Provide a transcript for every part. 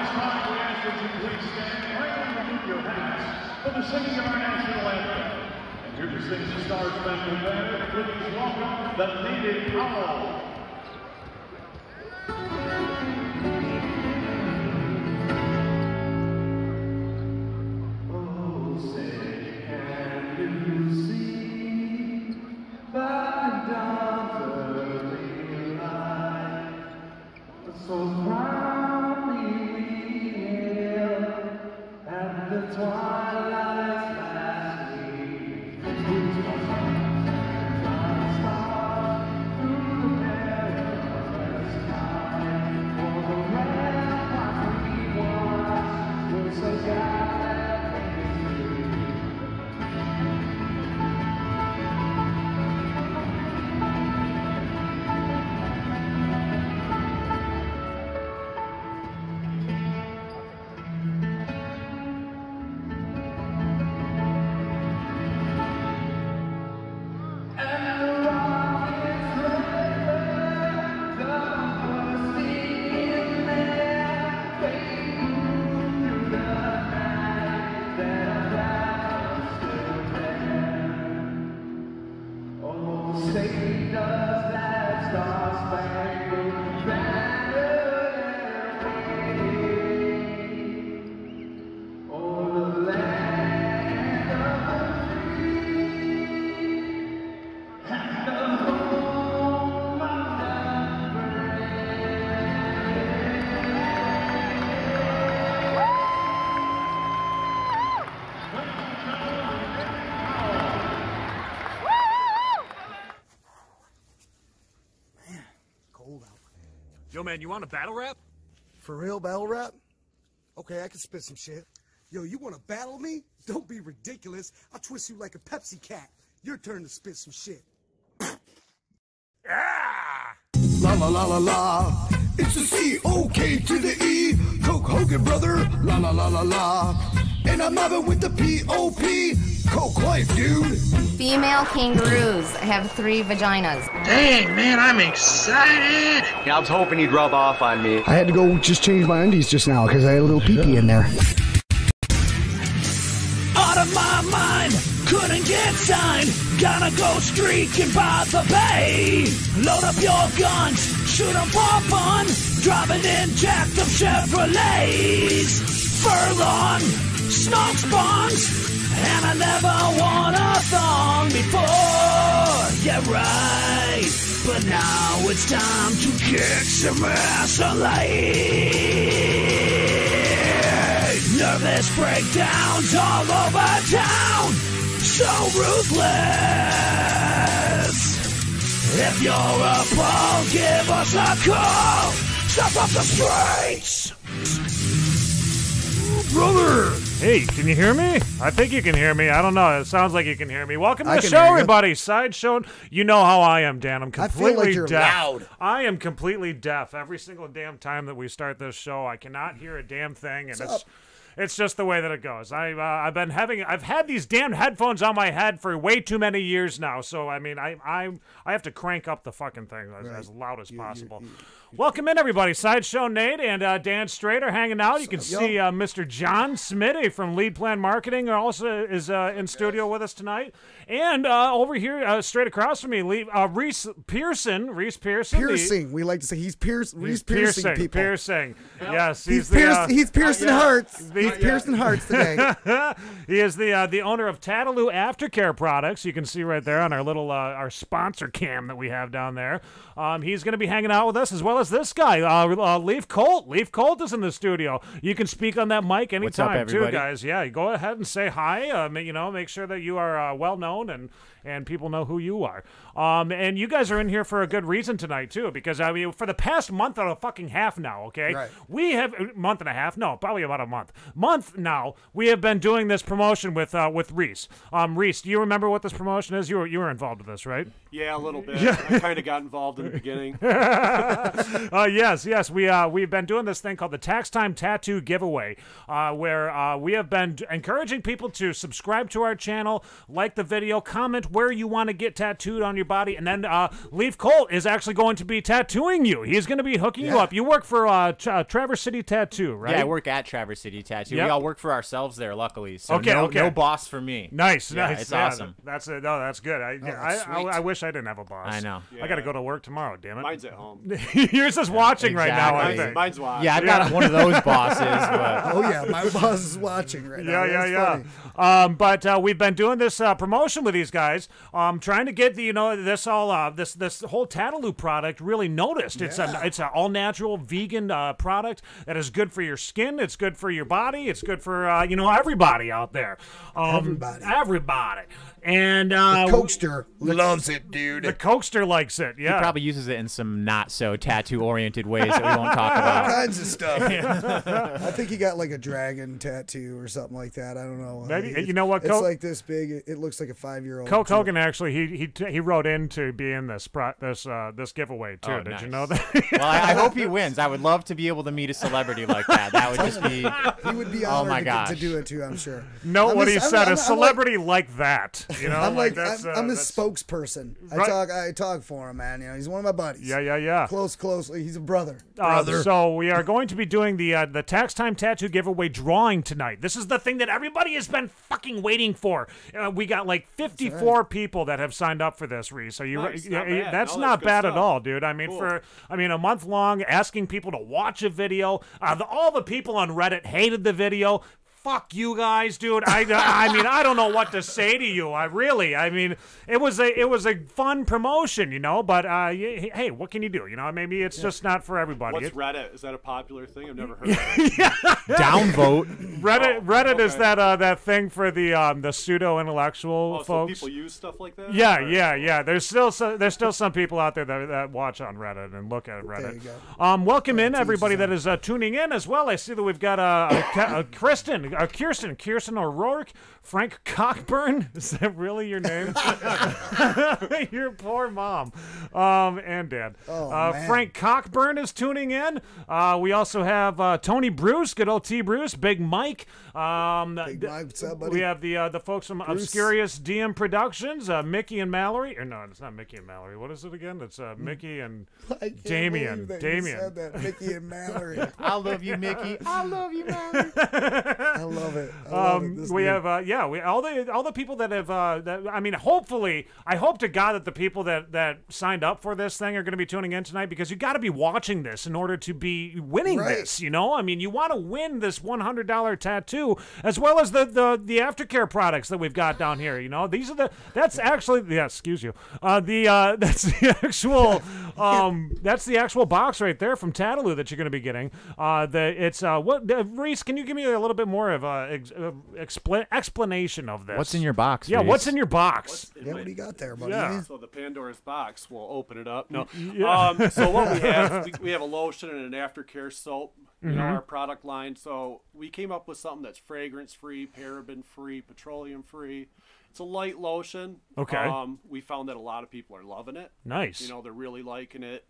this time, we ask that you please stand right underneath your hats for the singing of our national anthem. And here to sing the Star Spangled Banner, please welcome the Native Owl. So proudly we hail at the twilight's last gleam. Whose stars through the perilous night, for the ramparts we watched were so gallantly saved us that star-spangled banner wave o'er the land of the free and the home of the Yo, man, you want a battle rap? For real, battle rap? Okay, I can spit some shit. Yo, you want to battle me? Don't be ridiculous. I'll twist you like a Pepsi cat. Your turn to spit some shit. Ah! La la la la la. It's the C-O-K to the E. Coke Hogan, brother. La la la la la. And I'm mobbing with the P-O-P. Coke life, dude. Female kangaroos have 3 vaginas. Dang, man, I'm excited. Yeah, I was hoping you'd rub off on me. I had to go just change my undies just now because I had a little pee-pee in there. Out of my mind, couldn't get signed. Gonna go streaking by the bay. Load up your guns, shoot 'em for fun. Driving in jacked up Chevrolets. Furlong, smoke spawns. And I never won a thong before, yeah right. But now it's time to kick some ass on light. Nervous breakdowns all over town, so ruthless. If you're a pro, give us a call. Step off the streets. Brother! Hey, can you hear me? I think you can hear me. I don't know. It sounds like you can hear me. Welcome to the show, everybody. Sideshow. You know how I am, Dan. I'm completely I feel like you're deaf. loud. I am completely deaf. Every single damn time that we start this show, I cannot hear a damn thing, and it's just the way that it goes. I've had these damn headphones on my head for way too many years now. So I mean, I have to crank up the fucking thing as loud as possible. Welcome in, everybody. Sideshow Nate and Dan Straight are hanging out. You can see Mr. John Smitty from Lead Plan Marketing also is in studio with us tonight. And over here, straight across from me, Reese Pearson. Piercing. We like to say he's Reese piercing people. Piercing. Yes, he's piercing hearts. He's piercing hearts today. He is the owner of Tattaloo Aftercare Products. You can see right there on our little our sponsor cam that we have down there. He's going to be hanging out with us as well as this guy, Leif Kolt. Leif Kolt is in the studio. You can speak on that mic anytime, too, guys. Yeah, go ahead and say hi. Make sure that you are well known and people know who you are. And you guys are in here for a good reason tonight, too, because, for the past month and a fucking half now, okay? Right. We have, month and a half? No, probably about a month. month now, we have been doing this promotion with Reese. Reese, do you remember what this promotion is? You were involved with this, right? Yeah, a little bit. I kind of got involved in the beginning. Yes. We've been doing this thing called the Tax Time Tattoo Giveaway, where we have been encouraging people to subscribe to our channel, like the video, comment where you want to get tattooed on your body, and then Leif Kolt is actually going to be tattooing you. He's going to be hooking you up. You work for Traverse City Tattoo, right? Yeah, I work at Traverse City Tattoo. We all work for ourselves there, luckily. So okay. No boss for me. Nice. It's awesome. That's it. No, that's good. I wish I didn't have a boss. I know. I got to go to work tomorrow. Damn it. Mine's at home. Yours is watching right now. I think. Mine's watching. Yeah, I've got one of those bosses. But... Oh yeah, my boss is watching right now. Yeah. But we've been doing this promotion with these guys, trying to get the this whole Tattaloo product really noticed. It's an all natural vegan product that is good for your skin. It's good for your body. It's good for everybody out there. Everybody. And the Cokester loves it, dude. The Cokester likes it. Yeah, he probably uses it in some not so tattoo oriented ways that we won't talk about. All kinds of stuff. I think he got like a dragon tattoo or something like that. I don't know. Maybe you know what? It's like this big. It looks like a 5-year-old. Coke Hogan actually he wrote into being this giveaway too. Did you know that? Well, I hope he wins. I would love to be able to meet a celebrity like that. That would just be. He would be honored to do it too. I'm sure. Note what he said. A celebrity like that. You know, I'm I'm his spokesperson. I talk for him, man. He's one of my buddies. Yeah. Closely. He's a brother. So we are going to be doing the Tax Time Tattoo Giveaway drawing tonight. This is the thing that everybody has been fucking waiting for. We got like 54 people that have signed up for this, Reese. So that's not bad at all, dude. I mean, a month long asking people to watch a video. All the people on Reddit hated the video. Fuck you guys, dude. I mean, I don't know what to say to you. I mean, it was a fun promotion, but hey, what can you do? Maybe it's just not for everybody. What's Reddit? Is that a popular thing? I've never heard of it. Downvote. Reddit is that thing for the pseudo intellectual folks. So people use stuff like that? Yeah. There's still some people out there that watch on Reddit and look at Reddit. There you go. Welcome in everybody that is tuning in as well. I see that we've got Kirsten O'Rourke, Frank Cockburn. Is that really your name? Your poor mom and dad. Frank Cockburn is tuning in. We also have Tony Bruce, good old T. Bruce, Big Mike. Big Mike, what's up, buddy? We have the folks from Obscurious DM Productions, Mickey and Mallory. Or no, it's not Mickey and Mallory. What is it again? It's Mickey and Damien. Said that. Mickey and Mallory. I love you, Mickey. I love you, Mallory. I love it. We have all the people that have hopefully, I hope to God that the people that signed up for this thing are going to be tuning in tonight, because you got to be watching this in order to be winning this. I mean, you want to win this $100 tattoo as well as the aftercare products that we've got down here. These are that's actually excuse you. That's the actual box right there from Tattaloo that you're going to be getting. Reese, can you give me a little bit more of explanation of this? What's in your box? Yeah, Reese? what's in your box? What do you got there, buddy? Yeah. So the Pandora's box, we'll open it up. No. Yeah. So what we have, we have a lotion and an aftercare soap, our product line. So we came up with something that's fragrance-free, paraben-free, petroleum-free. It's a light lotion. Okay. We found that a lot of people are loving it. Nice. They're really liking it.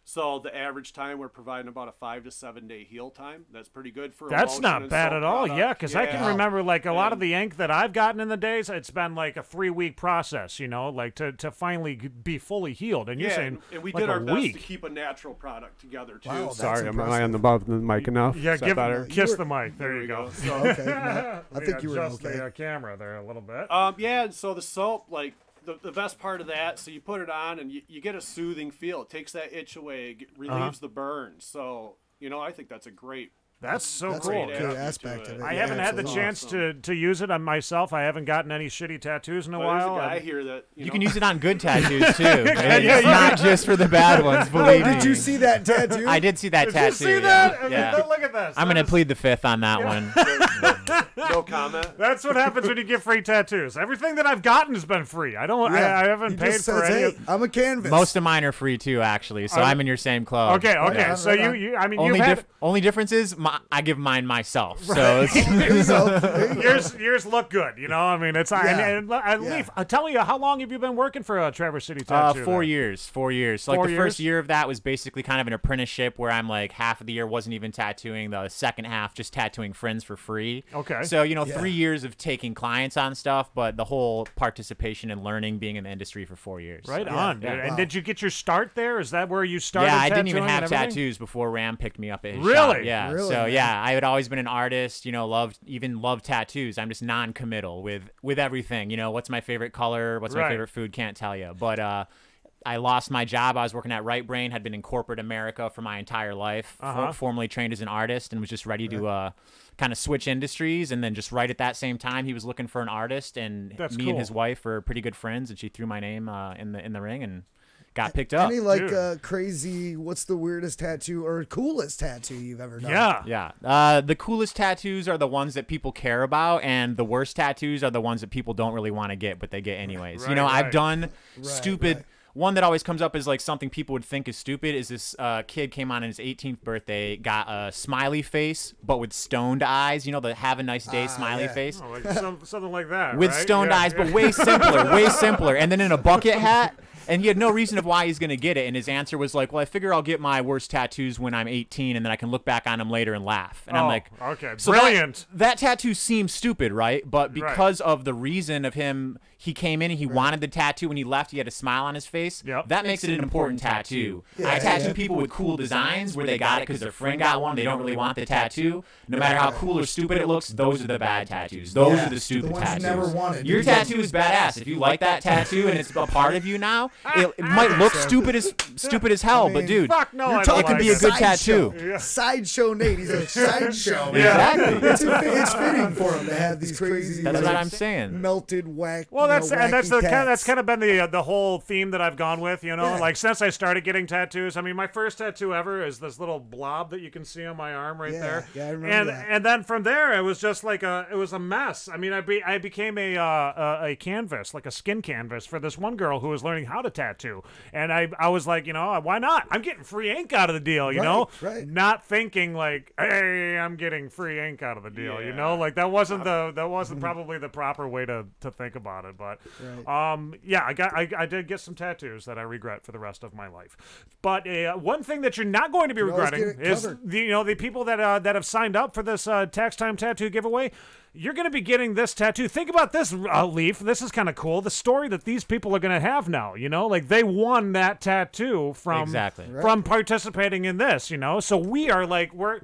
So the average time, we're providing about a 5 to 7 day heal time. That's pretty good for a That's lotion not and bad soap at all. product. Yeah, because I can remember like a lot of the ink that I've gotten in the days, it's been like a 3-week process, like to finally be fully healed. And you're saying and we like did our a best week. to keep a natural product together too. Wow, Sorry, am I on the mic enough? Yeah, kiss the mic. There you go. Okay, I think you were adjust okay. the camera there a little bit. So the soap, like the best part of that, so you put it on and you get a soothing feel. It takes that itch away, relieves the burn. So I think that's a great. That's so That's cool. a good aspect of it. I haven't had the chance to use it on myself. I haven't gotten any shitty tattoos in a while. There's a guy here that you can use it on good tattoos too. It's not just for the bad ones. Believe me. Did you see that tattoo? I did see that tattoo. Did you see that? Yeah. Look at this. I'm gonna plead the fifth on that one. No comment. That's what happens when you get free tattoos. Everything that I've gotten has been free. I don't. I haven't He paid just for says, any. hey, I'm a canvas. Most of mine are free too, actually. So I'm in your same club. Okay. Yeah, So you. I mean, only you've had. only difference is I give mine myself. So it's, yours look good. You know. I mean, it's. Leif, tell me, how long have you been working for Traverse City Tattoo? 4 years. 4 years. So like the first years? year of that was basically kind of an apprenticeship where I'm like half of the year wasn't even tattooing. The second half just tattooing friends for free. Okay. So 3 years of taking clients on stuff, but the whole participation and learning, being in the industry for 4 years. Right So, on. yeah. And did you get your start there? Is that where you started? Yeah, I didn't even tattooing have and everything? tattoos before Ram picked me up at his Really? shop. Yeah. Really, So man? yeah, I had always been an artist. Loved tattoos. I'm just non-committal with everything. What's my favorite color? What's my favorite food? Can't tell you. But I lost my job. I was working at Right Brain. Had been in corporate America for my entire life. Formerly trained as an artist, and was just ready to kind of switch industries. And then just right at that same time, he was looking for an artist, and me and his wife were pretty good friends. And she threw my name in the ring and got picked up. Any crazy? What's the weirdest tattoo or coolest tattoo you've ever done? Yeah. The coolest tattoos are the ones that people care about, and the worst tattoos are the ones that people don't really want to get, but they get anyways. I've done stupid. One that always comes up is like something people would think is stupid is this kid came on his 18th birthday, got a smiley face, but with stoned eyes. The have a nice day smiley face. Oh, like something like that. With right? stoned eyes, but way simpler, way simpler. And then in a bucket hat. And he had no reason of why he's going to get it. And his answer was like, well, I figure I'll get my worst tattoos when I'm 18, and then I can look back on them later and laugh. And I'm like, okay, so brilliant. That tattoo seems stupid, right? But because of the reason of him, he came in and he wanted the tattoo. When he left, he had a smile on his face. That makes it an important tattoo. I tattoo people with cool designs where they got it because their friend got one. They don't really want the tattoo. No matter how cool or stupid it looks, those are the bad tattoos. Those are the stupid tattoos. Never wanted. Your tattoo is badass. If you like that tattoo and it's a part of you now, it might look stupid as hell, but dude, fuck no, you're talking be a good tattoo. Sideshow Nate. He's a sideshow. Exactly. It's fitting for him to have these crazy. That's what I'm saying. Melted whack. Well, that's wacky kind of been the whole theme that I've gone with. Like since I started getting tattoos. I mean, my first tattoo ever is this little blob that you can see on my arm right there. Yeah, I remember that. And then from there, it was just like it was a mess. I mean, I became a canvas, like a skin canvas for this one girl who was learning how to tattoo. And I was like, why not? I'm getting free ink out of the deal, you know? Right. Not thinking like, hey, I'm getting free ink out of the deal, you know? Like that wasn't probably the proper way to think about it. But I did get some tattoos that I regret for the rest of my life. But one thing that you're not going to be regretting is the people that have signed up for this Tax Time Tattoo giveaway. You're going to be getting this tattoo. Think about this, Leif. This is kind of cool. The story that these people are going to have now, like they won that tattoo from participating in this, So we are like, we're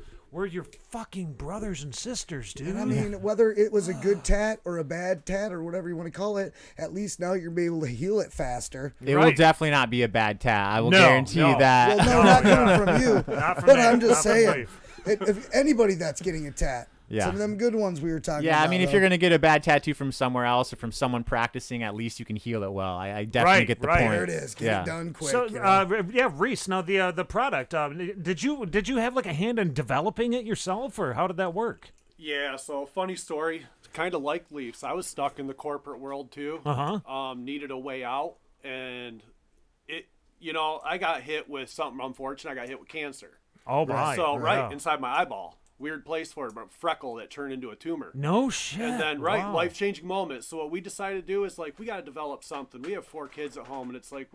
your fucking brothers and sisters, dude. And I mean, whether it was a good tat or a bad tat or whatever you want to call it, at least now you're going to be able to heal it faster. It will definitely not be a bad tat. I will guarantee you that. Well, no, not coming from you. Not from but me, I'm just not from saying, Leif. if anybody that's getting a tat, some of them good ones we were talking about. Yeah, I mean, if you're going to get a bad tattoo from somewhere else or from someone practicing, at least you can heal it well. I definitely get the point. There it is. Get it done quick. So, Reese, now the product, did you have like a hand in developing it yourself, or how did that work? Yeah, so funny story. Kind of like Leafs. I was stuck in the corporate world too. Needed a way out, and I got hit with something unfortunate. I got hit with cancer. Oh, right. So inside my eyeball. Weird place for it, but a freckle that turned into a tumor. No shit. And then, life-changing moment. So what we decided to do is, like, we got to develop something. We have 4 kids at home, and it's like,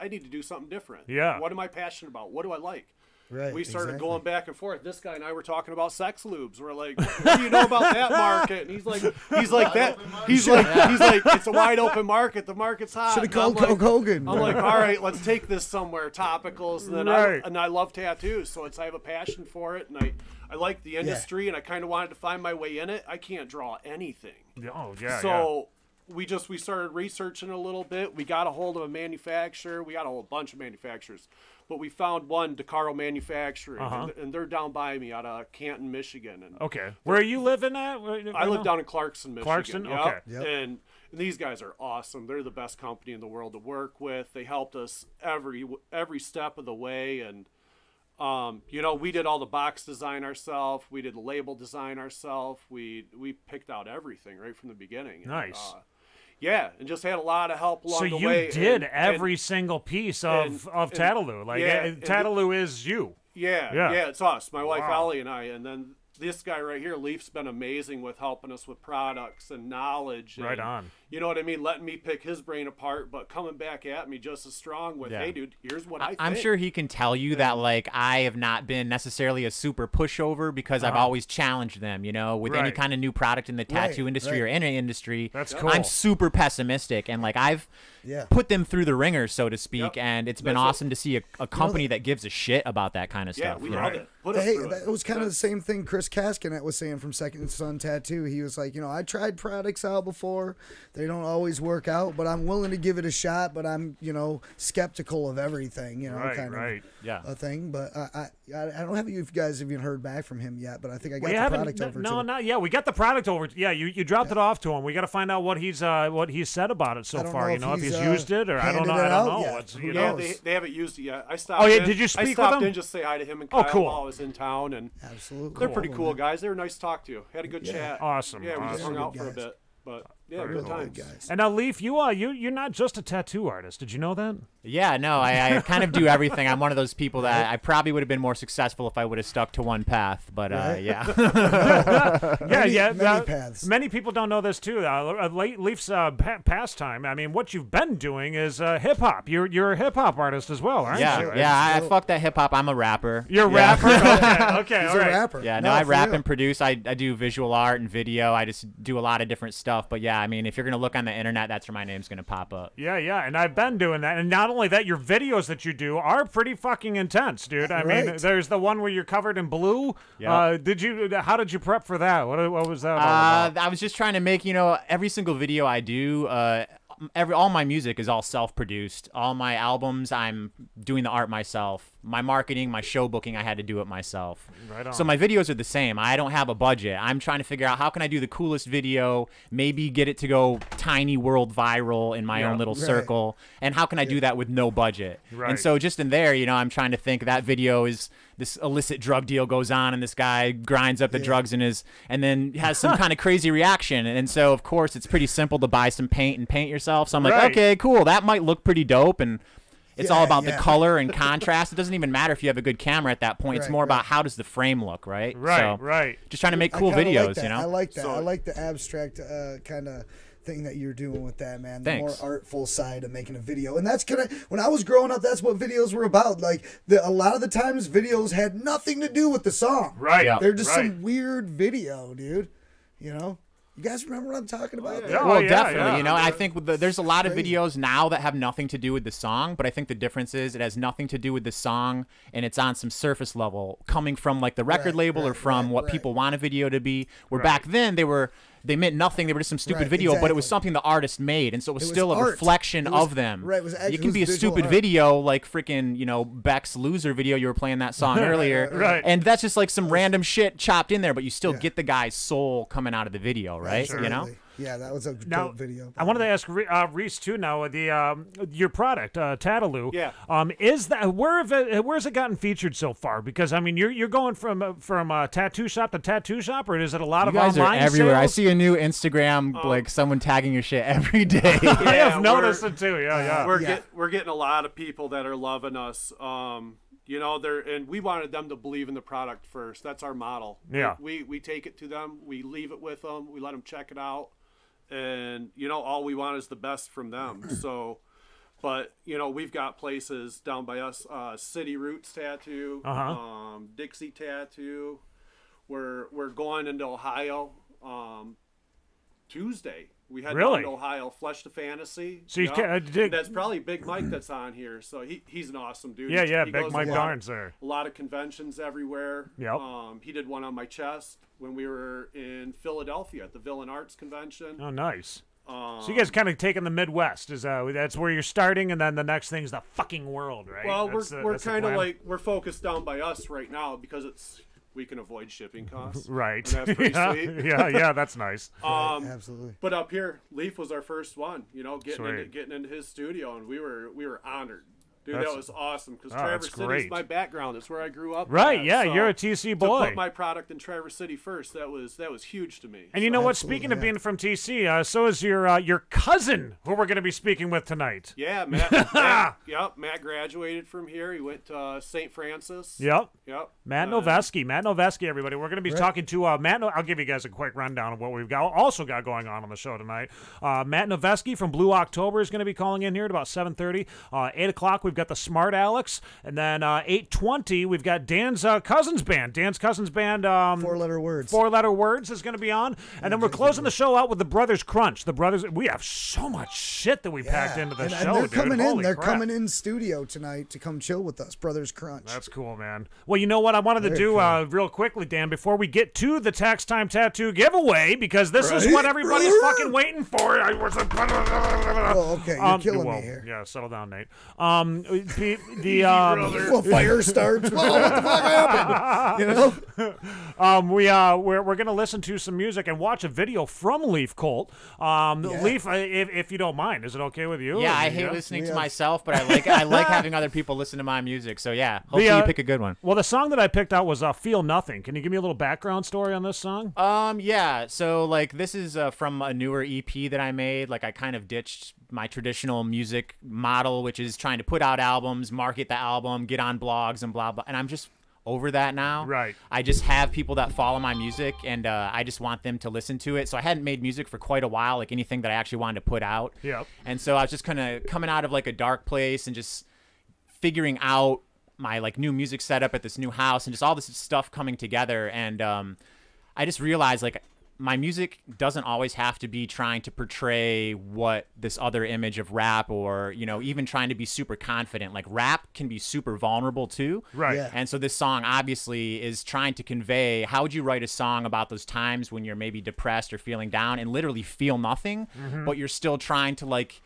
I need to do something different. Yeah. What am I passionate about? What do I like? Right. We started going back and forth. This guy and I were talking about sex lubes. We're like, what do you know about that market? And he's like, it's a wide open market. The market's hot. Should have called Hulk Hogan. I'm like, all right, let's take this somewhere. Topicals. And then I love tattoos, so I have a passion for it, and I like the industry, and I kind of wanted to find my way in it. I can't draw anything. Oh, yeah. So we started researching a little bit. We got a hold of a manufacturer. We got a whole bunch of manufacturers. But we found one, DeCaro Manufacturing, and they're down by me out of Canton, Michigan. And okay. Where are you living at? I live down in Clarkson, Michigan. Clarkson? Okay. Yep. And these guys are awesome. They're the best company in the world to work with. They helped us every step of the way, and You know, we did all the box design ourselves. We did the label design ourselves. We picked out everything right from the beginning. Nice. Yeah, and just had a lot of help along the way. So you did every single piece of Tattaloo. Like, Tattaloo is you. Yeah, it's us, my wife Ellie and I. And then this guy right here, Leif's been amazing with helping us with products and knowledge. Right on. You know what I mean? Letting me pick his brain apart, but coming back at me just as strong with, hey, dude, here's what I think. I'm sure he can tell you that, like, I have not been necessarily a super pushover because I've always challenged them, you know, with any kind of new product in the tattoo industry or any industry. That's cool. I'm super pessimistic, and, like, I've put them through the ringer, so to speak, and it's been awesome to see a company that gives a shit about that kind of stuff. Yeah, we love it. Hey, that was kind of the same thing Chris Kaskinet was saying from Second Son Tattoo. He was like, you know, I tried products out before. They don't always work out, but I'm willing to give it a shot, but I'm, you know, skeptical of everything, you know, kind of a thing. But I don't have you guys even heard back from him yet, but I think I got the product over to him. No, we got the product over. Yeah, you dropped it off to him. We got to find out what he's said about it so far. You know, if he's used it or I don't know. They haven't used it yet. I stopped. Oh yeah, did you speak with him? I stopped in just say hi to him and Kyle while I was in town, and absolutely, they're pretty cool guys. They were nice to talk to. Had a good chat. Awesome. Yeah, we just hung out for a bit. But yeah, good times. And now, Leif, you're not just a tattoo artist. Did you know that? Yeah, no, I kind of do everything. I'm one of those people that I probably would have been more successful if I would have stuck to one path. But yeah, many paths. Many people don't know this too. Leif's pastime. I mean, what you've been doing is hip hop. You're a hip hop artist as well, aren't you? Yeah. I fuck that hip hop. I'm a rapper. You're a rapper. Okay, He's a rapper. Yeah, no, I rap and produce. I do visual art and video. I just do a lot of different stuff. But yeah, I mean, if you're gonna look on the internet, that's where my name's gonna pop up. Yeah, and I've been doing that. And not only that, your videos that you do are pretty fucking intense, dude. I mean, there's the one where you're covered in blue. How did you prep for that? What was that all about? I was just trying to make, you know, every single video I do, all my music is all self-produced. All my albums, I'm doing the art myself. My marketing, my show booking, I had to do it myself. Right on. So my videos are the same. I don't have a budget. I'm trying to figure out how can I do the coolest video, maybe get it to go tiny world viral in my own little circle, and how can I do that with no budget? And so just in there, you know, I'm trying to think that video is this illicit drug deal goes on and this guy grinds up the drugs in his, and then has some kind of crazy reaction. And so, of course, it's pretty simple to buy some paint and paint yourself. So I'm like, okay, cool. That might look pretty dope. And it's all about the color and contrast. It doesn't even matter if you have a good camera at that point. It's more about how does the frame look, right? Right. Just trying to make cool videos, you know? I like that. So, I like the abstract kind of thing that you're doing with that, man. The more artful side of making a video. And that's when I was growing up, that's what videos were about. Like, a lot of the times videos had nothing to do with the song. They're just some weird video, dude. You know? You guys remember what I'm talking about? Well, definitely. You know, I think there's a lot of videos now that have nothing to do with the song, but I think the difference is it has nothing to do with the song, and it's on some surface level, coming from like the record label or from what people want a video to be. Where back then they meant nothing. They were just some stupid video, but it was something the artist made, and so it was still a reflection of them. You can be a stupid video like freaking, you know, Beck's Loser video. You were playing that song earlier, and that's just like some random shit chopped in there, but you still get the guy's soul coming out of the video, right? You know. Yeah, that was a dope video. I wanted to ask Reese too. Now, your product, Tattaloo. Is that where's it gotten featured so far? Because I mean, you're going from tattoo shop to tattoo shop, or is it a lot of online? You guys are everywhere. Sales? I see a new Instagram, like someone tagging your shit every day. I have noticed it too. We're getting a lot of people that are loving us. You know, and we wanted them to believe in the product first. That's our model. We take it to them. We leave it with them. We let them check it out. And, you know, all we want is the best from them. So, but, you know, we've got places down by us, City Roots Tattoo, Dixie Tattoo. We're going into Ohio Tuesday. We had down to Ohio, Flesh to Fantasy. So you that's probably Big Mike that's on here. So he's an awesome dude. Yeah, Big Mike Darn's there. A lot of conventions everywhere. He did one on my chest when we were in Philadelphia at the Villain Arts Convention. Oh, nice. So you guys kind of taking the Midwest. That's where you're starting, and then the next thing's the fucking world, right? Well, we're kind of like, we're focused down by us right now because we can avoid shipping costs. Right. And that's pretty sweet. Yeah, that's nice. Absolutely. But up here, Leif was our first one, you know, getting into his studio, and we were honored. Dude, that was awesome because Traverse City is my background. It's where I grew up. Right, yeah, so you're a TC boy. To put my product in Traverse City first, that was huge to me. And you know what? Speaking of being from TC, so is your cousin, who we're going to be speaking with tonight. Yeah, Matt. Matt graduated from here. He went to St. Francis. Yep. Matt Noveskey. Matt Noveskey, everybody. We're going to be talking to Matt. I'll give you guys a quick rundown of what we've also got going on the show tonight. Matt Noveskey from Blue October is going to be calling in here at about 7:30. 8 o'clock, we've got the Smart Alecs, and then 8:20, we've got Dan's Cousins Band. Dan's Cousins Band. 4-letter words. 4-letter words is going to be on, and then we're closing the show out with the Brothers Crunch. The Brothers. We have so much shit that we packed into the show. And they're coming in. They're crap. coming in studio tonight to come chill with us. Brothers Crunch. That's cool, man. Well, you know what I wanted to do real quickly, Dan, before we get to the Tax Time Tattoo giveaway, because this is what everybody's fucking waiting for. Oh, okay, you're killing me here. Yeah, settle down, Nate. Well, fire starts. Whoa, what the fuck happened? You know? We're gonna listen to some music and watch a video from Leif Kolt. Leif, if you don't mind, is it okay with you? Yeah, I hate listening to myself, but I like having other people listen to my music. So yeah, hopefully you pick a good one. Well, the song that I picked out was "Feel Nothing." Can you give me a little background story on this song? Yeah. So like this is from a newer EP that I made. Like I kind of ditched my traditional music model, which is trying to put out albums, market the album, get on blogs and blah blah. And I'm just over that now. Right. I just have people that follow my music, and I just want them to listen to it. So I hadn't made music for quite a while, like anything that I actually wanted to put out. Yep. And so I was just kind of coming out of like a dark place and just figuring out my like new music setup at this new house and just all this stuff coming together. And I just realized like my music doesn't always have to be trying to portray what this other image of rap, or, you know, even trying to be super confident. Like rap can be super vulnerable too. Right. Yeah. And so this song obviously is trying to convey, how would you write a song about those times when you're maybe depressed or feeling down and literally feel nothing, but you're still trying to like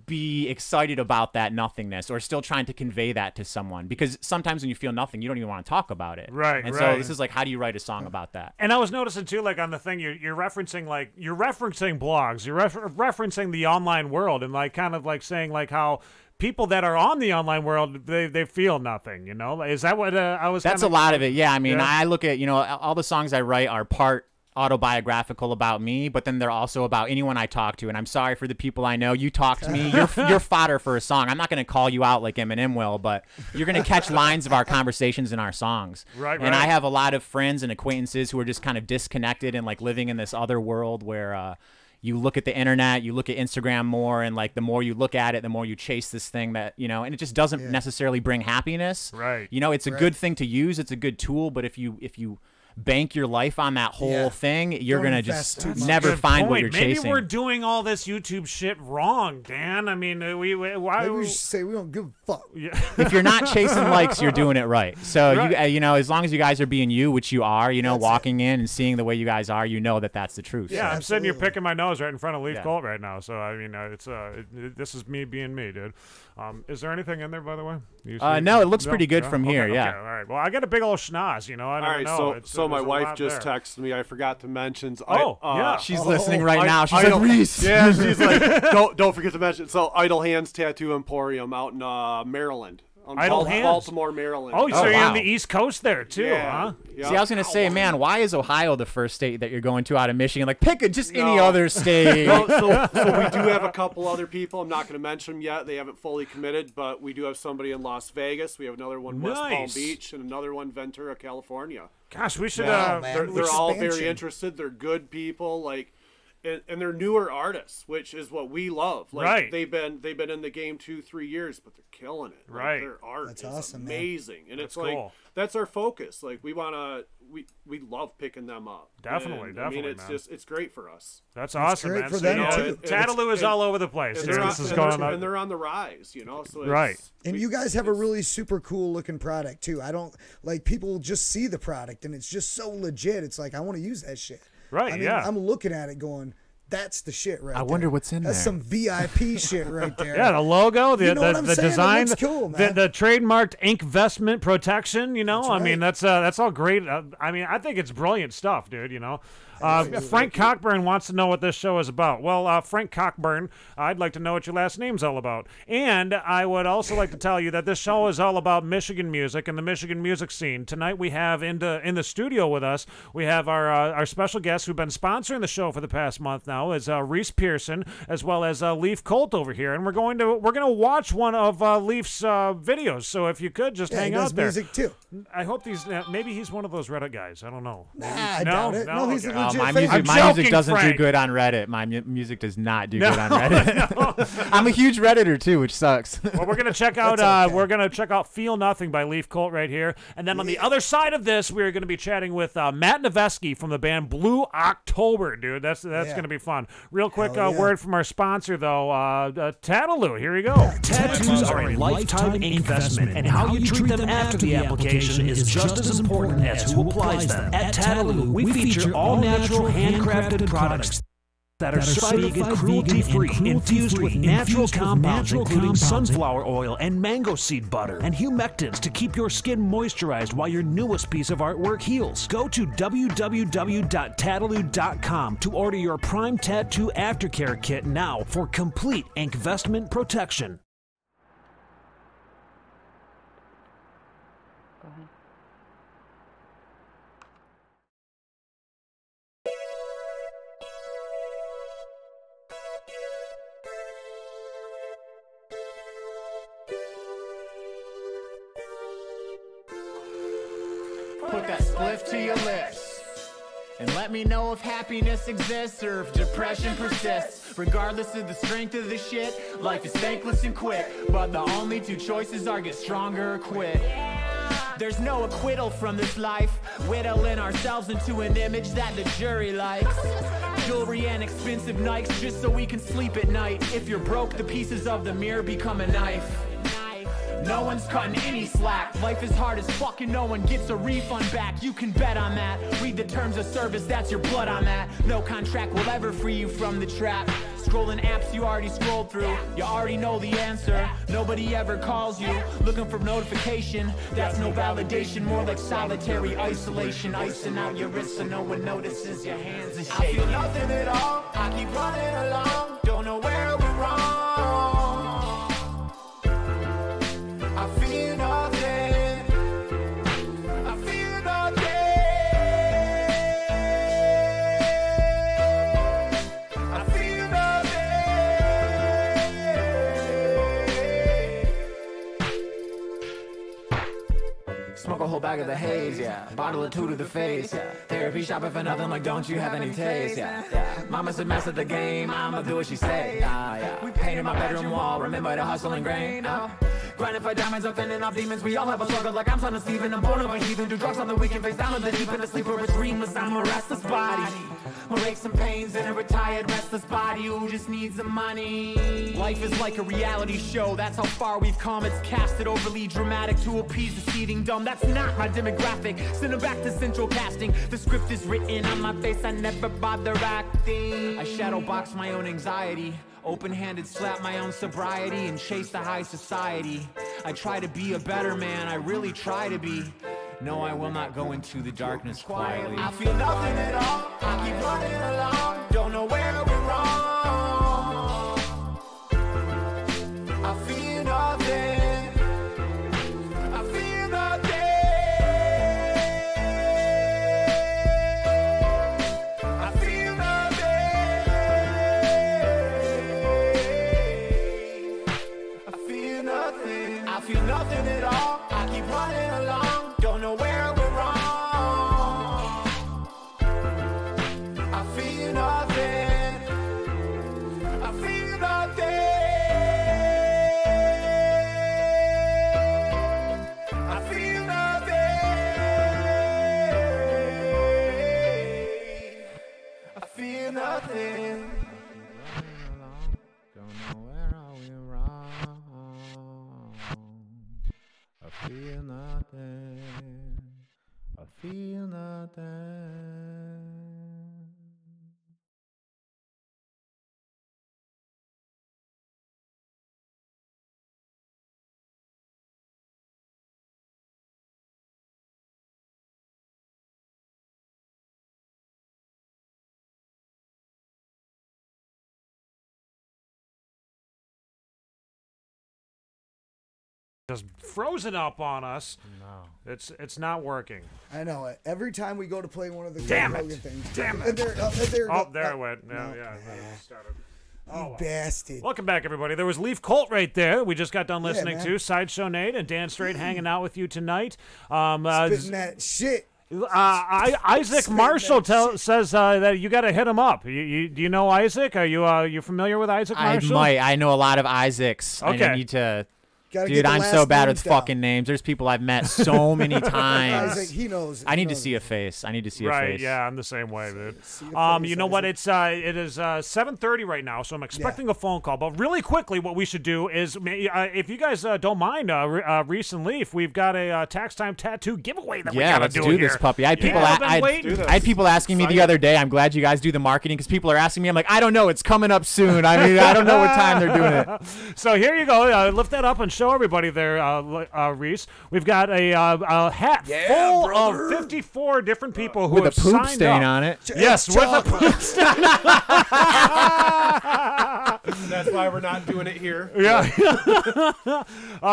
be excited about that nothingness, or still trying to convey that to someone, because sometimes when you feel nothing, you don't even want to talk about it. Right. And so this is like, how do you write a song about that? And I was noticing too, like on the thing, you're referencing blogs, you're referencing the online world, and like kind of like saying like how people that are on the online world, they feel nothing, you know? Is that what I was? That's a lot of it. Yeah. I mean, I look at, you know, all the songs I write are part autobiographical about me, but then they're also about anyone I talk to. And I'm sorry for the people I know. You talk to me, you're fodder for a song. I'm not going to call you out like Eminem will, but you're going to catch lines of our conversations in our songs. Right. And I have a lot of friends and acquaintances who are just kind of disconnected and like living in this other world where you look at the internet, you look at Instagram more, and like the more you look at it, the more you chase this thing that, you know, and it just doesn't necessarily bring happiness. Right. You know, it's a good thing to use, it's a good tool, but if you bank your life on that whole thing, you're going to just never find what you're chasing. Maybe we're doing all this YouTube shit wrong, Dan. I mean, why we should say we don't give a fuck. Yeah. If you're not chasing likes, you're doing it right. So you know, as long as you guys are being you, which you are, you know, walking in and seeing the way you guys are, you know that that's the truth. Yeah, I'm sitting here picking my nose right in front of Leif Kolt right now. So I mean, this is me being me, dude. Is there anything in there, by the way? No, it looks pretty good from here. Yeah. Okay, all right. Well, I got a big old schnoz, you know. I don't know. So my wife just texted me. I forgot to mention. She's listening right now. She's like, Reese. Yeah, she's like, don't forget to mention. So Idle Hands Tattoo Emporium out in Maryland. Baltimore, Maryland. Oh, so you're on the East Coast there too, huh? Yeah. See, I was gonna say, man, why is Ohio the first state that you're going to out of Michigan? Like, pick any other state. So we do have a couple other people. I'm not gonna mention them yet. They haven't fully committed, but we do have somebody in Las Vegas. We have another one West Palm Beach, and another one Ventura, California. Gosh, we should. They're all very interested. They're good people. Like. And they're newer artists, which is what we love. Like they've been in the game 2-3 years, but they're killing it. Like, right. Their art is awesome, amazing. Man. And that's it's like cool. That's our focus. Like we love picking them up. Definitely. I mean, it's great for us. That's awesome, great man. for So, them too. Tattaloo is all over the place. And they're on the rise, you know. So and you guys have a really super cool looking product too. I don't like people just see the product and it's just so legit. It's like I want to use that shit. Right. I mean, I'm looking at it going, That's the shit right I there. wonder what's in That's there. some VIP shit right there. Yeah, the logo, the You know what I'm the saying? It design, looks cool, man. the trademarked investment protection. You know, That's I mean, right. that's all great. I mean, I think it's brilliant stuff, dude. You know. Frank Cockburn wants to know what this show is about. Well, Frank Cockburn, I'd like to know what your last name's all about. And I would also like to tell you that this show is all about Michigan music and the Michigan music scene. Tonight we have in the studio with us, we have our special guest who've been sponsoring the show for the past month now, is Reese Pearson, as well as Leif Kolt over here. And we're going to watch one of Leif's videos. So if you could just hang out there. Music too. I hope maybe he's one of those Reddit guys. I don't know. Nah, I doubt it. No, he's a legit my fan. music doesn't Frank. do good on Reddit. My music does not do good on Reddit. I'm a huge Redditor too, which sucks. Well, we're gonna check out "Feel Nothing" by Leif Kolt right here, and then on the other side of this, we're gonna be chatting with Matt Noveskey from the band Blue October, dude. That's gonna be fun. Real quick word from our sponsor though, Tattaloo. Here you go. Tattoos are a lifetime investment, and how you treat them after the application is just as important as who applies them. At Tattaloo, we feature all natural handcrafted products that are certified cruelty-free, infused with natural compounds, including sunflower oil and mango seed butter, and humectants to keep your skin moisturized while your newest piece of artwork heals. Go to www.tattaloo.com to order your Prime Tattoo Aftercare Kit now for complete investment protection. Put that spliff to your lips and let me know if happiness exists or if depression persists. Regardless of the strength of the shit, life is thankless and quit. But the only two choices are get stronger or quit. There's no acquittal from this life, whittling ourselves into an image that the jury likes. Jewelry and expensive nights just so we can sleep at night. If you're broke, the pieces of the mirror become a knife. No one's cutting any slack. Life is hard as fuck and no one gets a refund back. You can bet on that. Read the terms of service, that's your blood on that. No contract will ever free you from the trap. Scrolling apps you already scrolled through. You already know the answer. Nobody ever calls you. Looking for notification. That's no validation. More like solitary isolation. Icing out your wrists so no one notices your hands are shaking. I feel nothing at all. I keep running along. Don't know where we're wrong. I feel nothing. I feel nothing. I feel nothing. Smoke a whole bag of the haze, yeah. Bottle or two to the face, yeah. Therapy shopping for nothing like don't you have any taste, yeah. Mama's a mess at the game, I'ma do what she say, yeah. Painted my bedroom wall, remember to hustle and grain, grinding for diamonds, I'm fending off demons. We all have a struggle like I'm Son of Steven. I'm born of a heathen. Do drugs on the weekend, face down on the deep end. Asleep or a dreamless. I'm a restless body. My aches and pains in a retired restless body who just needs the money. Life is like a reality show. That's how far we've come. It's casted overly dramatic to appease the seething dumb. That's not my demographic. Send them back to central casting. The script is written on my face. I never bother acting. I shadow box my own anxiety. Open-handed slap my own sobriety and chase the high society. I try to be a better man, I really try to be. No, I will not go into the darkness quietly. I feel nothing at all, I keep running along. Don't know where we're wrong. I feel nothing. I feel nothing. I feel nothing. I feel nothing at all. I keep running along. Don't know where we're wrong. I feel nothing. I feel nothing. I feel nothing. I feel nothing. Don't know where are we wrong. I feel nothing. I feel nothing. just frozen up on us. No, it's not working. I know it. Every time we go to play one of the Damn Hogan it. things. Damn And it. There it went. No. Yeah. Started. You bastard. Welcome back, everybody. There was Leif Kolt right there. We just got done listening man. to Sideshow Nate and Dan Straight hanging out with you tonight. Spitting that shit. Isaac Marshall says that you got to hit him up. Do you know Isaac? Are you familiar with Isaac Marshall? I know a lot of Isaacs. Okay. I need to. Gotta Dude, get the I'm last so bad with names down. fucking names. There's people I've met so many times. Isaac, he knows. I need to see a face. I need to see a Right, face. yeah, I'm the same way, dude. You know face, what? It is 7:30 right now, so I'm expecting a phone call. But really quickly, what we should do is, if you guys don't mind, Reese and Leaf, we've got a Tax Time Tattoo giveaway that we gotta let's do do here. this, puppy. I had people, I I had people asking me the other day. I'm glad you guys do the marketing because people are asking me. I'm like, I don't know. It's coming up soon. I mean, I don't know what time they're doing it. So here you go. Lift that up and show everybody there, Reese. We've got a hat full of 54 different people who With have a poop signed stain up. on it. Yes, with a poop stain. That's why we're not doing it here. Yeah.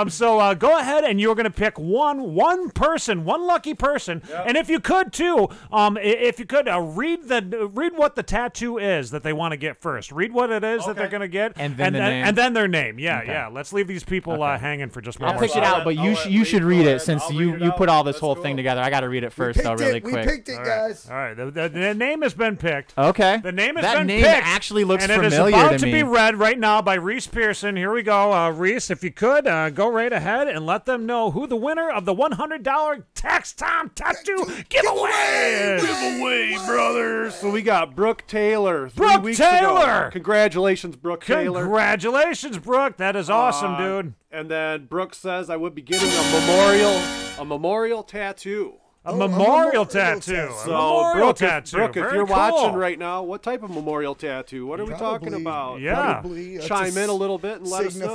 So go ahead and you're going to pick one person, one lucky person, and if you could too, if you could read what the tattoo is that they want to get first. Read what it is that they're going to get, and then their name. Yeah, Okay. yeah. Let's leave these people hanging for just one I'll more pick it second. out, but you should read it since you put all this whole thing together. I got to read it first, though, really quick. We picked it, guys. All right. The name has been picked. Okay. The name has that been name picked. actually looks and familiar it is about to me. be read right now by Reese Pearson. Here we go. Reese, if you could, go right ahead and let them know who the winner of the $100 Tax Time Tattoo giveaway is. Giveaway, brothers. So we got Brooke Taylor. 3 Brooke weeks Taylor. Ago. Congratulations, Brooke Taylor. Congratulations, Brooke. That is awesome, dude. And then Brooke says I would be getting a memorial tattoo. A memorial tattoo. So, memorial Brooke, tattoo. Brooke, if Very you're cool. watching right now, what type of memorial tattoo? What are we talking about? Yeah. Chime in a little bit and let us know.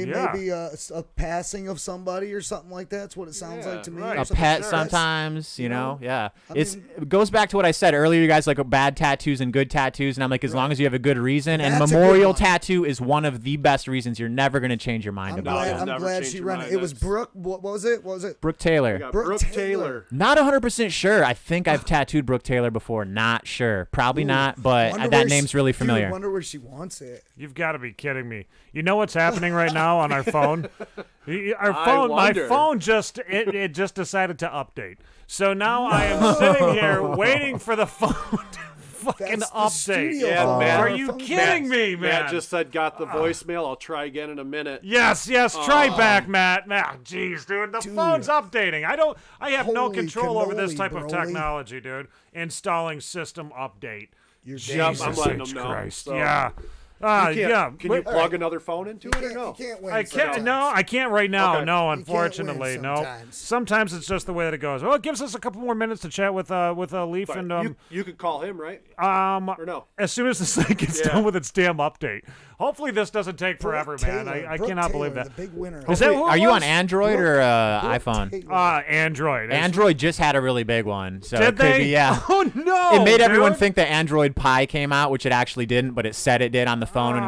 Signify maybe a passing of somebody or something like that. That's what it sounds like to me. A pet sometimes, you know? Yeah. It goes back to what I said earlier, you guys, like bad tattoos and good tattoos, and I'm like, as long as you have a good reason, and memorial tattoo is one of the best reasons you're never going to change your mind about it. I'm glad she ran it. It was Brooke, what was it? What was it? Brooke Taylor. Brooke Taylor. Not 100% sure. I think I've tattooed Brooke Taylor before. Not sure. Probably not, but that name's really familiar. I wonder where she wants it. You've got to be kidding me. You know what's happening right now on our phone? My phone just it just decided to update. So now I am sitting here waiting for the phone to fucking update. Yeah, Matt, are you kidding me, man? Matt just said got the voicemail. I'll try again in a minute. Yes, try back, Matt. Jeez, dude, the phone's updating. I have no control over this type of technology, dude. Installing system update. Jesus I'm letting them know. Christ. So. Yeah. Can you plug another phone into it or no? I can't. No, I can't right now. Okay. No, unfortunately, no. Sometimes it's just the way that it goes. Well, it gives us a couple more minutes to chat with Leif and you could call him, right? Or no? As soon as this thing gets done with its damn update. Hopefully, this doesn't take forever, man. I cannot believe that. The big winner. Are you on Android or iPhone? Android. Android just had a really big one, so Did it could they? be, yeah. Oh no! It made everyone think that Android Pie came out, which it actually didn't, but it said it did on the phone and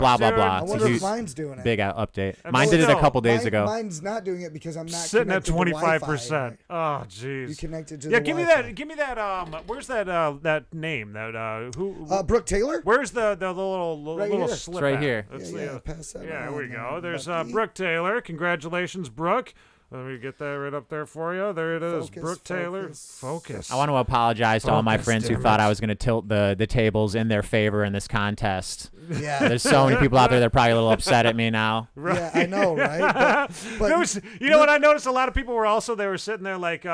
blah blah blah. I wonder if mine's doing it. Big uptate. Mine did it a couple days ago. Mine's not doing it because I'm not sitting at 25%. Oh, jeez. You connected to the give me that. Give me that. Where's that name? That who? Brooke Taylor. Where's the little slip? It's right here. Pass that here we go. on, There's Bucky. Brooke Taylor. Congratulations, Brooke. Let me get that right up there for you. There it is. Brooke Taylor. Focus. I want to apologize to all my friends who thought I was going to tilt the tables in their favor in this contest. Yeah. There's so many people out there that are probably a little upset at me now. Right. Yeah, I know, right? But you know what I noticed? A lot of people were sitting there like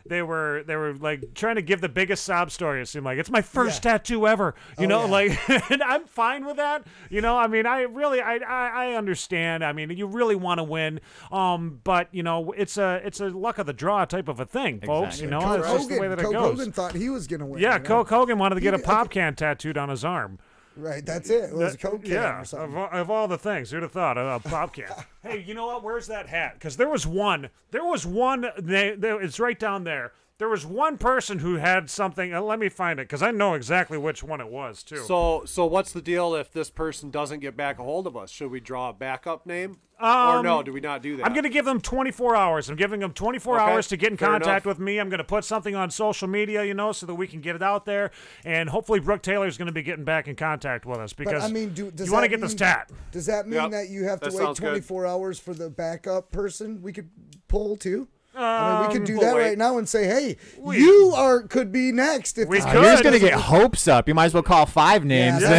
they were like trying to give the biggest sob story. It seemed like it's my first tattoo ever. You know, like, and I'm fine with that. You know, I mean, I understand. I mean, you really want to win, but you know, it's a luck of the draw type of a thing, folks. Exactly. You know, that's just the way that it goes. Hogan thought he was gonna win. Yeah, you know? Coke Hogan wanted to get a pop can tattooed on his arm. Right, that's it. It was a Coke can yeah, or something. of all the things, who'd have thought a pop can? Hey, you know what? Where's that hat? Because there was one. It's right down there. There was one person who had something. Let me find it because I know exactly which one it was too. So what's the deal if this person doesn't get back a hold of us? Should we draw a backup name? Or no, do we not do that? I'm going to give them 24 hours. I'm giving them 24 hours to get in contact with me. I'm going to put something on social media, so that we can get it out there. And hopefully Brooke Taylor's going to be getting back in contact with us because I mean, you want to get this tat. Does that mean that you have to wait 24 hours for the backup person we could pull too? I mean, we could do that right now and say, "Hey, you could be next." If you're just gonna get hopes up. You might as well call 5 names. Don't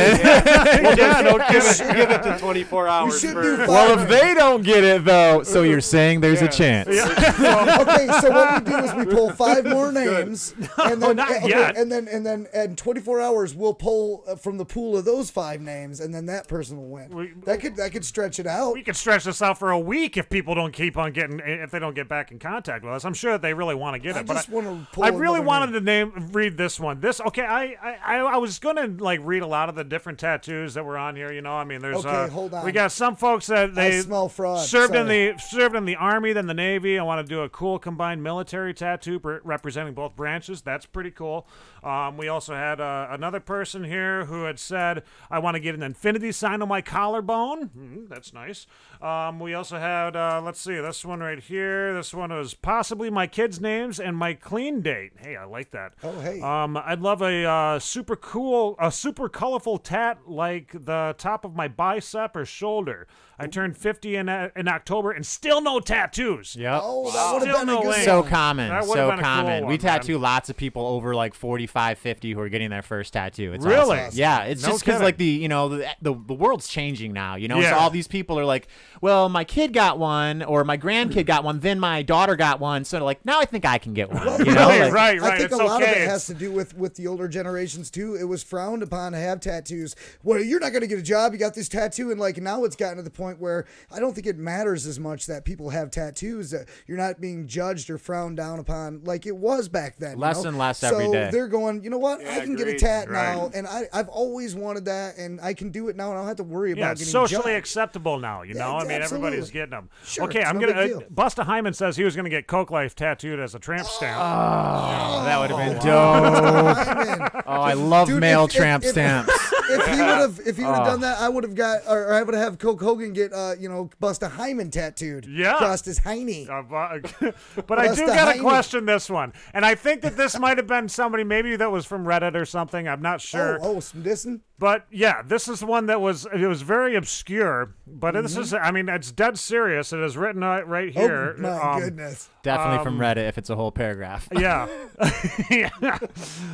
give it to 24 hours. Well, if they don't get it though, so you're saying there's a chance. Okay, so what we do is we pull 5 more names, and then and 24 hours we'll pull from the pool of those 5 names, and then that person will win. That could stretch it out. We could stretch this out for a week if people don't keep on if they don't get back in contact with us. I'm sure that they really want to get it, but I really wanted to read this one. I was gonna read a lot of the different tattoos that were on here. I mean, there's hold on. We got some folks that they smell fraud. served in the Army, then the Navy. I want to do a cool combined military tattoo representing both branches. That's pretty cool. We also had another person here who had said, I want to get an infinity sign on my collarbone. That's nice. We also had, let's see, this one right here. This one was possibly my kids' names and my clean date. Hey, I like that. Oh, hey. I'd love a super colorful tat like the top of my bicep or shoulder. I turned 50 in October and still no tattoos. Yep. Oh, that would have been a good so common. So been a common. cool We one, tattoo lots of people over 45, 50 who are getting their first tattoo. It's really? awesome. Yeah, it's just because the world's changing now. So all these people are like, well, my kid got one or my grandkid got one, then my daughter got one. So now I think I can get one. Right. I think it's a lot of it has to do with the older generations too. It was frowned upon to have tattoos. Well, you're not going to get a job. You got this tattoo, and now it's gotten to the point where I don't think it matters as much that people have tattoos. That you're not being judged or frowned down upon like it was back then. Less and less every day. So they're going, you know what? I can get a tat now, and I've always wanted that, and I can do it now, and I don't have to worry about getting socially judged. acceptable now. I mean, everybody's getting them. Sure, okay, I'm gonna. Busta Hyman says he was gonna get Coke Life tattooed as a tramp stamp. Oh, that would have been dope. I love male tramp stamps. If he would have done that, I would have got, or I would have Coke Hogan get, Busta Hyman tattooed. Yeah. Across his hiney. But I do gotta question this one, and I think that this might have been somebody maybe that was from Reddit or something. I'm not sure. Some dissing. But yeah, this is one that was very obscure. But this is, I mean, it's dead serious. It is written right here. Oh my goodness. Definitely from Reddit if it's a whole paragraph. Yeah.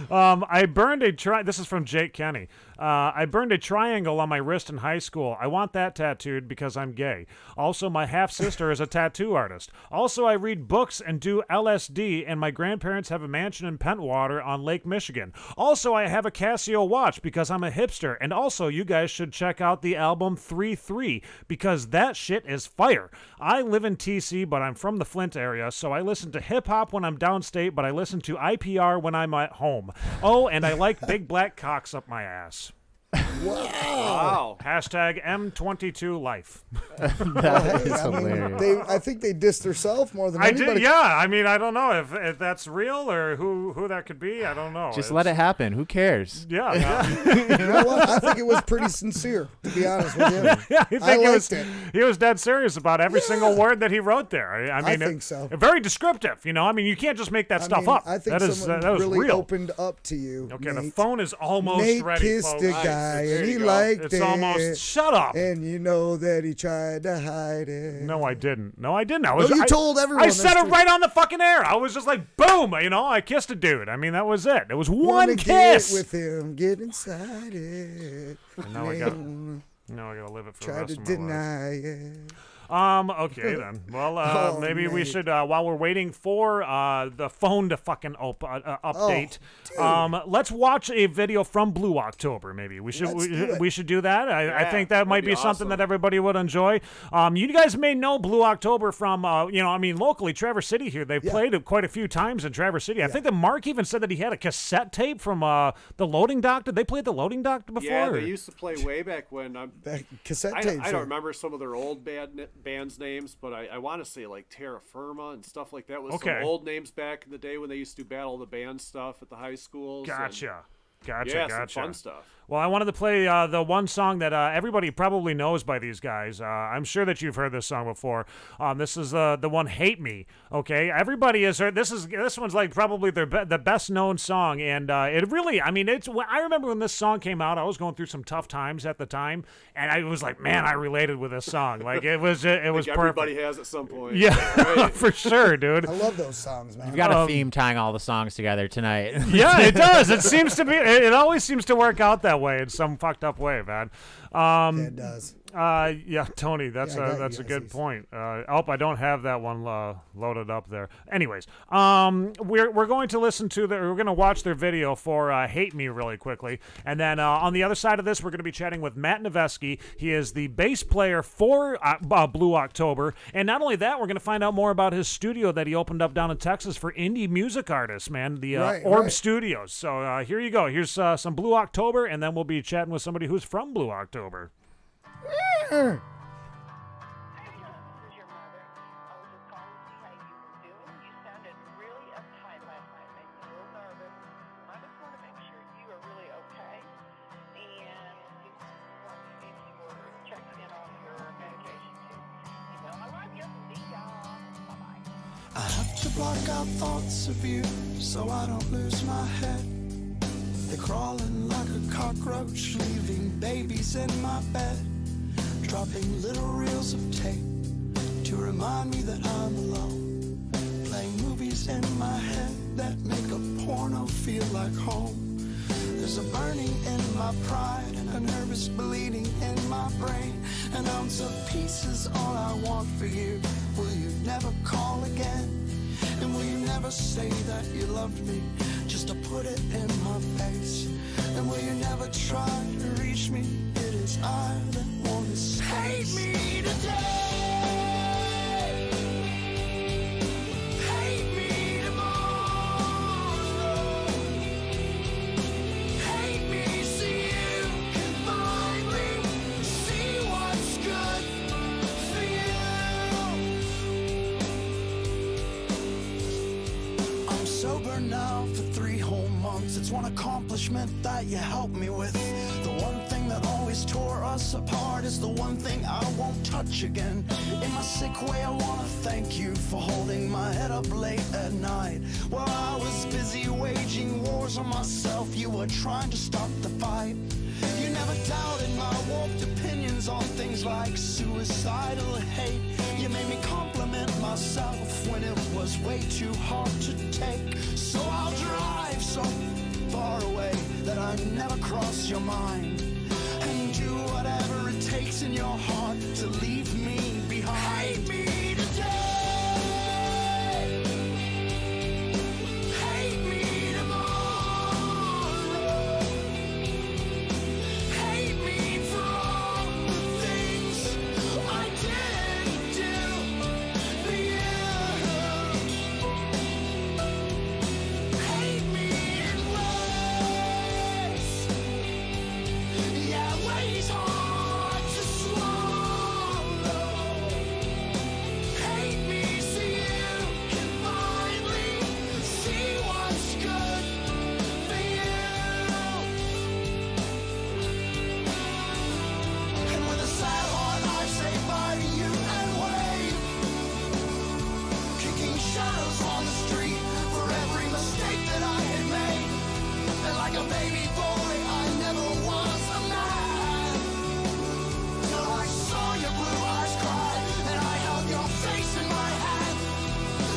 I burned a this is from Jake Kenny. I burned a triangle on my wrist in high school. I want that tattooed because I'm gay. Also, my half-sister is a tattoo artist. Also, I read books and do LSD, and my grandparents have a mansion in Pentwater on Lake Michigan. Also, I have a Casio watch because I'm a hipster. And also, you guys should check out the album 3-3 because that shit is fire. I live in TC, but I'm from the Flint area, so I listen to hip-hop when I'm downstate, but I listen to IPR when I'm at home. Oh, and I like big black cocks up my ass. Wow. Hashtag M22Life. That is hilarious. I think they dissed themselves more than anybody. I mean, I don't know if that's real or who that could be. I don't know. Just let it happen. Who cares? Yeah. You know what? I think it was pretty sincere, to be honest with you. Yeah, I think he was dead serious about every single word that he wrote there. I mean, I think so. Very descriptive. I mean, you can't just make that stuff up. I think that was really real. opened up to you. Okay, Nate. the phone is almost Nate ready. Kissed folks. a guy and he liked it's it. Almost. Shut up. And you know that he tried to hide it. No, I didn't. I you told everyone. I said it right on the fucking air. I was just like, boom. I kissed a dude. I mean, that was it. It was one kiss. Get with him, get inside it. And now I gotta live it for the rest of my life. Try to deny it. Okay then. Well, maybe we should, while we're waiting for the phone to fucking update, let's watch a video from Blue October. Maybe we should do that. I think that might be something that everybody would enjoy. You guys may know Blue October from, locally, Traverse City here. They've played it quite a few times in Traverse City. I think that Mark even said that he had a cassette tape from the Loading Doctor. They played the Loading Doctor before. Yeah, they used to play way back when. Cassette tapes. I don't remember some of their old bad bands names, but I want to say like Terra Firma and stuff like that. Was Okay. some old names back in the day when they used to do Battle of the Band stuff at the high schools. Gotcha. Yeah, some fun stuff. Well, I wanted to play the one song that everybody probably knows by these guys. I'm sure that you've heard this song before. This is the one "Hate Me." Okay, everybody has heard this. This one's like probably the best known song, and it really. I mean, it's. I remember when this song came out. I was going through some tough times at the time, and I was like, man, I related with this song. Like it was perfect. Everybody has at some point. Yeah, Right? for sure, dude. I love those songs, man. You've got a theme tying all the songs together tonight. Yeah, it does. It seems to be. It always seems to work out that way in some fucked up way, man. It does. Yeah, Tony, that's Yeah, a good point. I don't have that one loaded up there. Anyways, we're going to listen to we're going to watch their video for "Hate Me" really quickly, and then on the other side of this, we're going to be chatting with Matt Noveskey. He is the bass player for Blue October, and not only that, we're going to find out more about his studio that he opened up down in Texas for indie music artists. Man, the Orb Studios. So here you go. Here's some Blue October, and then we'll be chatting with somebody who's from Blue October. I have to block out thoughts of you so I don't lose my head. They're crawling like a cockroach, leaving babies in my bed, dropping little reels of tape to remind me that I'm alone, playing movies in my head that make a porno feel like home. There's a burning in my pride and a nervous bleeding in my brain. An ounce of peace is all I want for you. Will you never call again? And will you never say that you loved me just to put it in my face? And will you never try to reach me? It is I that want to say, hate me today. Hate me tomorrow. Hate me so you can finally see what's good for you. I'm sober now for 3 whole months. It's one accomplishment that you helped me with. The one thing that always tore us apart is the one thing I won't touch again. In my sick way, I want to thank you for holding my head up late at night. While I was busy waging wars on myself, you were trying to stop the fight. You never doubted my warped opinions on things like suicidal hate. You made me compliment myself when it was way too hard to take. So I'll drive so far away that I never cross your mind, and do whatever it takes in your heart to leave me behind. Hate me today. Hate me tomorrow. Hate me for all the things I didn't do for you. Hate me in ways, yeah, ways hard to swallow. Hate me so you can finally see what's good for you. And with a sad heart I say bye to you and wave, kicking shadows on the street for every mistake that I had made. And like a baby boy I never was a man, till I saw your blue eyes cry and I held your face in my hand.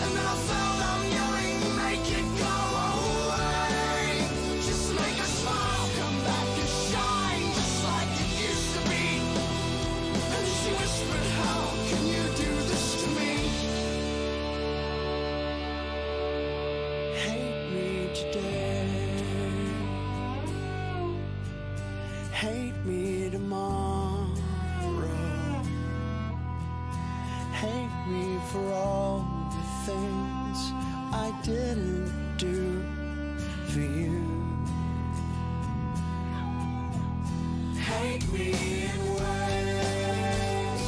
And then I fell down yelling, make it go away. Just make a smile come back and shine just like it used to be. And she whispered, how can you do this to me? Hate me today. Hate me tomorrow. Hate me for all the things I didn't do for you. Hate me in ways,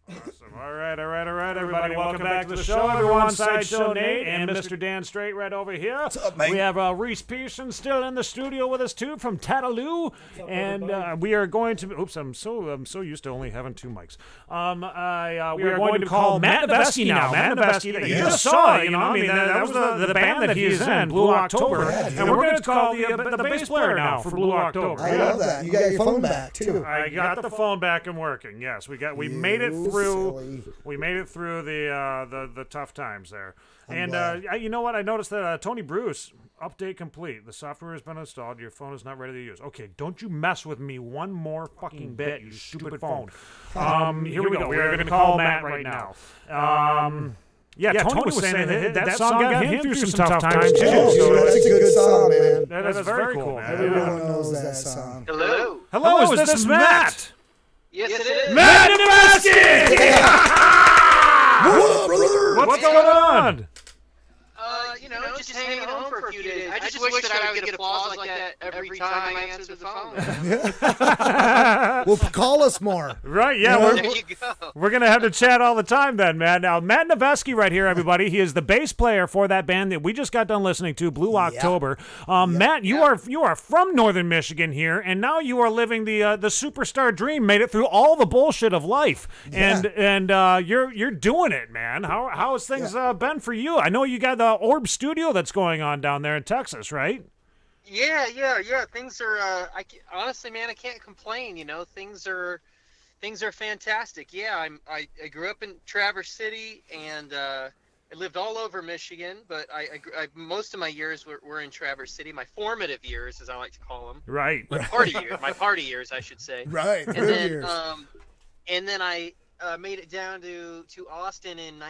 Awesome. All right, everybody. Welcome back to the show. Everyone, Sideshow Nate and Mr. Dan Straight right over here. What's up, mate? We have Reese Pearson still in the studio with us too from Tattaloo, and we are going to. Oops, I'm so used to only having 2 mics. We are going to call Matt Noveskey now. Matt Noveskey, you just saw. You know, I mean, that was the band that he's in, Blue October, and we're going to call the bass player now for Blue October. I love that. You got your phone back too. I got the phone back and working. Yes, we made it through. We made it through the tough times there. And you know what? I noticed that Tony Bruce, update complete. The software has been installed. Your phone is not ready to use. Okay, don't you mess with me one more fucking bit, you stupid phone. Here we go. We are going to call Matt right now. Yeah, Tony was saying that song got him through some tough times too. So that's a good song, man. That is very cool, man. Everyone knows that song. Hello, is this Matt? Yes, it is. Matt Noveskey! What up, brother? What's going on? Just hanging home for a few days. I just wish that I would get applause like that every time I answer the phone. Well, call us more. Right, yeah. There you go. We're going to have to chat all the time then, man. Now, Matt Noveskey right here, everybody. He is the bass player for that band that we just got done listening to, Blue October. Matt, you are from Northern Michigan here, and now you are living the superstar dream, made it through all the bullshit of life. And you're doing it, man. How has things been for you? I know you got the Orb Studio that's going on down there in Texas, right? Yeah. Things are. Honestly, man, I can't complain. You know, things are fantastic. Yeah, I grew up in Traverse City, and I lived all over Michigan, but I most of my years were in Traverse City. My formative years, as I like to call them. Right. My party years, I should say. Right. And then years. And then I made it down to Austin in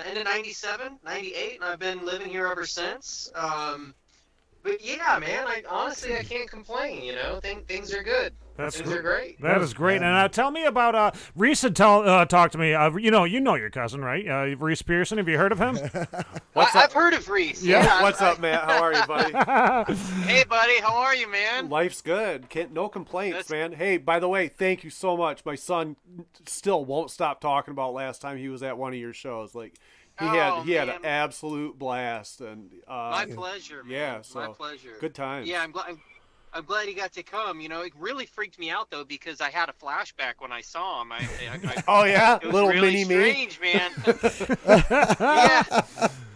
end of 97, 98, and I've been living here ever since. But yeah, man, honestly I can't complain. You know, things are good. Things are great. That is great. And tell me about Reese had talked to me. You know your cousin, right? Reese Pearson. Have you heard of him? I've heard of Reese. Yeah. What's up, Matt? How are you, buddy? Hey, buddy. How are you, man? Life's good. No complaints, man. Hey, by the way, thank you so much. My son still won't stop talking about last time he was at one of your shows. Like, he had an absolute blast, and my pleasure, man. Yeah, so my pleasure. Good times. Yeah, I'm glad he got to come. You know, it really freaked me out though because I had a flashback when I saw him. Oh yeah, it was little really mini strange, man.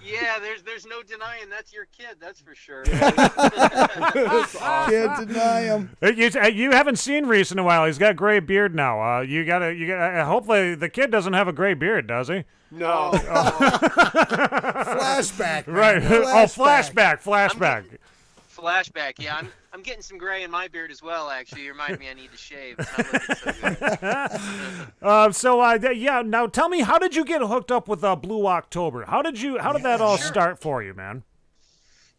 Yeah. There's no denying that's your kid. That's for sure. Can't deny him. You haven't seen Reese in a while. He's got gray beard now. You gotta. Hopefully, the kid doesn't have a gray beard, does he? No. Flashback. Right. Flashback. Flashback. Yeah, I'm getting some gray in my beard as well. Actually, you remind me I need to shave. It's not looking so good. Now tell me, how did you get hooked up with Blue October? How did that all start for you, man?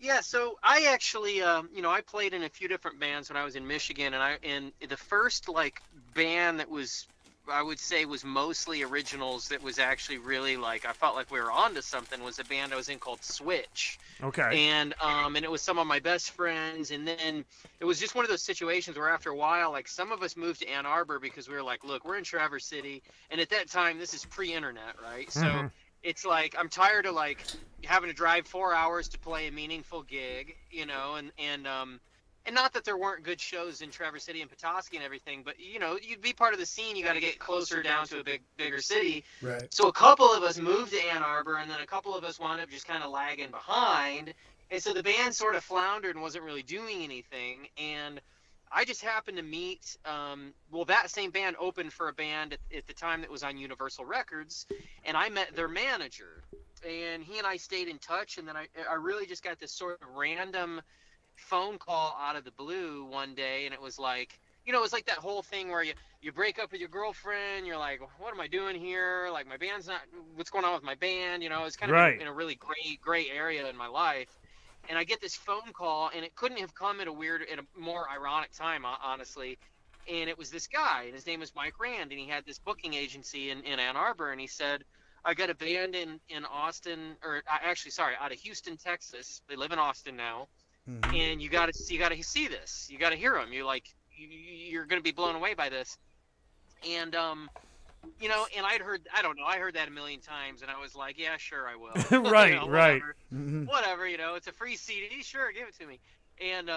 Yeah, so I actually, I played in a few different bands when I was in Michigan, and the first band that was, I would say, was mostly originals that was actually really I felt like we were onto something, was a band I was in called Switch. Okay. And it was some of my best friends, and then it was just one of those situations where after a while, some of us moved to Ann Arbor because we were like, look, we're in Traverse City, and at that time, this is pre-internet, right? Mm-hmm. So it's I'm tired of having to drive 4 hours to play a meaningful gig, and not that there weren't good shows in Traverse City and Petoskey and everything, but you'd be part of the scene. You got to get closer down to a bigger city. Right. So a couple of us moved to Ann Arbor, and then a couple of us wound up just kind of lagging behind. And so the band sort of floundered and wasn't really doing anything. And I just happened to meet, that same band opened for a band at the time that was on Universal Records, and I met their manager. And he and I stayed in touch, and then I really just got this sort of random phone call out of the blue one day, and it was it was like that whole thing where you break up with your girlfriend, you're like, what am I doing here? My band's not, what's going on with my band? It's kind of in a really gray area in my life. And I get this phone call, and it couldn't have come at a more ironic time, honestly. And it was this guy, and his name was Mike Rand, and he had this booking agency in Ann Arbor, and he said, I got a band in Austin, out of Houston, Texas. They live in Austin now. Mm-hmm. And you got to see this. You got to hear them. You're going to be blown away by this. And You know, and I heard that a million times, and I was like, yeah, sure, I will. Right, you know, right. Whatever, you know, it's a free CD, sure, give it to me. And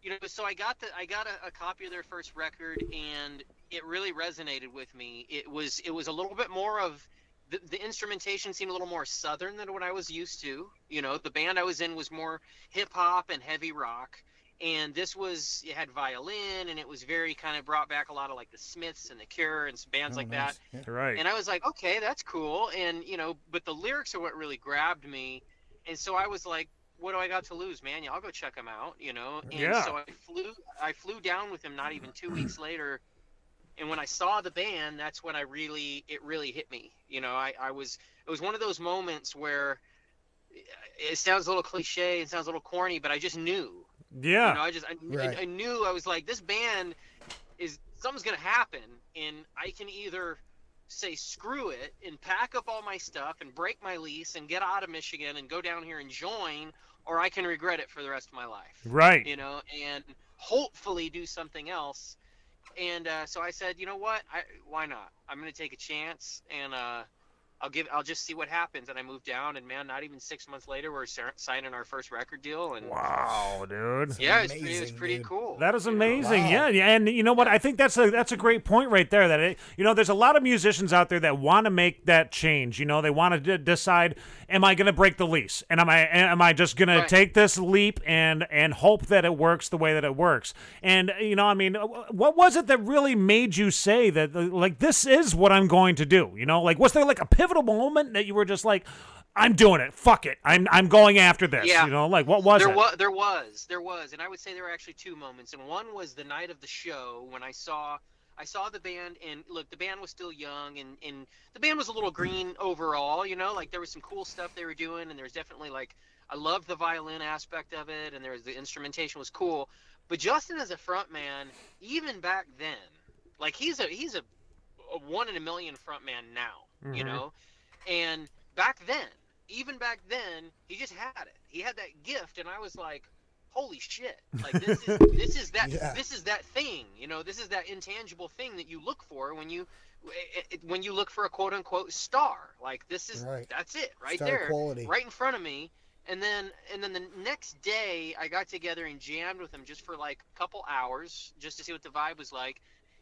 you know, so I got a copy of their first record, and it really resonated with me. It was a little bit more of the instrumentation seemed a little more southern than what I was used to. You know, the band I was in was more hip hop and heavy rock. And it had violin, and it was very kind of brought back a lot of like the Smiths and the Cure and some bands like nice. that. Yeah. Right. And I was like, okay, that's cool. And, you know, but the lyrics are what really grabbed me. And so I was like, what do I got to lose, man? Yeah, I'll go check them out, you know? And so I flew down with him not even 2 weeks later. And when I saw the band, that's when it really hit me. You know, it was one of those moments where it sounds a little cliche, it sounds a little corny, but I just knew. Yeah. You know, I knew. I was like, this band something's gonna happen, and I can either say screw it and pack up all my stuff and break my lease and get out of Michigan and go down here and join, or I can regret it for the rest of my life. Right. You know, and hopefully do something else. And so I said, you know what? Why not? I'm gonna take a chance, and I'll just see what happens. And I moved down, and man, not even 6 months later, we're signing our first record deal. And wow, dude. Yeah, it was pretty cool. That is amazing. Wow. Yeah, and you know what? I think that's a great point right there. That you know, there's a lot of musicians out there that want to make that change. You know, they want to decide, am I going to break the lease, and am I just going to take this leap and hope that it works the way that it works? And you know, I mean, what was it that really made you say that, like, this is what I'm going to do? You know, like, was there like a pivotal moment that you were just like, I'm doing it, fuck it, I'm going after this? Yeah. You know, like, what was it? There was, and I would say there were actually two moments. And one was the night of the show when I saw the band, and look, the band was still young, and the band was a little green overall, you know, like there was some cool stuff they were doing, and there was definitely, like, I loved the violin aspect of it, and the instrumentation was cool. But Justin as a front man, even back then, like, he's a one in a million front man now, you know? And even back then, he just had it. He had that gift, and I was like, holy shit. Like, this is that thing, you know, this is that intangible thing that you look for when you look for a quote unquote star. Like, that's it right star there, quality. right in front of me. And then the next day I got together and jammed with him just for like a couple hours just to see what the vibe was like.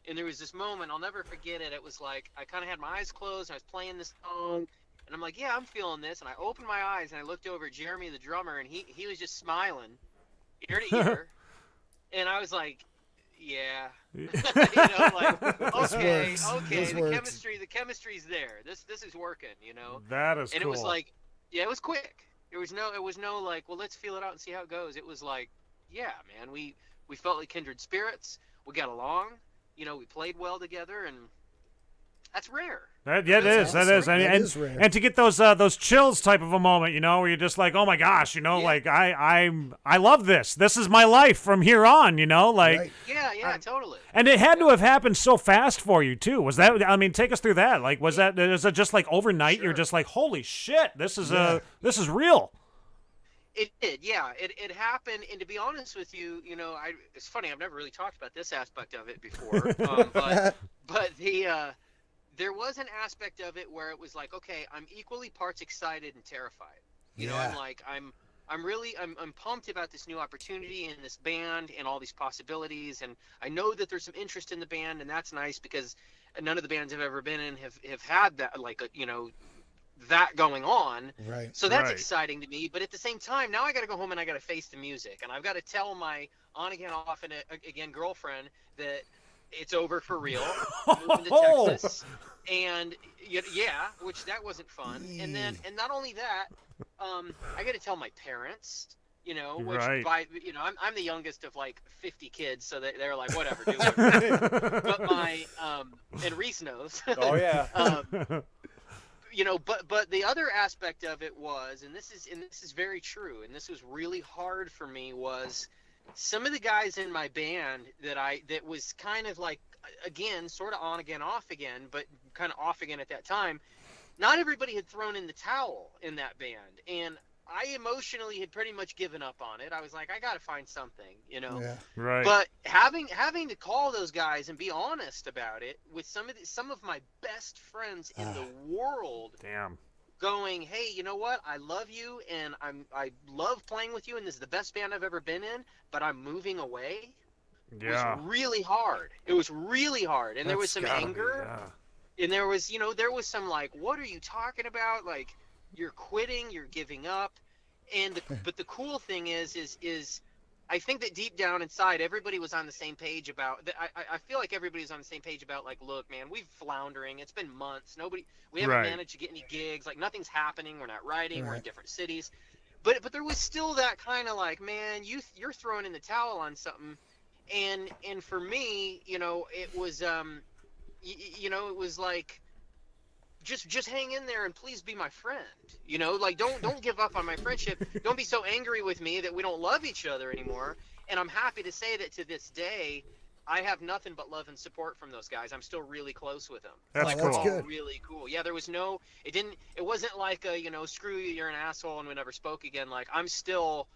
And there was this moment, I'll never forget it. It was like, I kind of had my eyes closed, and I was playing this song, and I'm like, yeah, I'm feeling this. And I opened my eyes, and I looked over at Jeremy, the drummer, and he was just smiling ear to ear. And I was like, yeah. You know, like, okay, the chemistry's there. This is working, you know? That is cool. And it was like, yeah, it was quick. It was no like, well, let's feel it out and see how it goes. It was like, yeah, man, we felt like kindred spirits. We got along. You know, we played well together, and that's rare. That is. And to get those chills type of a moment, you know, where you're just like, oh my gosh, you know, like I love this. This is my life from here on, you know, like. Yeah, totally. And it had to have happened so fast for you too. Was that? I mean, take us through that. Like, was it just like overnight? Sure. You're just like, holy shit, this is real. It did, yeah. It happened, and to be honest with you, you know, it's funny. I've never really talked about this aspect of it before, but there was an aspect of it where it was like, okay, I'm equally parts excited and terrified. You know, I'm like, I'm pumped about this new opportunity and this band and all these possibilities, and I know that there's some interest in the band, and that's nice because none of the bands I've ever been in have had that, like, you know, that going on. Right. So that's exciting to me. But at the same time, now I got to go home and I got to face the music, and I've got to tell my on again, off and again girlfriend that it's over for real. Moving to Texas, and yeah, which that wasn't fun. And not only that, I got to tell my parents. You know, which I'm the youngest of like 50 kids, so they're like, whatever, do whatever. But my and Reese knows. Oh yeah. You know, but the other aspect of it was, and this is very true, and this was really hard for me, was some of the guys in my band that was kind of like, again, sort of on again, off again, but kind of off again at that time. Not everybody had thrown in the towel in that band, and I emotionally had pretty much given up on it. I was like, I got to find something, you know. Yeah. Right. But having to call those guys and be honest about it with some of my best friends in the world. Damn. Going, hey, you know what? I love you, and I love playing with you, and this is the best band I've ever been in. But I'm moving away. Yeah. It was really hard. It was really hard, and there was some anger, and there was some like, what are you talking about? Like, you're quitting, you're giving up, and but the cool thing is I think that deep down inside, everybody was on the same page about that. I feel like everybody was on the same page about, like, look, man, we've floundering. It's been months. We haven't managed to get any gigs. Like, nothing's happening. We're not writing. We're in different cities. But there was still that kind of like, man, you're throwing in the towel on something. And for me, you know, it was, it was like, just hang in there and please be my friend. You know, like, don't give up on my friendship. Don't be so angry with me that we don't love each other anymore. And I'm happy to say that to this day, I have nothing but love and support from those guys. I'm still really close with them. That's cool. We're all really cool. Yeah, there was it wasn't like screw you, you're an asshole, and we never spoke again. Like, I'm still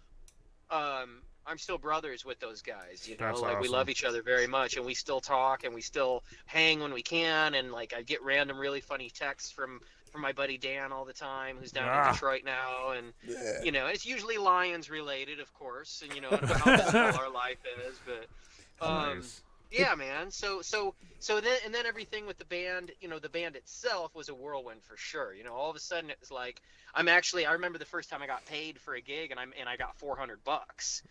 brothers with those guys, you know. That's like, awesome. we love each other very much, and we still talk, and we still hang when we can, and like, I get random really funny texts from my buddy Dan all the time, who's down in Detroit now, and you know, it's usually Lions related, of course, and you know, how simple our life is, but yeah, man. So then everything with the band, you know, the band itself was a whirlwind for sure. You know, all of a sudden it was like, I remember the first time I got paid for a gig, and I got $400,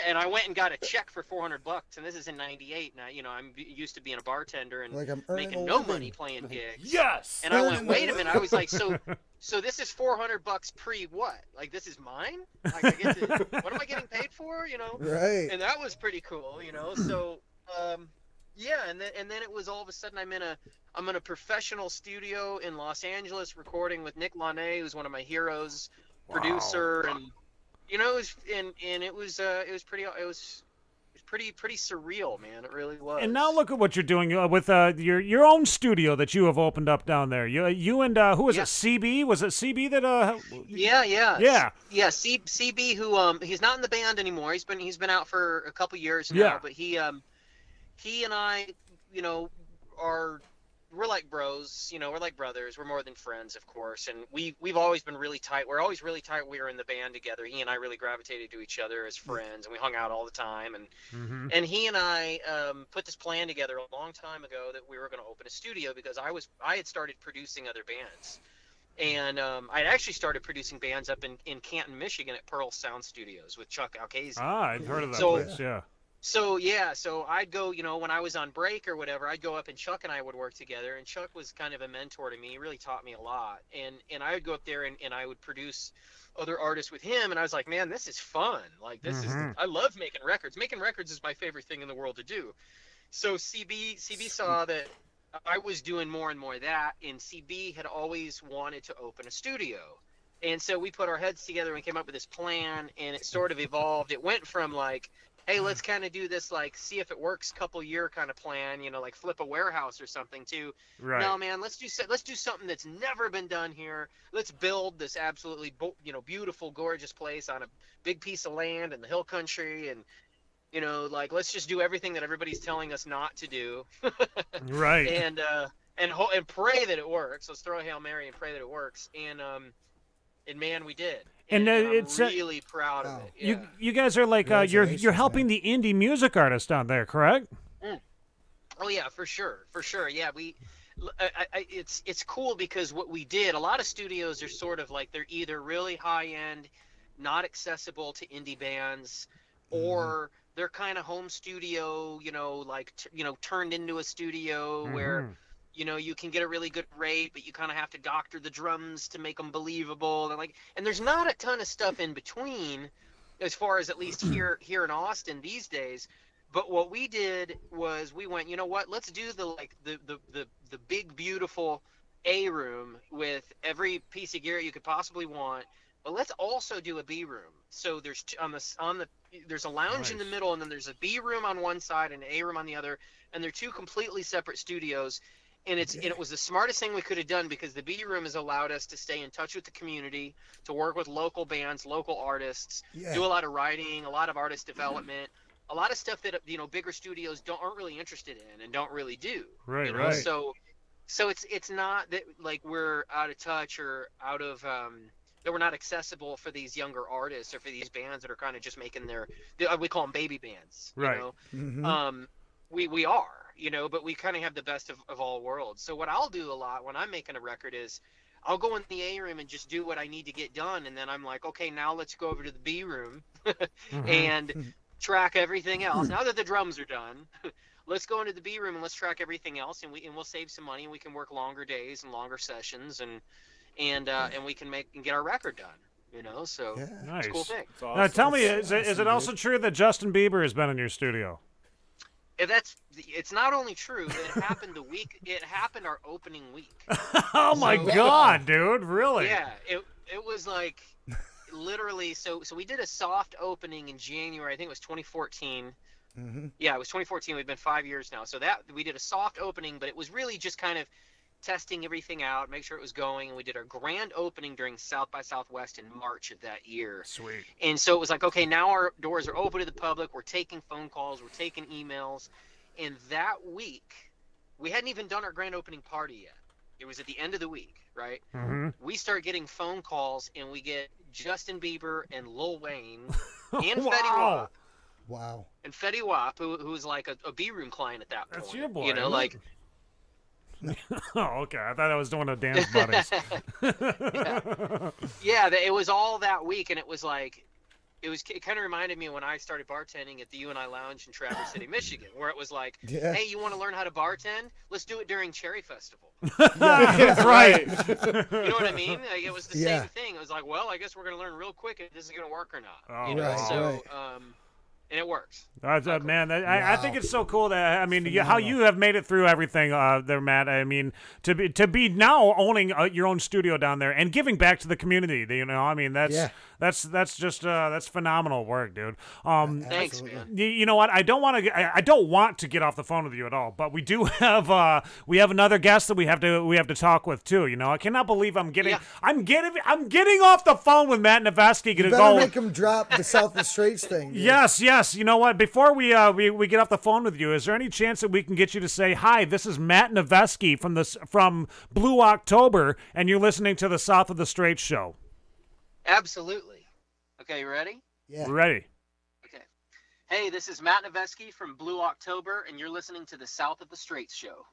and I went and got a check for $400, and this is in '98. Now, you know, I'm used to being a bartender and like making no money playing gigs. Yes. And I went, wait a minute. I was like, so this is $400 pre what? Like, this is mine? Like, I get to, what am I getting paid for? You know? Right. And that was pretty cool, you know. So, yeah, and then it was all of a sudden I'm in a professional studio in Los Angeles recording with Nick Launay, who's one of my heroes, producer, and you know, it was pretty surreal, man. It really was. And now look at what you're doing with your own studio that you have opened up down there. You and who was it? CB? Was it CB that? Yeah. CB, who he's not in the band anymore. He's been out for a couple years now. But he and I, you know, we're like bros. You know, we're like brothers. We're more than friends, of course. And we've always been really tight. We're always really tight. We were in the band together. He and I really gravitated to each other as friends, and we hung out all the time. And he and I put this plan together a long time ago that we were going to open a studio, because I had started producing other bands. And I'd actually started producing bands up in Canton, Michigan at Pearl Sound Studios with Chuck Alcasey. I've heard of that place, yeah. So I'd go, you know, when I was on break or whatever, I'd go up and Chuck and I would work together, and Chuck was kind of a mentor to me. He really taught me a lot. And I would go up there and I would produce other artists with him, and I was like, man, this is fun. Like, this is, I love making records. Making records is my favorite thing in the world to do. So CB saw that I was doing more and more of that, and CB had always wanted to open a studio. And so we put our heads together and came up with this plan, and it sort of evolved. It went from like, hey, let's kind of do this, like, see if it works couple year kind of plan, you know, like flip a warehouse or something too. Right. No, man, let's do something that's never been done here. Let's build this absolutely, you know, beautiful, gorgeous place on a big piece of land in the hill country, and, you know, like, let's just do everything that everybody's telling us not to do. Right. And pray that it works. Let's throw a Hail Mary and pray that it works. And man, we did. And it's I'm really proud of it. Yeah. You guys are like you're helping the indie music artists down there, correct? Oh yeah, for sure. Yeah, it's cool because what we did. A lot of studios are sort of like, they're either really high end, not accessible to indie bands, or they're kind of home studio. You know, like turned into a studio where, you know, you can get a really good rate, but you kind of have to doctor the drums to make them believable. And there's not a ton of stuff in between, as far as at least here in Austin these days. But what we did was we went, you know what? Let's do the big beautiful A room with every piece of gear you could possibly want. But let's also do a B room. So there's there's a lounge in the middle, and then there's a B room on one side and an A room on the other, and they're two completely separate studios. And it was the smartest thing we could have done, because the B Room has allowed us to stay in touch with the community, to work with local bands, local artists, do a lot of writing, a lot of artist development, a lot of stuff that bigger studios aren't really interested in and don't really do. Right, you know? right. So it's not that like we're out of touch or out of that we're not accessible for these younger artists or for these bands that are kind of just making we call them baby bands. Right. We are. But we kind of have the best of all worlds. So what I'll do a lot when I'm making a record is I'll go in the A Room and just do what I need to get done. And then I'm like, okay, now let's go over to the B Room and track everything else. Now that the drums are done, let's go into the B Room and let's track everything else. And we'll save some money, and we can work longer days and longer sessions and we can get our record done. So nice. It's a cool thing. Awesome. Now tell me, is it also true that Justin Bieber has been in your studio? It's not only true, it happened our opening week. Oh my God, dude, really? Yeah, it was like literally, so we did a soft opening in January, I think it was 2014. Yeah, it was 2014. We've been 5 years now. So that we did a soft opening, but it was really just kind of testing everything out, make sure it was going, and we did our grand opening during South by Southwest in March of that year. Sweet. And so it was like, okay, now our doors are open to the public, we're taking phone calls, we're taking emails, and that week, we hadn't even done our grand opening party yet. It was at the end of the week, right? We start getting phone calls, and we get Justin Bieber and Lil Wayne and Fetty Wap. Wow. And Fetty Wap, who was like a B Room client at that point. That's your boy. Like... Oh, okay. I thought I was doing a dance buddies. Yeah, it was all that week, and it was like, it kind of reminded me when I started bartending at the UNI Lounge in Traverse City, Michigan, where it was like, hey, you want to learn how to bartend? Let's do it during Cherry Festival. Right. You know what I mean? Like, it was the same thing. It was like, well, I guess we're going to learn real quick if this is going to work or not. And it works. Man, I think it's so cool that, I mean, how you have made it through everything there, Matt. I mean, to be now owning your own studio down there and giving back to the community, I mean, that's just that's phenomenal work, dude. Thanks, man. You know what? I don't want to get off the phone with you at all, but we do have we have another guest that we have to talk with too. I cannot believe I'm getting off the phone with Matt Noveskey. You better make him drop the South of the Straits thing. Dude. Yes. You know what? Before we get off the phone with you, is there any chance that we can get you to say, hi, this is Matt Noveskey from Blue October, and you're listening to the South of the Straits show? Absolutely. Okay, you ready? Yeah. We're ready. Okay. Hey, this is Matt Noveskey from Blue October, and you're listening to the South of the Straits show.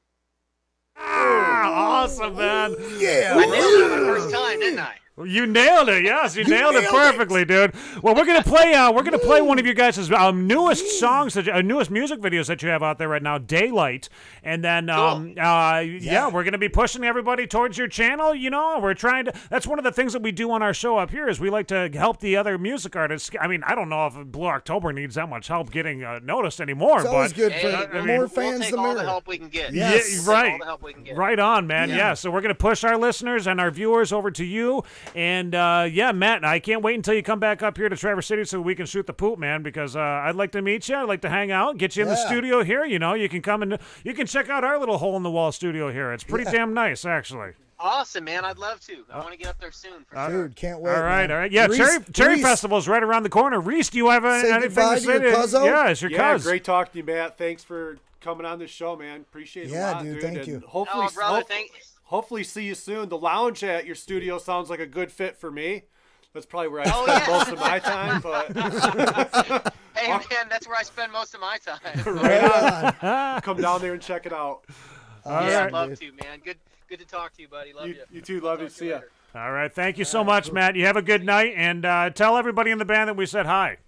Awesome, man. Yeah. I nailed it the first time, didn't I? You nailed it. Yes, you nailed it perfectly, dude. Well, we're gonna play one of you guys' newest songs, newest music videos that you have out there right now, Daylight, and then we're gonna be pushing everybody towards your channel. We're trying to. That's one of the things that we do on our show up here is we like to help the other music artists. I mean, I don't know if Blue October needs that much help getting noticed anymore. It's always good for more fans. We'll take all the help we can get. Yes. Yeah, right. All the help we can get. Right on, man. Yeah. So we're gonna push our listeners and our viewers over to you. And Matt, I can't wait until you come back up here to Traverse City so we can shoot the poop, man, because I'd like to meet you. I'd like to hang out, get you in the studio here. You can come and you can check out our little hole-in-the-wall studio here. It's pretty damn nice, actually. Awesome, man. I'd love to. I want to get up there soon, for sure. Dude, can't wait. All right, man. all right. Yeah, Reese, Cherry Festival's right around the corner. Reese, do you have anything to say? Your cuzzo? Yeah, it's your cuz. Great talking to you, Matt. Thanks for coming on this show, man. Appreciate it a lot, dude. Thank you. Hopefully, brother, hopefully see you soon. The lounge at your studio sounds like a good fit for me. That's probably where I spend most of my time. But hey, man, that's where I spend most of my time. Right on. Come down there and check it out. I'd love to, man. Good to talk to you, buddy. Love you. You too. Love you. See ya. All right. Thank you so much, Matt. You have a good night, and tell everybody in the band that we said hi.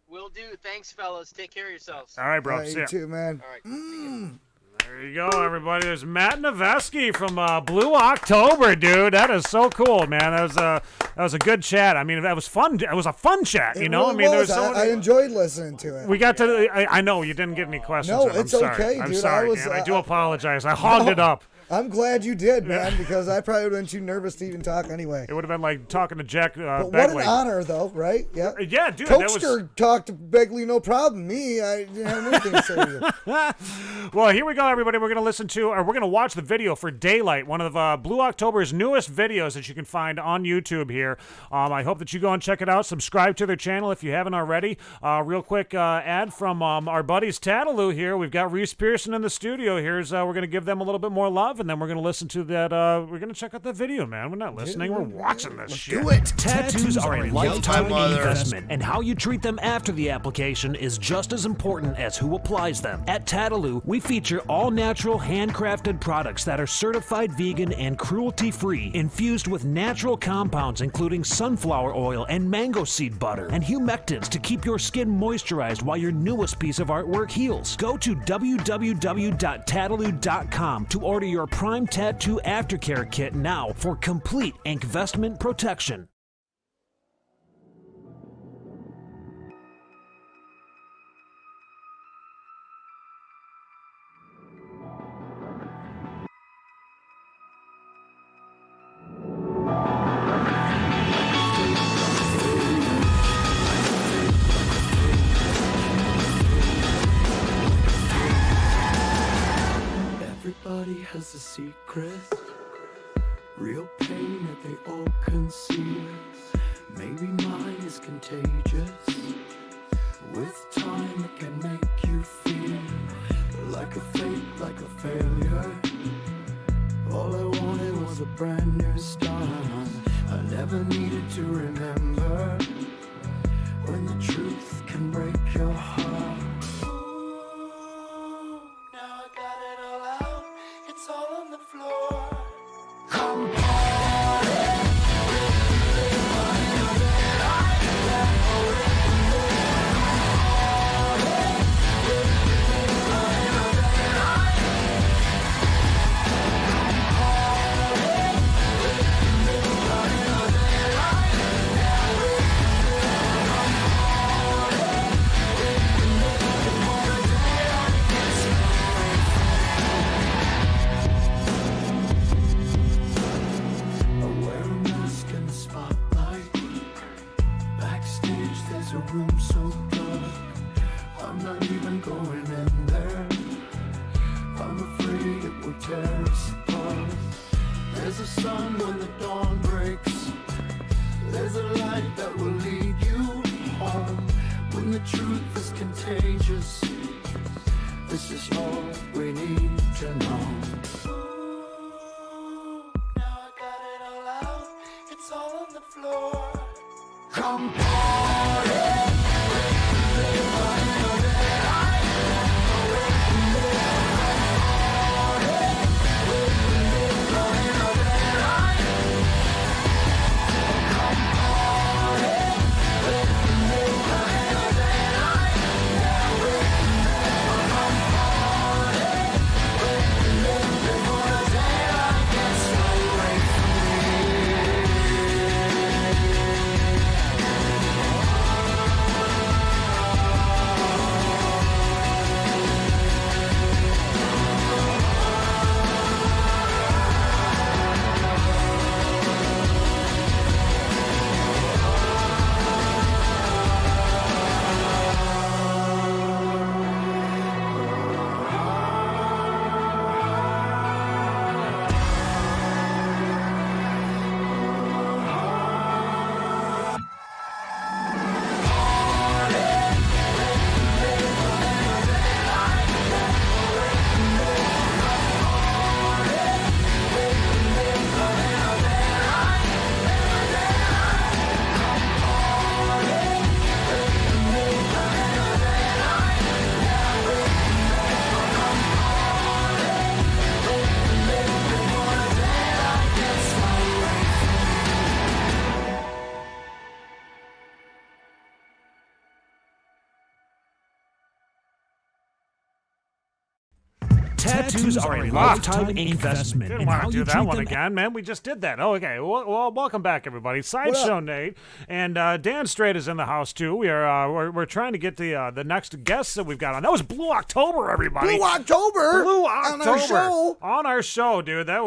Will do. Thanks, fellas. Take care of yourselves. All right, bro. Yeah, See you ya. too, man. All right. There you go, everybody. There's Matt Noveskey from Blue October, dude. That is so cool, man. That was a good chat. I mean, that was fun. It was a fun chat, It know. really I mean, was. I enjoyed listening to it. We got to. I know you didn't get any questions. No, in. I'm it's sorry. okay, I'm dude. sorry, man. I do apologize. I hogged it up. I'm glad you did, man, because I probably would have been too nervous to even talk anyway. It would have been like talking to Jack But Begley. what an honor, though, right? Yeah, yeah, dude. Cokester talked to Begley, no problem. Me, I didn't have anything to say to you. Well, here we go, everybody. We're going to watch the video for Daylight, one of Blue October's newest videos that you can find on YouTube here. I hope that you go and check it out. Subscribe to their channel if you haven't already. Real quick ad from our buddies Tattaloo here. We've got Reese Pearson in the studio here. We're going to give them a little bit more love, and then we're going to listen to that. We're going to check out the video, man. We're not listening. We're watching this shit. Do it. Tattoos are a lifetime investment, and how you treat them after the application is just as important as who applies them. At Tattaloo, we feature all-natural, handcrafted products that are certified vegan and cruelty-free, infused with natural compounds including sunflower oil and mango seed butter, and humectants to keep your skin moisturized while your newest piece of artwork heals. Go to www.tattaloo.com to order your Prime Tattoo Aftercare Kit now for complete investment protection. Everybody has a secret, real pain that they all conceal. Maybe mine is contagious. With time it can make you feel like a fake, like a failure. All I wanted was a brand new start. I never needed to remember when the truth can break your heart. It's all on the floor. Come a room so dark, I'm not even going in there. I'm afraid it will tear us apart. There's a sun when the dawn breaks. There's a light that will lead you home. When the truth is contagious, this is all we need to know. Now I got it all out, it's all on the floor. Come party! Tattoos are a lifetime investment. Didn't in want how to do you that treat one them. again, man. We just did that. Oh, okay. Well, welcome back, everybody. Sideshow Nate and Dan Strait is in the house too. We are we're trying to get the next guests that we've got on. That was Blue October, everybody. Blue October. Blue October on our show. On our show, dude. That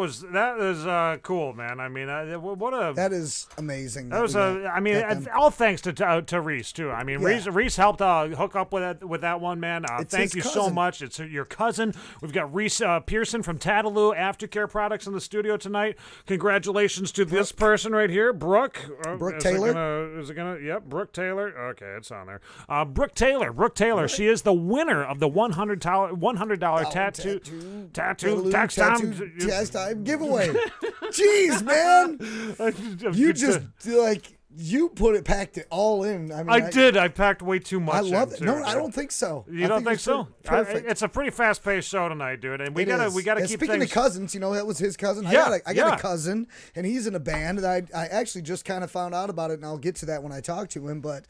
is cool, man. I mean, what a that is amazing. That was all thanks to Reese too. I mean, Reese helped hook up with that one, man. Thank you so much. It's your cousin. We've got Reese Pearson from Tattaloo Aftercare Products in the studio tonight. Congratulations to this person right here, Brooke. Brooke Taylor. Is it gonna? Yep, Brooke Taylor. Okay, it's on there. Brooke Taylor. Brooke Taylor. Right. She is the winner of the $100 tattoo tax time giveaway. Jeez, man. You just you packed it all in. I mean, I did. I packed way too much. I love it. Too, no, I don't think so. You don't think so? Perfect. It's a pretty fast-paced show tonight, dude. And we gotta keep. Speaking of cousins, that was his cousin. Yeah, I got a cousin, and he's in a band. I actually just kind of found out about it, and I'll get to that when I talk to him. But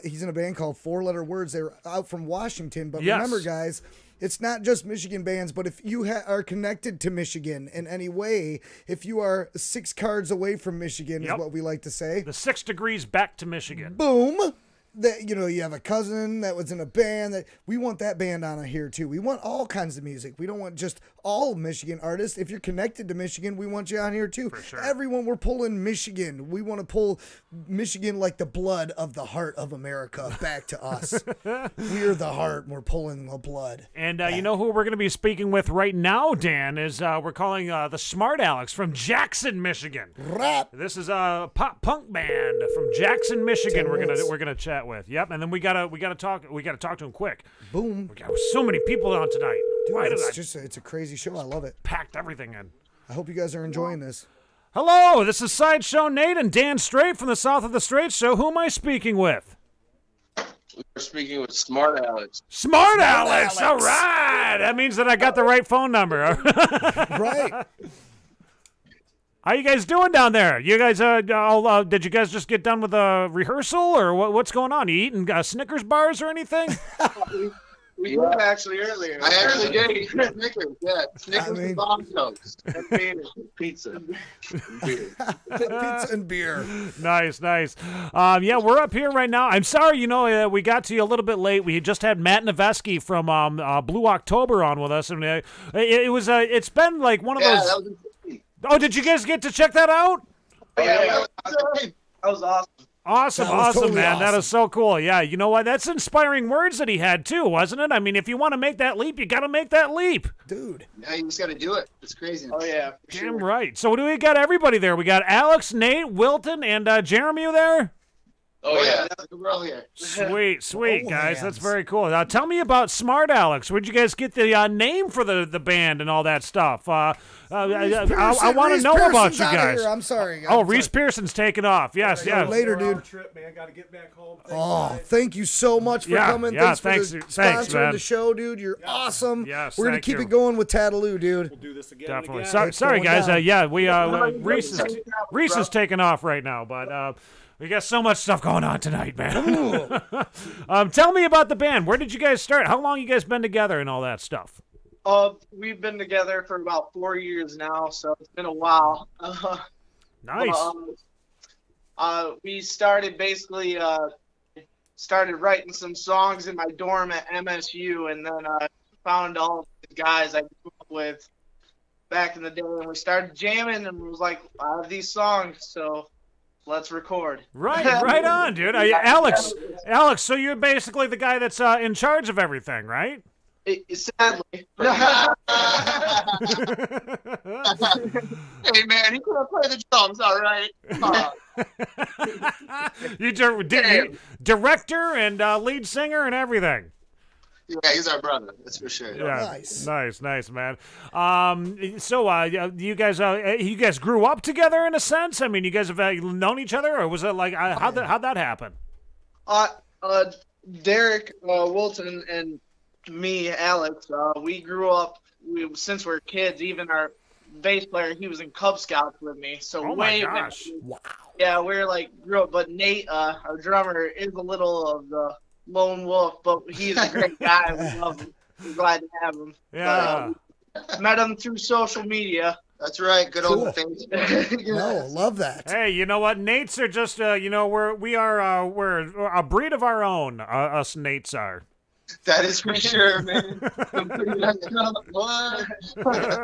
he's in a band called Four Letter Words. They're out from Washington. But remember, guys, it's not just Michigan bands, but if you are connected to Michigan in any way, if you are 6 cards away from Michigan, is what we like to say. The 6 degrees back to Michigan. Boom. That you have a cousin that was in a band that we want that band on here too. We want all kinds of music. We don't want just all Michigan artists. If you're connected to Michigan, we want you on here too. For sure. Everyone, we're pulling Michigan. We want to pull Michigan like the blood of the heart of America back to us. We're the heart. And we're pulling the blood. And you know who we're going to be speaking with right now, Dan, is we're calling the Smart Alecs from Jackson, Michigan. Rap. This is a pop punk band from Jackson, Michigan. We're gonna chat with. Yep, and then we gotta talk to him quick. Boom. We got so many people on tonight. Dude, it's a crazy show. I love it. Packed everything in. I hope you guys are enjoying this. Hello, this is Sideshow Nate and Dan Strait from the South of the Strait Show. Who am I speaking with? We're speaking with Smart Alecs. Smart Alecs. All right. That means that I got the right phone number. Right. How you guys doing down there? You guys, did you guys just get done with a rehearsal, or what's going on? You eating Snickers bars or anything? We were actually earlier. I actually did eat Snickers, yeah. Snickers and bomb toast. And pizza. And beer. Pizza and beer. Nice. Yeah, we're up here right now. I'm sorry, we got to you a little bit late. We just had Matt Noveskey from Blue October on with us, and it's been like one of those. That was Oh, did you guys get to check that out? Yeah, that was awesome. Awesome, totally man. awesome. That is so cool. Yeah, you know what? That's inspiring words that he had, too, wasn't it? I mean, if you want to make that leap, you got to make that leap. Dude. Yeah, you just got to do it. It's crazy. Oh, yeah. Damn right. So do we got everybody there? We got Alex, Nate, Wilton, and Jeremy there? Oh, yeah. We're all here. Sweet, guys. That's very cool. Tell me about Smart Alecs. Where'd you guys get the name for the band and all that stuff? I want to know about you guys. I'm sorry. Reese Pearson's taking off. Yes. Later, dude. Trip, man. Got to get back home. Thank you so much for coming. Thanks for sponsoring man. The show, dude. You're awesome. Yes, we're gonna keep it going with Tattaloo, dude. We'll do this again. Definitely. Again. Sorry, guys. Reese is taking off right now, but. We got so much stuff going on tonight, man. Tell me about the band. Where did you guys start? How long you guys been together and all that stuff? We've been together for about 4 years now, so it's been a while. Nice. We started writing some songs in my dorm at MSU, and then found all the guys I grew up with back in the day, and we started jamming, and it was like, I have these songs, so let's record. Right on, dude. Alex, so you're basically the guy that's in charge of everything, right? Sadly. Hey, man, he couldn't play the drums, all right. You director and lead singer and everything. Yeah, he's our brother. That's for sure. Yeah, nice, man. So, you guys grew up together in a sense. I mean, you guys have known each other, or was it like how'd that happen? Derek Wilton and me, Alex, we grew up. Since we were kids. Even our bass player, he was in Cub Scouts with me. So way back. Wow. Yeah, we were grew up. But Nate, our drummer, is a little of the lone wolf, but he's a great guy. We love him. We're glad to have him. Yeah. Met him through social media. That's right. Good old Facebook. No, love that. Hey, you know what? Nates are just, we're a breed of our own. Us Nates are. That is for sure, man.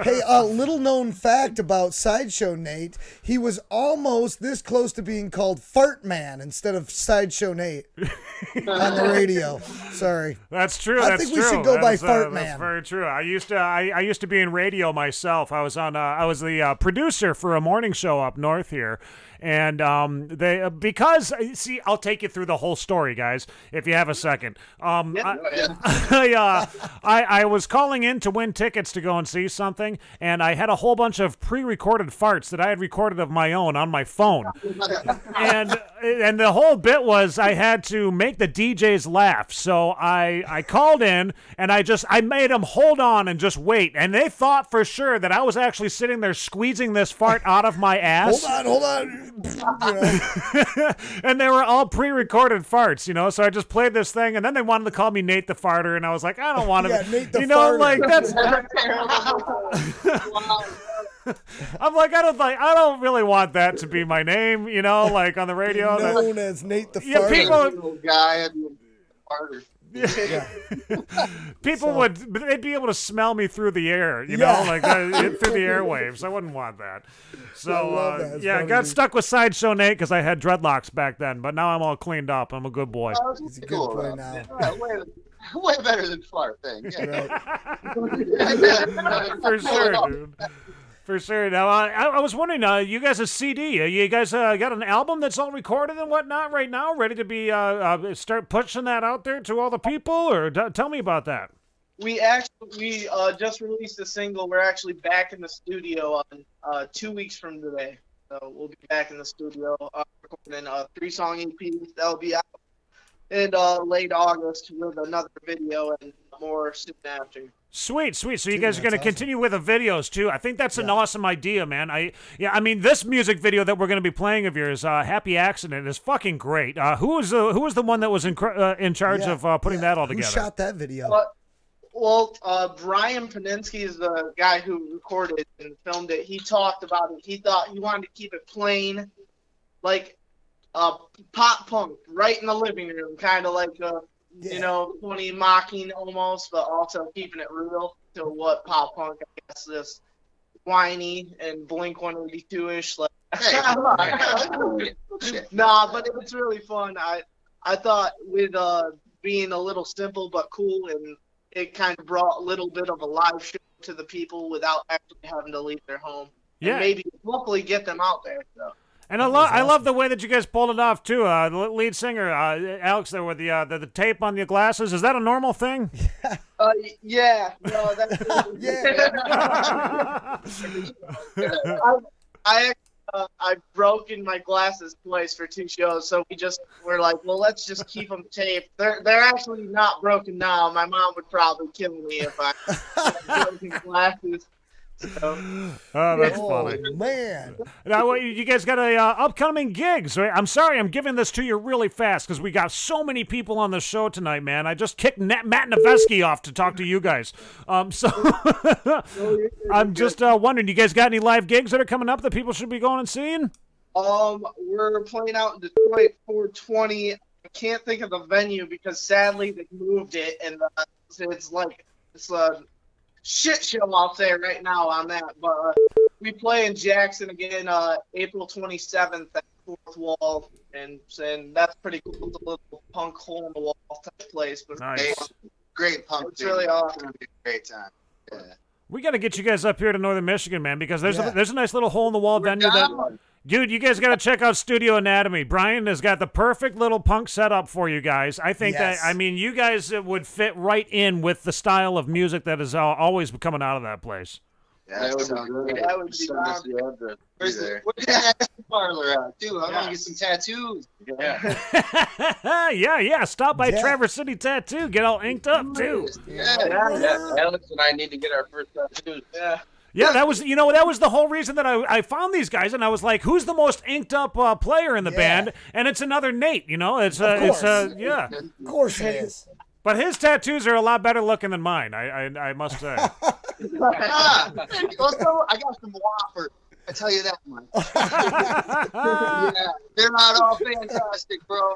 Hey, a little known fact about Sideshow Nate, he was almost this close to being called Fart Man instead of Sideshow Nate on the radio. Sorry. That's true. I think we should go by Fart Man. That's very true. I used to be in radio myself. I was the producer for a morning show up north here. And because I'll take you through the whole story, guys, if you have a second. I was calling in to win tickets to go and see something, and I had a whole bunch of pre-recorded farts that I had recorded of my own on my phone. and the whole bit was I had to make the DJs laugh. So I called in and I made them hold on and just wait. And they thought for sure that I was actually sitting there squeezing this fart out of my ass. Hold on. And they were all pre-recorded farts, so I just played this thing, and then they wanted to call me Nate the Farter, and I was like, I don't want to Nate the Farter. like that's I'm like, I don't really want that to be my name, like on the radio. Known as Nate the Farter. Yeah, Little guy, farter. People they'd be able to smell me through the air, through the airwaves. I wouldn't want that. So I got stuck with Sideshow Nate because I had dreadlocks back then, but now I'm all cleaned up. I'm a good boy. He's a good boy now. Way better than fart thing. Yeah. For sure, dude. For sure. Now, I was wondering, you guys a CD? You guys got an album that's all recorded and whatnot right now, ready to be start pushing that out there to all the people? Or tell me about that. We just released a single. We're actually back in the studio on 2 weeks from today. So we'll be back in the studio recording a 3-song EP that'll be out in late August with another video and more soon after. Sweet. So you guys are going to continue with the videos too. I think that's an awesome idea, man. I mean, this music video that we're going to be playing of yours, "Happy Accident," is fucking great. Who was the one that was in charge of putting that all together? Who shot that video? Brian Paninsky is the guy who recorded and filmed it. He talked about it. He thought he wanted to keep it plain, like pop punk, right in the living room, kind of like funny, mocking almost, but also keeping it real to what pop punk, I guess, this whiny and Blink 182-ish. Like, nah, but it was really fun. I thought with being a little simple but cool, and it kind of brought a little bit of a live show to the people without actually having to leave their home. Yeah. And maybe hopefully get them out there. So. And I love the way that you guys pulled it off too. The lead singer, Alecs, there with the tape on your glasses. Is that a normal thing? Yeah. No, that's I've broken my glasses twice for 2 shows, so we're like, well, let's just keep them taped. They're actually not broken now. My mom would probably kill me if I had broken glasses. So. Oh, that's funny. Man. Now, you guys got upcoming gigs, right? I'm sorry, I'm giving this to you really fast because we got so many people on the show tonight, man. I just kicked Matt Noveskey off to talk to you guys. So I'm just wondering, you guys got any live gigs that are coming up that people should be going and seeing? We're playing out in Detroit 420. I can't think of the venue because sadly they moved it, and it's a shit show, I'll say right now on that. But we play in Jackson again April 27th at Fourth Wall, and that's pretty cool. It's a little punk hole in the wall type place. But nice. Great punk. It's really awesome. It's gonna be a great time. Yeah. We got to get you guys up here to Northern Michigan, man, because there's a nice little hole in the wall venue that. Dude, you guys got to check out Studio Anatomy. Brian has got the perfect little punk setup for you guys. I think you guys would fit right in with the style of music that is always coming out of that place. Yeah, that would be awesome. Where's the parlor at, too? I want to get some tattoos. Yeah. Stop by Traverse City Tattoo. Get all inked up, too. Yeah. Alecs and I need to get our first tattoos. Yeah, that was the whole reason that I found these guys, and I was like, who's the most inked up player in the band? And it's another Nate, Of course it is. But his tattoos are a lot better looking than mine, I must say. Also, I got some Whoppers. I tell you that much. Yeah, they're not all fantastic, bro.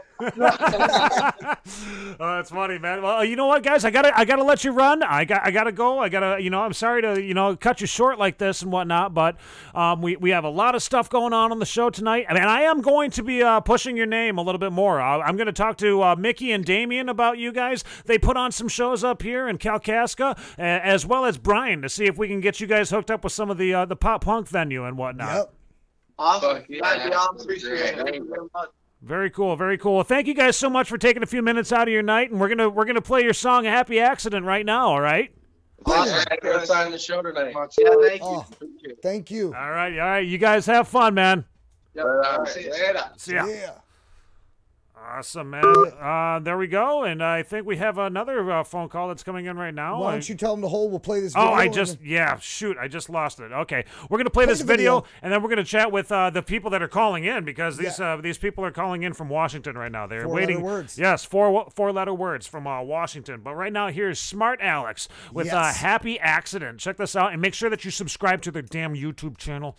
Oh, that's funny, man. Well, you know what, guys? I gotta let you run. I gotta go. I'm sorry to cut you short like this and whatnot, but we have a lot of stuff going on the show tonight, and I am going to be pushing your name a little bit more. I'm going to talk to Mickey and Damien about you guys. They put on some shows up here in Kalkaska, as well as Brian, to see if we can get you guys hooked up with some of the pop punk venue and whatnot. Yep. Awesome. Yeah. Appreciate it. Thank you very much. Very cool, very cool. Well, thank you guys so much for taking a few minutes out of your night, and we're gonna play your song "Happy Accident" right now. All right. Awesome. Good sign the show tonight. Yeah, thank you. Oh, thank you. All right. You guys have fun, man. All right. See you later. See ya. Yeah. Awesome, man. There we go, and I think we have another phone call that's coming in right now. Why don't you tell them to hold? We'll play this video. Oh, I just lost it. Okay, we're gonna play this video, and then we're gonna chat with the people that are calling in, because these people are calling in from Washington right now. They're waiting. 4-letter words. Yes, four-letter words from Washington. But right now, here's Smart Alex with "Happy Accident." Check this out, and make sure that you subscribe to their damn YouTube channel.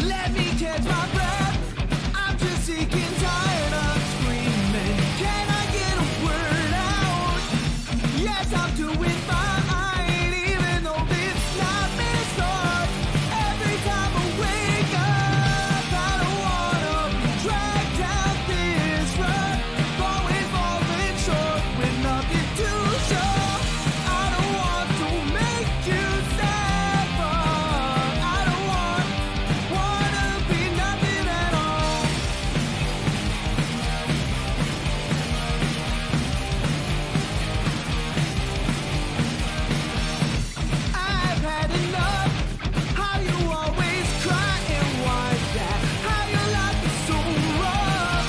Let me catch my breath. I'm just sick and tired of screaming. Can I get a word out? Yes, I'm doing fine, even though it's not me start. Every time I wake up, I don't wanna be dragged down this road. Always falling short with nothing to show. I don't want to make you sad, but I don't wanna be nothing at all. I've had enough. How you always cry and why that? How your life is so rough.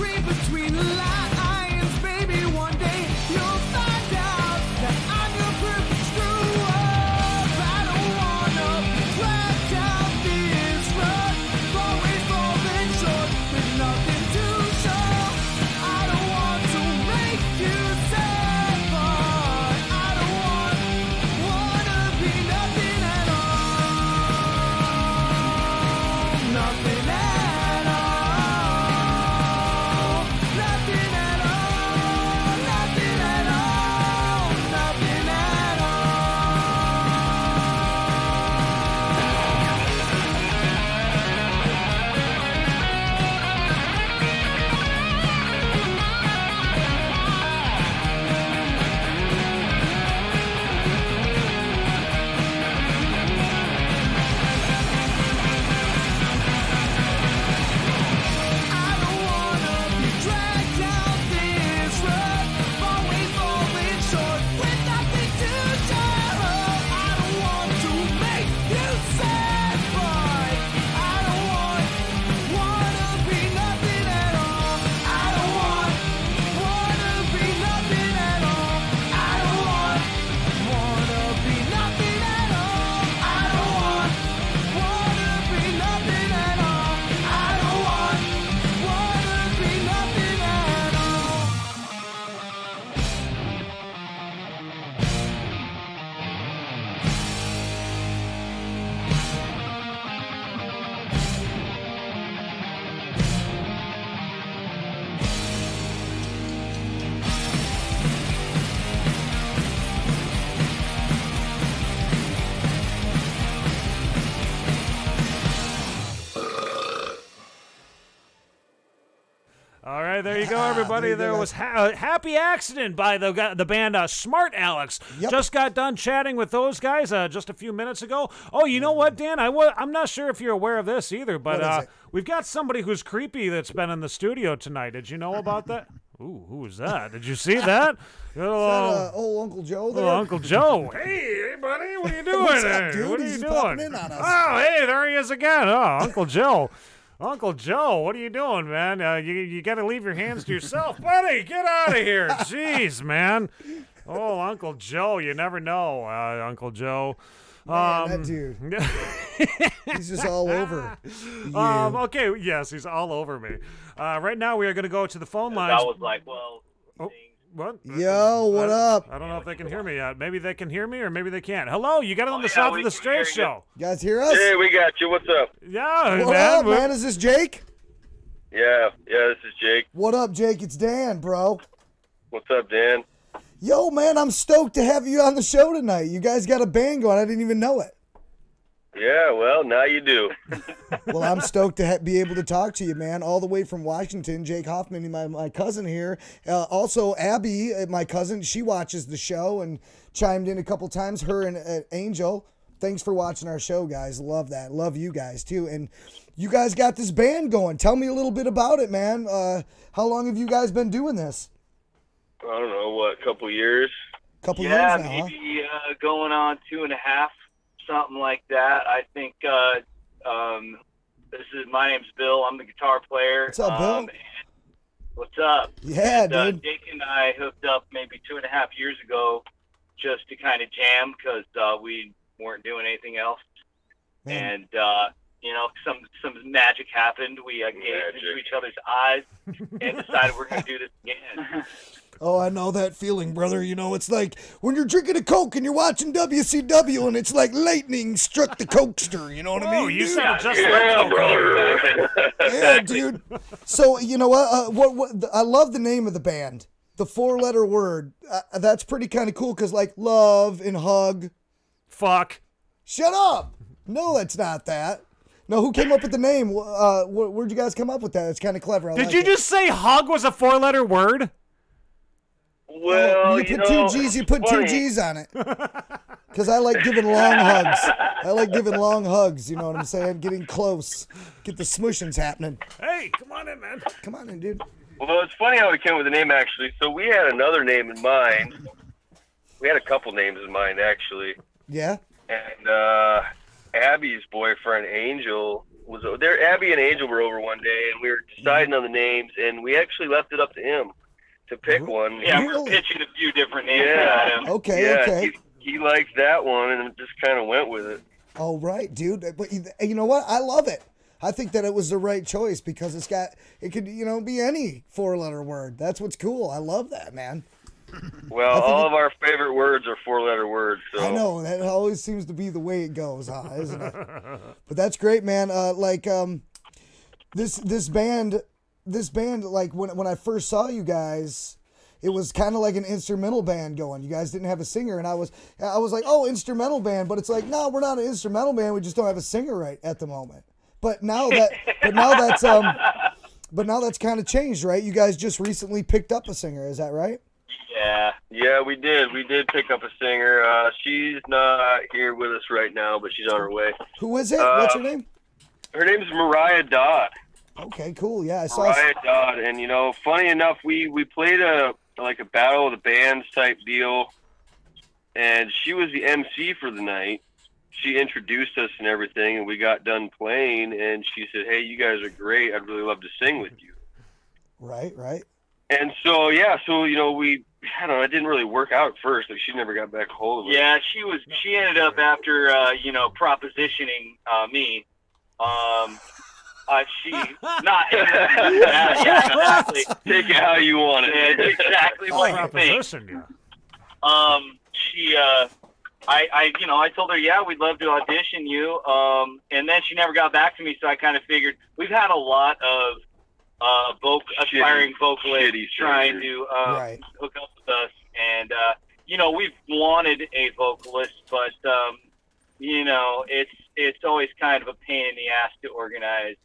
Read between the lines, baby. One day you'll find out that I'm your perfect screw up. I don't wanna drag down this road. Always falling short with nothing to show. I don't want to make you sad, but I don't wanna be nothing at all. Nothing at all. Nothing at all. Nothing at all. Nothing at I don't wanna be dragged down this road, always falling short with nothing to show. I don't want to make you sad, but I don't wanna be nothing at all. I don't wanna be nothing at all. I don't wanna be nothing at all. I don't wanna be nothing at all. I don't wanna be nothing at all. All right, there you go, everybody. There was "Happy Accident" by the band Smart Alex. Just got done chatting with those guys just a few minutes ago. Oh, you know what, Dan? I'm not sure if you're aware of this either, but we've got somebody who's creepy that's been in the studio tonight. Did you know about that? Ooh, who was that? Did you see that? Old Uncle Joe there? Oh, Uncle Joe. Hey, buddy, what are you doing What's there? up, dude? What are He's you just popping doing? in on us. Oh, hey, there he is again. Oh, Uncle Joe. Uncle Joe, what are you doing, man? You got to leave your hands to yourself. Buddy, get out of here. Jeez, man. Oh, Uncle Joe, you never know, Uncle Joe. Man, that dude. He's just all over you. Okay, yes, he's all over me. Right now, we are going to go to the phone lines. I was like, well. Oh, what? Yo, what up? I don't know if they can hear me yet. Maybe they can hear me, or maybe they can't. Hello, you got it on the South of the Straight show. You guys hear us? Hey, we got you. What's up? Yeah, what man. up, man? Is this Jake? Yeah, this is Jake. What up, Jake? It's Dan, bro. What's up, Dan? Yo, man, I'm stoked to have you on the show tonight. You guys got a band going. I didn't even know it. Yeah, well, now you do. Well, I'm stoked to be able to talk to you, man, all the way from Washington. Jake Hoffman, my cousin here. Also, Abby, my cousin, she watches the show and chimed in a couple times. Her and Angel. Thanks for watching our show, guys. Love that. Love you guys, too. And you guys got this band going. Tell me a little bit about it, man. How long have you guys been doing this? I don't know, what, a couple years? Couple years now, maybe going on 2.5, something like that. I think my name's Bill. I'm the guitar player. What's up, Bill? What's up? Yeah, and, dude. Jake and I hooked up maybe 2.5 years ago just to kind of jam because we weren't doing anything else. Man. And, some magic happened. We gazed into each other's eyes and decided we're going to do this again. Oh, I know that feeling, brother. You know, it's like when you're drinking a Coke and you're watching WCW and it's like lightning struck the Cokester. You know what I mean? You dude? sound just like brother. Yeah, dude. So, you know what? I love the name of the band. The 4-letter word. That's pretty kind of cool because, like, love and hug. Fuck. Shut up. No, that's not that. No, who came up with the name? Where'd you guys come up with that? It's kind of clever. Did you just say hug was a 4-letter word? Well, you put two G's. You put two G's on it. Because I like giving long hugs. I like giving long hugs. You know what I'm saying? Getting close. Get the smushings happening. Hey, come on in, man. Come on in, dude. Well, it's funny how we came with the name, actually. So we had another name in mind. We had a couple names in mind, actually. Yeah? And Abby's boyfriend, Angel, was there. Abby and Angel were over one day, and we were deciding on the names, and we actually left it up to him to pick one. Yeah, we're pitching a few different names. Yeah. Okay. He liked that one, and just kind of went with it. Oh, right, dude. But you know what? I love it. I think that it was the right choice because it could, be any 4-letter word. That's what's cool. I love that, man. Well, all of our favorite words are 4-letter words. So. I know. That always seems to be the way it goes, isn't it? But that's great, man. This band, like when I first saw you guys, it was kind of like an instrumental band going. You guys didn't have a singer, and I was like, oh, instrumental band. But it's like, no, we're not an instrumental band. We just don't have a singer right at the moment. But now that's kind of changed, right? You guys just recently picked up a singer. Is that right? Yeah, we did. We did pick up a singer. She's not here with us right now, but she's on her way. Who is it? What's her name? Her name's Mariah Dodd. Okay, cool. Yeah, I saw. Mariah Dodd, and funny enough, we played a battle of the bands type deal, and she was the MC for the night. She introduced us and everything, and we got done playing, and she said, "Hey, you guys are great. I'd really love to sing with you." Right. And so, we, I don't know, it didn't really work out at first. Like, she never got back a hold of us. Yeah, she ended up after, propositioning me. She not exactly. Take it how you want it. Yeah, it's exactly what you think. I told her, yeah, we'd love to audition you. And then she never got back to me, so I kind of figured we've had a lot of aspiring vocalists trying to hook up with us, and we've wanted a vocalist, but it's always kind of a pain in the ass to organize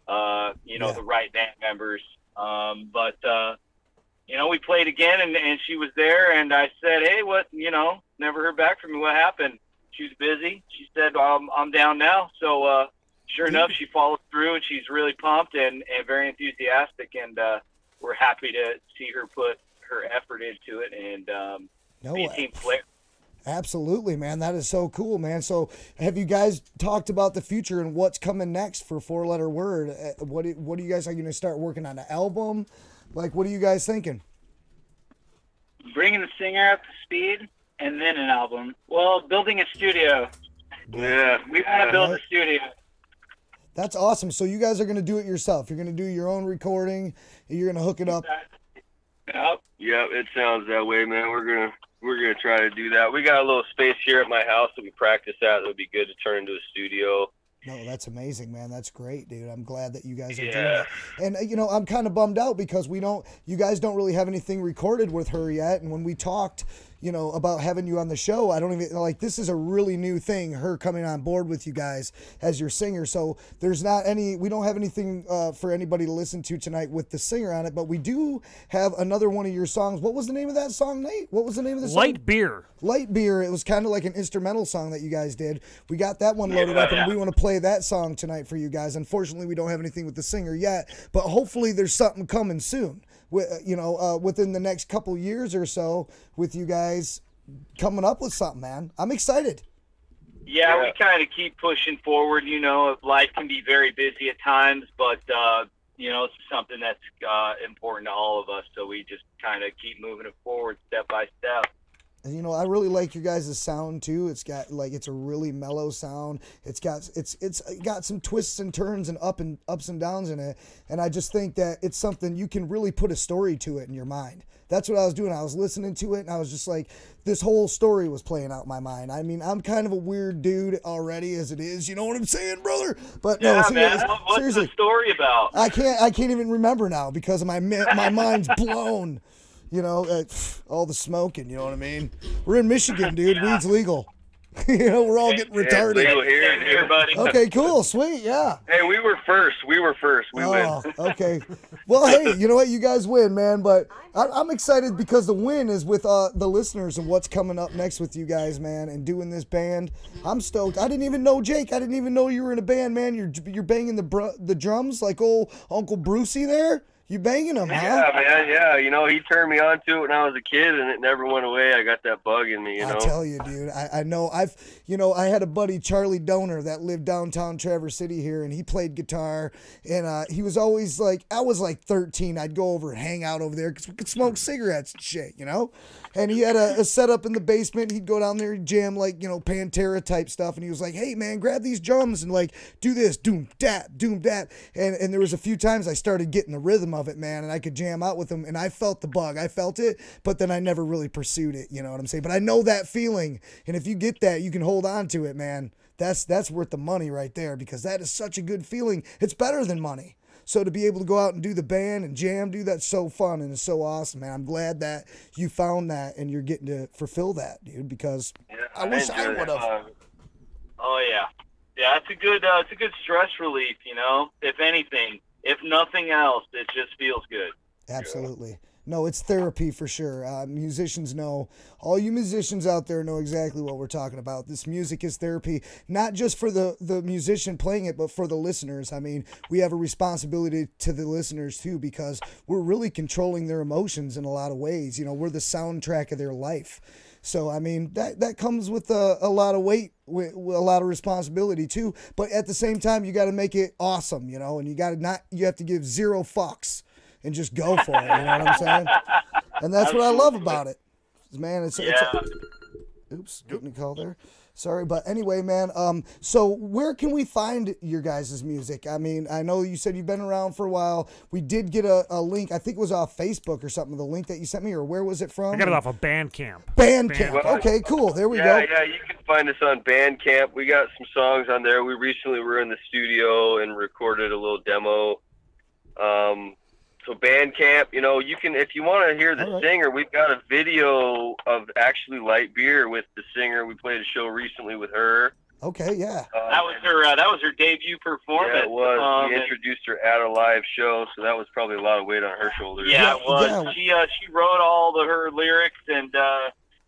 the right band members. But we played again, and she was there, and I said, hey, what, never heard back from me. What happened? She was busy. She said, I'm down now. So sure enough, she followed through, and she's really pumped and very enthusiastic, and we're happy to see her put her effort into it and be a team player. Absolutely, man. That is so cool, man. So have you guys talked about the future and what's coming next for Four Letter Word? What do you guys, are you going to start working on an album? Like, what are you guys thinking? Bringing the singer up to speed and then an album. Well, building a studio. Yeah. We want to build a studio. That's awesome. So you guys are going to do it yourself. You're going to do your own recording. You're going to hook it up. Yep. Yep, it sounds that way, man. We're gonna try to do that. We got a little space here at my house that we practice at. That would be good to turn into a studio. No, that's amazing, man. That's great, dude. I'm glad that you guys are doing it. And you know, I'm kind of bummed out because you guys don't really have anything recorded with her yet. And when we talked, you know, about having you on the show, I don't even, like, this is a really new thing, her coming on board with you guys as your singer. So there's not any, we don't have anything for anybody to listen to tonight with the singer on it, but we do have another one of your songs. What was the name of that song, Nate? What was the name of the song? Light Beer. Light Beer. It was kind of like an instrumental song that you guys did. We got that one loaded up, and we want to play that song tonight for you guys. Unfortunately, we don't have anything with the singer yet, but hopefully there's something coming soon. You know, within the next couple years or so, with you guys coming up with something, man. I'm excited. Yeah, we kind of keep pushing forward. You know, life can be very busy at times, but you know, it's something that's important to all of us. So we just kind of keep moving it forward step by step. And, you know, I really like your guys' sound too. It's got, like, it's a really mellow sound. It's got some twists and turns and ups and downs in it. And I just think that it's something you can really put a story to it in your mind. That's what I was doing. I was listening to it and I was just like, this whole story was playing out in my mind. I mean, I'm kind of a weird dude already as it is. You know what I'm saying, brother? But no, man. What's seriously, the story about? I can't even remember now because my mind's blown. You know, all the smoking, you know what I mean? We're in Michigan, dude. Weed's legal. You know, we're all getting retarded. Legal here, buddy. Okay, cool, sweet, yeah. Hey, we were first. We win. Okay. Well, hey, you know what? You guys win, man. But I'm excited because the win is with the listeners and what's coming up next with you guys, man, and doing this band. I'm stoked. I didn't even know, Jake. I didn't even know you were in a band, man. You're banging the drums like old Uncle Brucey there. You banging them, huh? Yeah, man, yeah. You know, he turned me on to it when I was a kid, and it never went away. I got that bug in me, you know? I tell you, dude. I know. I had a buddy, Charlie Donor, that lived downtown Traverse City here, and he played guitar, and he was always like, I was like 13. I'd go over and hang out over there because we could smoke cigarettes and shit, you know? And he had a setup in the basement. He'd go down there and jam, like, you know, Pantera type stuff, and he was like, hey, man, grab these drums and, like, do this, doom, dat, doom, dat. And there was a few times I started getting the rhythm of it, man, and I could jam out with him, and I felt the bug. I felt it, but then I never really pursued it, you know what I'm saying? But I know that feeling, and if you get that, you can hold on to it, man. That's worth the money right there, because that is such a good feeling. It's better than money. So to be able to go out and do the band and jam, dude, that's so fun and it's so awesome, man. I'm glad that you found that and you're getting to fulfill that, dude, because I wish I would have. Oh, yeah. Yeah, it's a good stress relief, you know, if anything. If nothing else, it just feels good. Absolutely. No, it's therapy for sure. Musicians know, all you musicians out there know exactly what we're talking about. This music is therapy, not just for the musician playing it, but for the listeners. I mean, we have a responsibility to the listeners too, because we're really controlling their emotions in a lot of ways. You know, we're the soundtrack of their life. So, I mean, that comes with a lot of weight, with a lot of responsibility too. But at the same time, you got to make it awesome, you know, and you have to give zero fucks. And just go for it, you know what I'm saying? And that's what I love about it. Man, oops, getting a call there. Sorry, but anyway, man, so where can we find your guys' music? I mean, I know you said you've been around for a while. We did get a link, I think it was off Facebook or something, the link that you sent me, or where was it from? I got it off of Bandcamp. Bandcamp, okay, cool, there we go. Yeah, you can find us on Bandcamp. We got some songs on there. We recently were in the studio and recorded a little demo. So Bandcamp, you know, you can, if you want to hear the singer, we've got a video of actually Light Beer with the singer. We played a show recently with her. Okay, yeah. That was her debut performance. Yeah, it was. We introduced her at a live show, so that was probably a lot of weight on her shoulders. Yeah, it was. Yeah. She wrote all her lyrics, and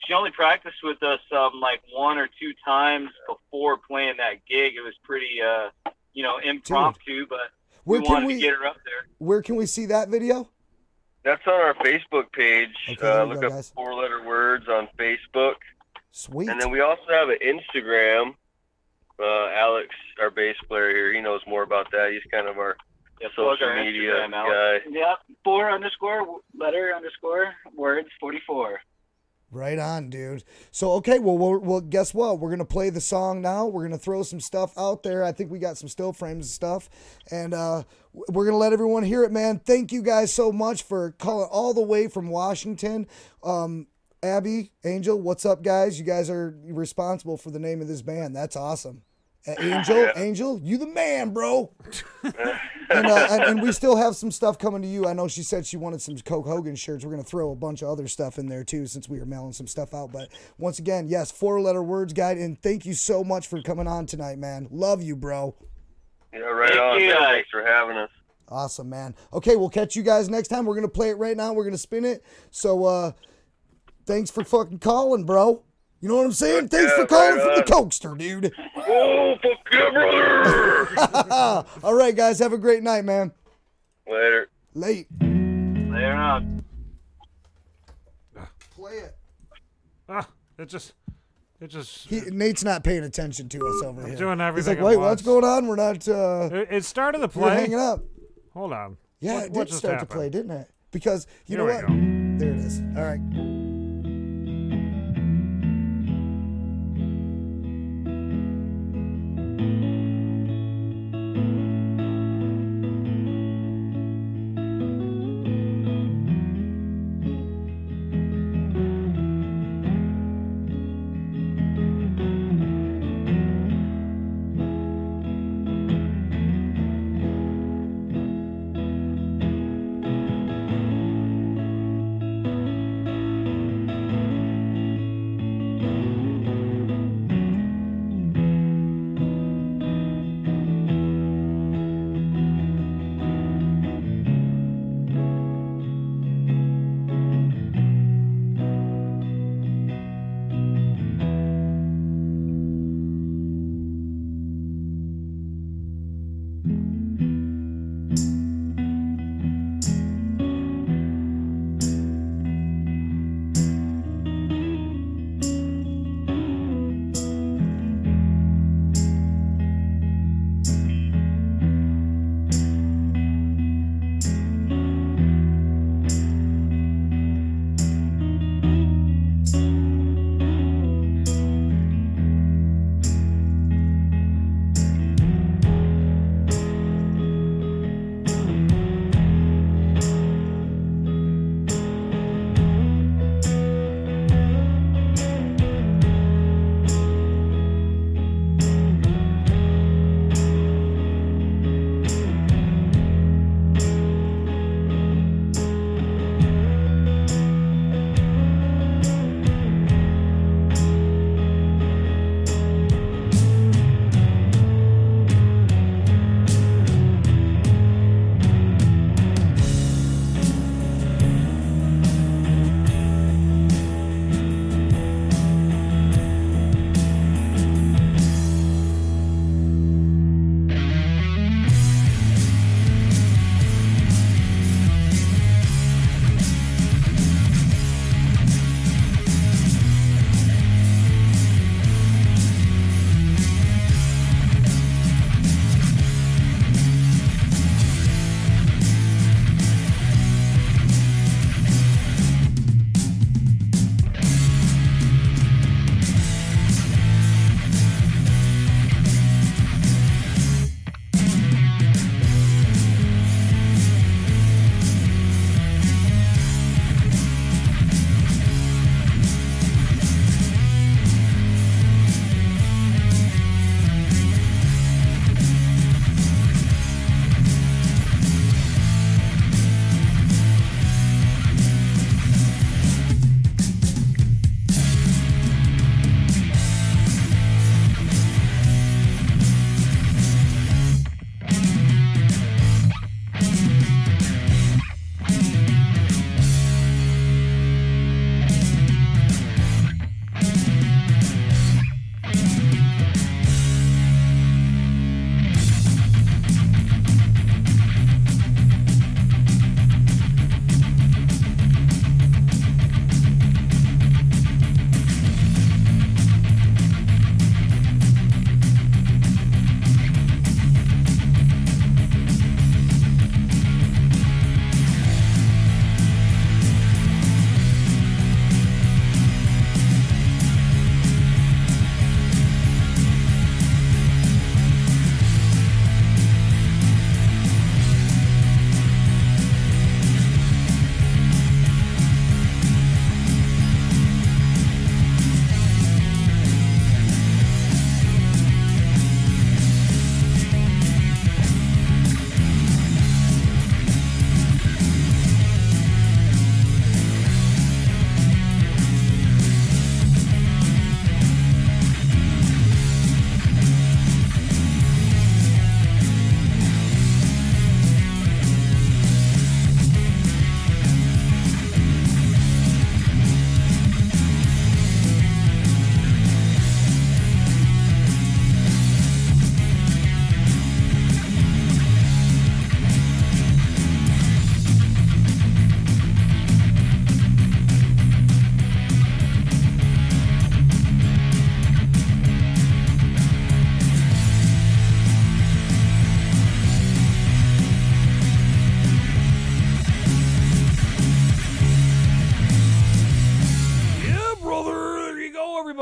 she only practiced with us like 1 or 2 times before playing that gig. It was pretty, you know, impromptu, but we wanted to get her up there. Where can we see that video? That's on our Facebook page. Okay, look go, up guys. 4-letter words on Facebook. Sweet. And then we also have an Instagram. Alex, our bass player here, he knows more about that. He's kind of our social media guy. Yep, 4_letter_words 44. Right on, dude. So, okay, well, guess what? We're going to play the song now. We're going to throw some stuff out there. I think we got some still frames and stuff. And we're going to let everyone hear it, man. Thank you guys so much for calling all the way from Washington. Abby, Angel, what's up, guys? You guys are responsible for the name of this band. That's awesome. Angel, you the man, bro. and we still have some stuff coming to you. I know she said she wanted some Coke Hogan shirts. We're going to throw a bunch of other stuff in there, too, since we were mailing some stuff out. But once again, yes, 4-letter words guide. And thank you so much for coming on tonight, man. Love you, bro. Yeah, right on. Thanks for having us. Awesome, man. Okay, we'll catch you guys next time. We're going to play it right now. We're going to spin it. So, thanks for fucking calling, bro. You know what I'm saying? Thanks for calling from the Cokester, dude. Oh, fuck yeah, brother. All right, guys. Have a great night, man. Later. Late. Later on. Play it. Nate's not paying attention to us over here. Doing everything. He's like, wait, what's going on? We're not. It started to play. We're hanging up. Hold on. Yeah, it did start to play, didn't it? Because you know what? Go. There it is. All right.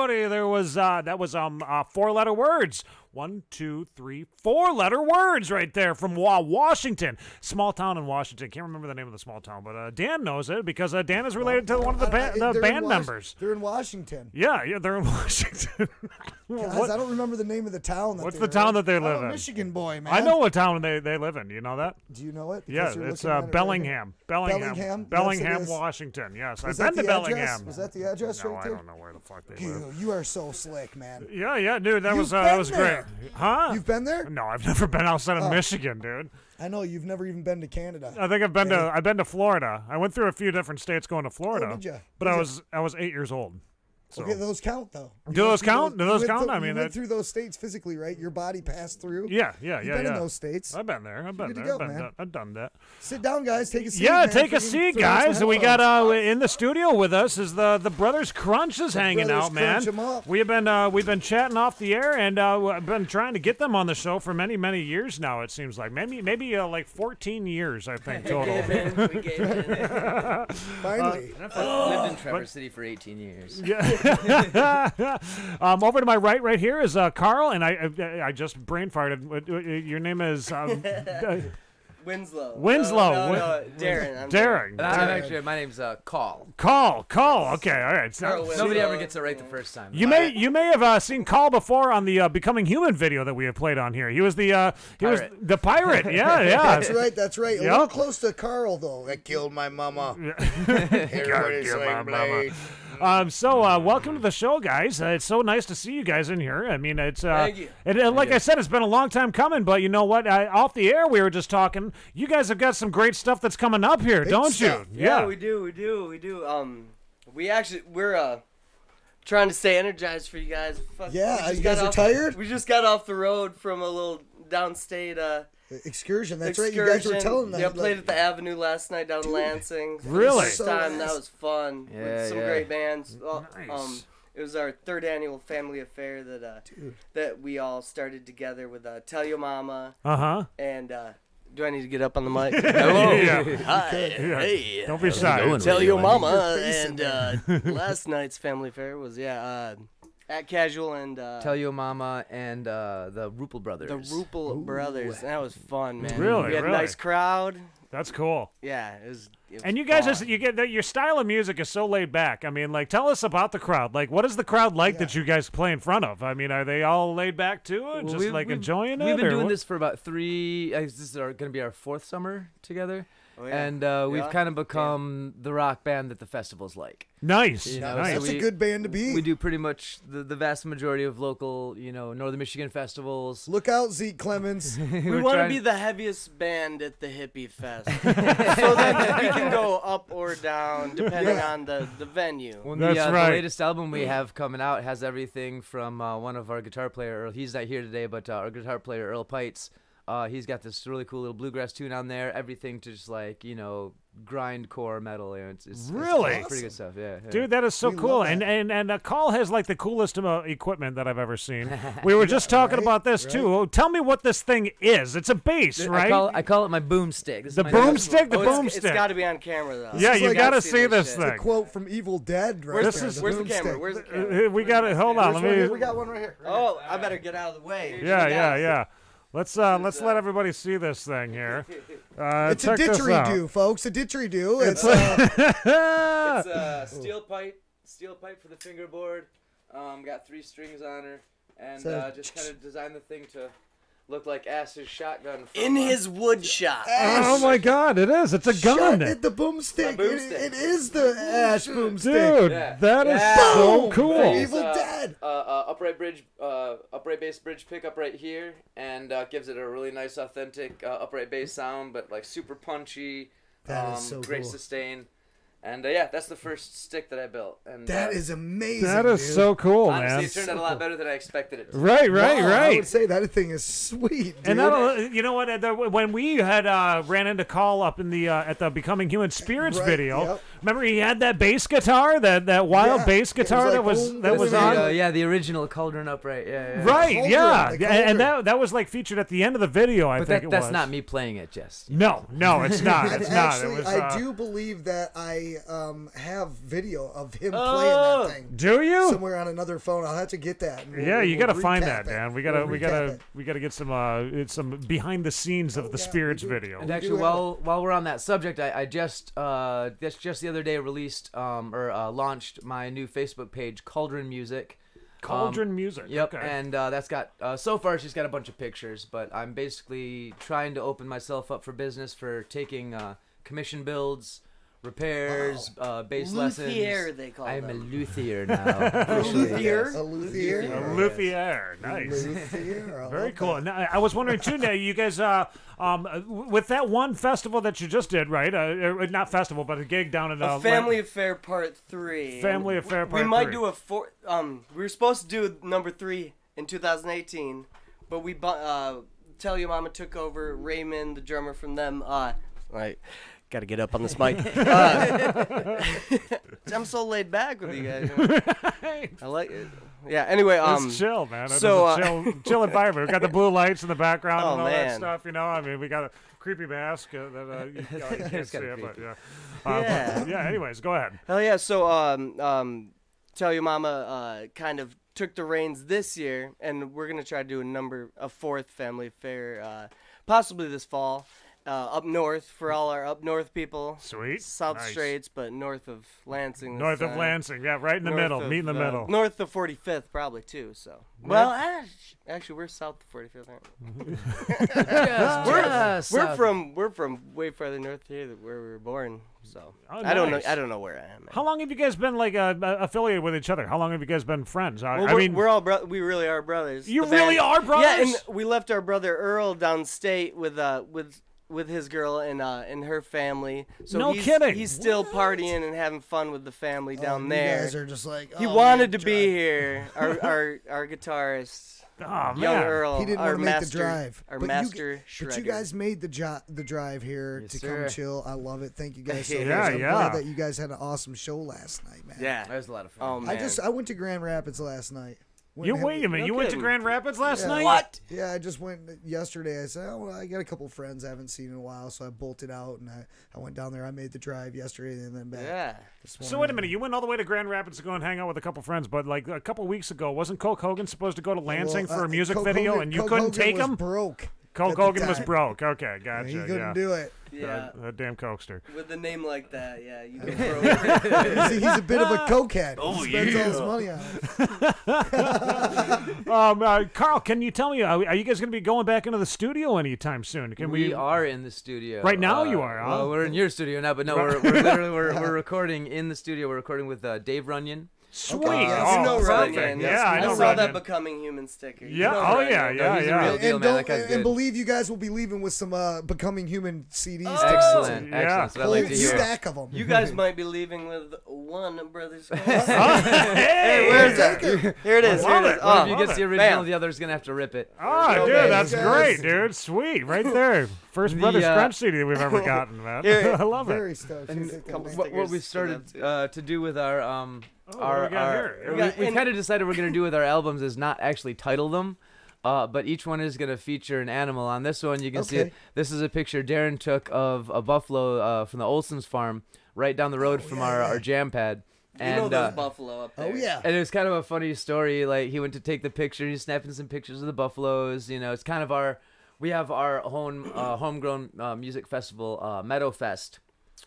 everybody. There was that was 4-letter words. 1, 2, 3, 4-letter words right there from Washington. Small town in Washington. Can't remember the name of the small town, but Dan knows it because Dan is related to one of the band members. They're in Washington. Yeah, they're in Washington. Guys, I don't remember the name of the town. What's the town that they live I'm in? a Michigan boy, man. I know what town they live in. You know that? Do you know it? Yeah, it's Bellingham. Bellingham, Bellingham, Washington. Yes, I've been to Bellingham. Was that the address right there? I don't know where the fuck they live. You are so slick, man. Yeah, dude, that was great. Huh? You've been there? No, I've never been outside of Michigan, dude. I know you've never even been to Canada. I think I've been to Florida. I went through a few different states going to Florida. Oh, did ya? But I was 8 years old. So. Okay, those count though. Do those count? Do those count? I mean, you went through those states physically, right? Your body passed through. Yeah. You've been in those states. I've been there. I've done that. Sit down, guys. Take a seat. Yeah, man, take a seat, guys. We got in the studio with us is the Brothers Crunch is hanging out, man. We've been chatting off the air, and I've been trying to get them on the show for many years now. It seems like maybe like 14 years, I think total. We gave in. Finally, I've lived in Traverse City for 18 years. Yeah. Over to my right here is Carl, and I just brain farted. Your name is Winslow. No, Darren. Darren. My name's Call. Call. Okay, all right. So, nobody ever gets it right the first time. You may have seen Call before on the Becoming Human video that we have played on here. He was the pirate. Yeah. That's right. A little close to Carl though. I killed my mama. Welcome to the show, guys. It's so nice to see you guys in here. I mean, it's Thank you. Like I said, it's been a long time coming, but you know what? Off the air, we were just talking. You guys have got some great stuff that's coming up here, don't you? Yeah, we do. We're trying to stay energized for you guys. Yeah, you guys are tired? We just got off the road from a little downstate excursion. That's right. You guys were telling that. Yeah, played at the Avenue last night down in Lansing. Really? First time. That was fun. With some great bands. Nice. It was our 3rd annual family affair that we all started together with Tell Your Mama. And do I need to get up on the mic? Hello. Hi. Hey. Don't be shy. Tell Your Mama. And last night's family affair was at Casual and Tell Your Mama and the Rupel Brothers. The Rupel Brothers. That was fun, man. Really? We had a nice crowd. That's cool. Yeah, it was and you guys, your style of music is so laid back. I mean, like, tell us about the crowd. Like, what is the crowd like that you guys play in front of? I mean, are they all laid back too, and just enjoying it? We've been doing this for about 3. This is going to be our 4th summer together. Oh, yeah. And we've kind of become the rock band that the festival's like. Nice. That's a good band to be. We do pretty much the vast majority of local, Northern Michigan festivals. Look out, Zeke Clemens. We want to be the heaviest band at the Hippie Fest. So that we can go up or down depending on the venue. Well, the latest album we have coming out has everything from one of our guitar player, he's not here today, but our guitar player, Earl Pites. He's got this really cool little bluegrass tune on there. Everything to just grindcore metal. It's really pretty good stuff. Yeah. Dude, that is so cool. And Call has like the coolest equipment that I've ever seen. We were just talking about this too. Oh, tell me what this thing is. It's a bass, right? I call it my boomstick. The boomstick. The boomstick. It's got to be on camera though. Yeah, you got to see this thing. It's a quote from Evil Dead. Right? Where's the camera? Where's the camera? We got it. Hold on. We got one right here. Oh, I better get out of the way. Yeah. Let's let everybody see this thing here. It's a didgeridoo, folks. A didgeridoo. It's it's steel pipe for the fingerboard. Got 3 strings on her, and just kind of designed the thing to look like Ash's shotgun. In his wood shop. Oh my God! It is. It's a gun. The boomstick. It is the Ash boomstick. Dude, that is so cool. Evil Dead. Upright bass bridge pickup right here, and gives it a really nice, authentic upright bass sound, but like super punchy. That is so great cool. sustain. And that's the first stick that I built. And that is amazing. That is so cool, man. Honestly, it turned out a lot better than I expected it to. Right. I would say that thing is sweet, dude. And you know what? When we had ran into Call up in the at the Becoming Human Spirits video, remember he had that bass guitar, that wild bass guitar that was on. The original Cauldron upright. Yeah. Right. Cauldron, And that was like featured at the end of the video. I think that's not me playing it, Jess. No, it's not. It's not. Actually, I do believe that I actually have video of him playing that thing. Do you? Somewhere on another phone. I'll have to get that. Yeah, you got to find recap that, it. man. We We'll gotta get some behind the scenes of the Spirits video. And actually, while we're on that subject, I just the other day released launched my new Facebook page, Cauldron Music. Cauldron Music. Yep, Okay. and that's got so far it's just got a bunch of pictures, but I'm basically trying to open myself up for business for taking commission builds, repairs, bass lessons. Luthier, they call I'm them. a luthier now. Luthier? A luthier? A luthier. Nice. Luthier. I Very love cool. that. Now, I was wondering too. Now, you guys, with that one festival that you just did, right? Not festival, but a gig down in A Family Affair Part 3. Family Affair Part 3. We might do a four. We were supposed to do number 3 in 2018, but we Tell Your Mama took over. Raymond, the drummer from them, right. Got to get up on this mic. I'm so laid back with you guys. I like it. Yeah. Anyway, it's chill, man. It's so a chill environment. We got the blue lights in the background and all that man. stuff. You know, I mean, we got a creepy mask that you can't see it, but yeah. Yeah. Anyways, go ahead. Hell yeah. So Tell Your Mama kind of took the reins this year, and we're gonna try to do a fourth Family Affair, possibly this fall. Up north for all our up north people. Sweet. South Nice. Straits, but north of Lansing. this North of time. Lansing, yeah, right in the middle. Meet in the middle. North of 45th, probably too. So, well, actually, we're south of 45th, aren't we? we're from way farther north here than where we were born. So I don't know. I don't know where I am. Man. How long have you guys been affiliated with each other? How long have you guys been friends? Well, I mean, we're all we really are brothers. You The really band- are brothers? Yeah, and we left our brother Earl downstate with his girl and her family. So No he's, kidding. He's still partying and having fun with the family down you there. guys are just like, he oh, wanted man, to be here. Our guitarist, oh, young man. Earl. He didn't our want to make master, the drive. Our But master But you shredder. guys made the drive here Yes, to sir. come chill. I love it. Thank you guys so much. Yeah, I'm yeah. glad that you guys had an awesome show last night, man. Yeah, That was a lot of fun. Oh man. I went to Grand Rapids last night. Wait a minute. You went to Grand Rapids last night? What? Yeah, I just went yesterday. I said, oh, well, I got a couple friends I haven't seen in a while, so I bolted out and I went down there. I made the drive yesterday and then back. Yeah. So wait a minute. You went all the way to Grand Rapids to go and hang out with a couple friends, but like a couple weeks ago, wasn't Coke Hogan supposed to go to Lansing for a music Coke video, Hogan- and you Coke couldn't Hogan take was him? broke. Coke at the Hogan was time. broke. Okay, gotcha. He couldn't do it. Yeah. That damn cokester. With a name like that, yeah, you go broke. He's a bit of a cokehead. Oh, He spends all his money on it. Carl, can you tell me, are you guys going to be going back into the studio anytime soon? Can We are in the studio Right now you are, huh? Well, we're in your studio now, but no, we're literally we're recording in the studio. We're recording with Dave Runyon. Sweet. Yeah, You know perfect. Runyon. Yeah, I know saw Runyon. that Becoming Human sticker. You Yeah, know oh, Runyon. yeah, No, he's a real deal, And, man. That guy's good. believe you guys will be leaving with some Becoming Human CDs. Excellent, Yeah. excellent. That's what I like to hear. Stack of them. You guys might be leaving with one Brothers. Hey, where's that? Here it is. Love Here it is. it. One of you love gets the it. original, Bam. the other's gonna have to rip it. Oh, dude, Okay, that's guys. great, dude. Sweet, right there. First Brothers Crunch CD we've ever gotten, man. Here- I love Very it. stoked. And Here's couple the- What we stickers started for them, to do with our what do we got here? we've kind of decided we're gonna do with our albums is not actually title them. But each one is going to feature an animal. On this one, you can see it. This is a picture Darren took of a buffalo from the Olson's farm right down the road from our jam pad. You know those buffalo up there. Oh, yeah. And it was kind of a funny story. Like, he went to take the picture. He's snapping some pictures of the buffaloes. You know, it's kind of we have our own homegrown music festival, Meadow Fest.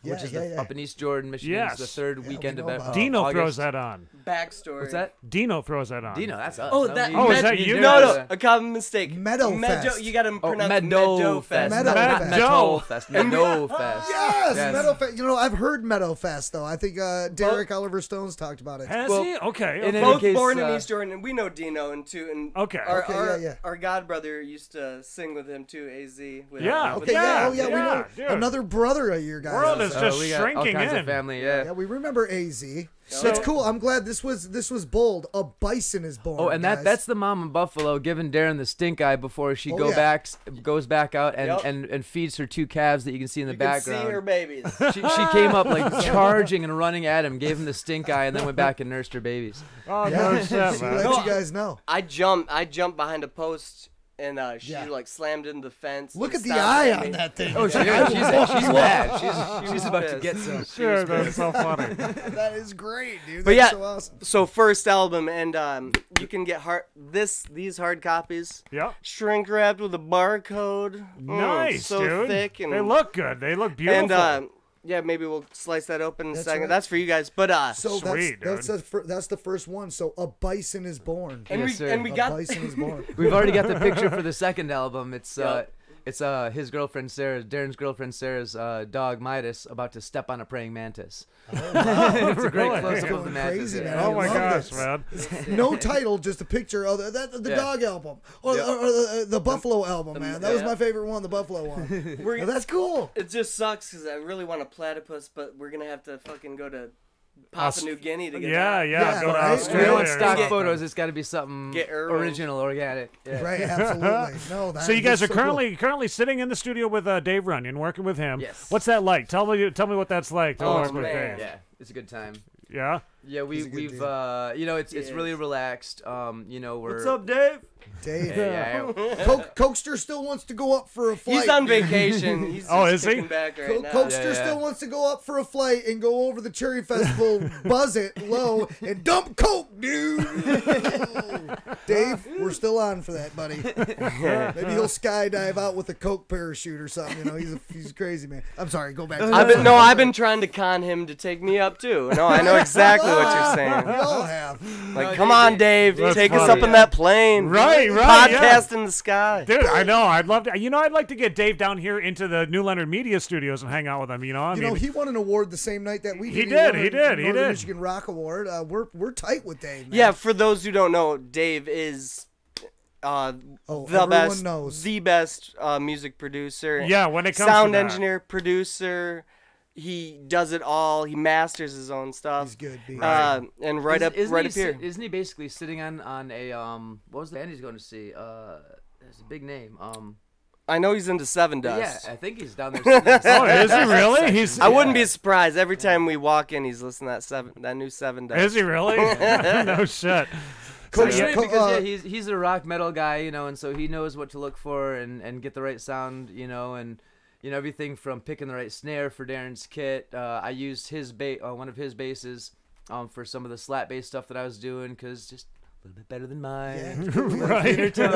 Which is up in East Jordan, Michigan. Yes. It's the third weekend of August. Dino throws that on. Backstory. What's that? Dino throws that on. Dino, that's us. Oh, No, that. you- is that you? No, a common mistake. Meadow Fest. You got to pronounce Meadow Fest. Meadow Not Fest. Meadow Fest. Meadow Fest. Yes, Yes. Meadow Fest. You know, I've heard Meadow Fest though. I think Derek Oliver Stone's talked about it. Has Well, he? Okay. in okay. any Both case, born in East Jordan, and we know Dino and too. And Okay. Our god brother used to sing with him too. Az. With, Yeah. with Okay, Yeah, we know yeah, dude. another brother of your guys. World is just we got all shrinking kinds in. of family, yeah. Yeah, we remember AZ. So- It's cool. I'm glad this was bold. A bison is born. Oh, and guys. that's the mama buffalo giving Darren the stink eye before she Oh, goes yeah. back out and, Yep. and feeds her two calves that you can see in the you can background. see her babies. She came up like charging and running at him, gave him the stink eye, and then went back and nursed her babies. Oh, Yeah, no shit, she man. let you guys know. I jumped behind a post and she like slammed into the fence. Look and at the stomped eye at on me. that thing. Oh, she's mad. She's about to get some. Sure, that's so funny. That is great, dude. But That's yeah, so awesome. so first album, and you can get these hard copies. Yep. Shrink wrapped with a barcode. Nice, so dude. thick, and They look good. They look beautiful. And yeah, maybe we'll slice that open in a second. right. That's for you guys. But So Sweet, that's the first one. So a bison is born. And Yes, we sir. and we A got bison is born. We've already got the picture for the second album. It's Yep. it's his girlfriend Sarah, Darren's girlfriend Sarah's dog Midas about to step on a praying mantis. It's a great Really? close up of Going the mantis. crazy, yeah. man. Oh I my love gosh, this. man. No title, just a picture of the Yeah. dog album or the Buffalo album, man. That was my favorite one, the Buffalo one. Now, that's cool. It just sucks because I really want a platypus, but we're gonna have to fucking go to Papua New Guinea to get that. Yeah, go to right? We Australia. don't want or stock something. photos. It's got to be something Get Irwin. original, organic. Yeah. Right, absolutely. No, that So you guys is are so cool. currently sitting in the studio with Dave Runyon, working with him. Yes. What's that like? Tell me what that's like to work with man. Dave. Yeah, it's a good time. Yeah. Yeah, He's a good we've dude. you know it's Yes. really relaxed. You know we're What's up, Dave? Dave. Yeah. Cokester still wants to go up for a flight. He's on vacation. He's Oh, just is he? kicking back right now. Cokester Yeah. still wants to go up for a flight and go over the Cherry Festival, buzz it low, and dump coke, dude. Dave, we're still on for that, buddy. Maybe he'll skydive out with a coke parachute or something. You know, he's a crazy man. I'm sorry. Go back. To I've been trying to con him to take me up too. No, I know exactly what you're saying. We all have. Like, come on, Dave, That's take us funny. up in that plane. Right, Podcast in the sky. Dude, I know. I'd love to. You know, I'd like to get Dave down here into the New Leonard Media Studios and hang out with him. You know, I You mean, know, he won an award the same night that we did. He did, won he a did, he Northern did. Michigan Rock Award. We're tight with Dave, man. Yeah, for those who don't know, Dave is the everyone best, knows. the best music producer. Yeah, when it comes sound to that. engineer, producer. He does it all. He masters his own stuff. He's good, dude. And right up Isn't here. Isn't he basically sitting on a what was the band he's going to see? It's a big name. I know he's into Seven Dust. Yeah, I think he's down there. Oh, is he really? I wouldn't be surprised. Every time we walk in, he's listening to that new Seven Dust. Is he really? No shit. Because yeah, he's a rock metal guy, you know, and so he knows what to look for and get the right sound, you know, and you know everything from picking the right snare for Darren's kit. I used his one of his basses for some of the slap bass stuff that I was doing because just a little bit better than mine. Yeah, Right. Get your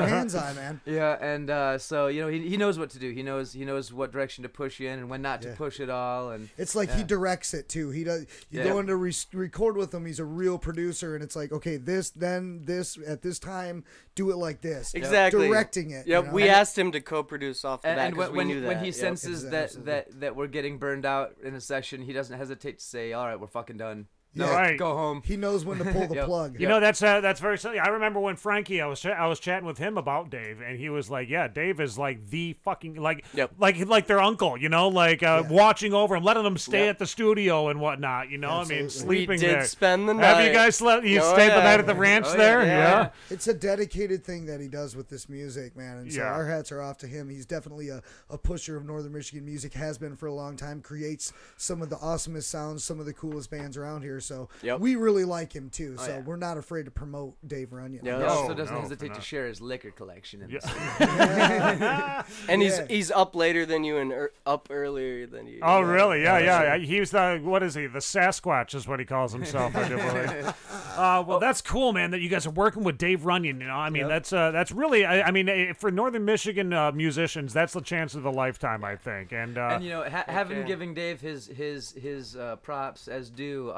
hands on, man. Yeah, and so you know he knows what to do. He knows what direction to push you in and when not to push it all. And it's like he directs it too. He does. You go into record with him. He's a real producer, and it's like, okay, this, then this, at this time, do it like this. Exactly. Directing it. Yep. You know? We asked him to co-produce off the bat and because we knew that. when he senses Exactly. that we're getting burned out in a session, he doesn't hesitate to say, "All right, we're fucking done. No, Yeah. Right. go home." He knows when to pull the plug. You know, that's very silly. I remember when Frankie, I was chatting with him about Dave, and he was like, "Yeah, Dave is like the fucking like their uncle, you know, like watching over him, letting them stay at the studio and whatnot, you know. Absolutely. I mean, sleeping We did there. spend the Have you night. guys slept? You Oh, stayed the yeah. night at the ranch Oh, yeah. there? Yeah. It's a dedicated thing that he does with this music, man. And so Yeah. our hats are off to him. He's definitely a pusher of Northern Michigan music, has been for a long time, creates some of the awesomest sounds, some of the coolest bands around here. So we really like him too. So yeah. we're not afraid to promote Dave Runyon. Yeah. He also doesn't no, hesitate not. to share his liquor collection. In And he's up later than you and up earlier than you. Oh, really? Yeah. He's the, what is he? The Sasquatch is what he calls himself, I do believe. Well, that's cool, man, that you guys are working with Dave Runyon, you know. I mean, that's really, I mean, for Northern Michigan musicians, that's the chance of a lifetime, I think. And you know, having giving Dave his props as due,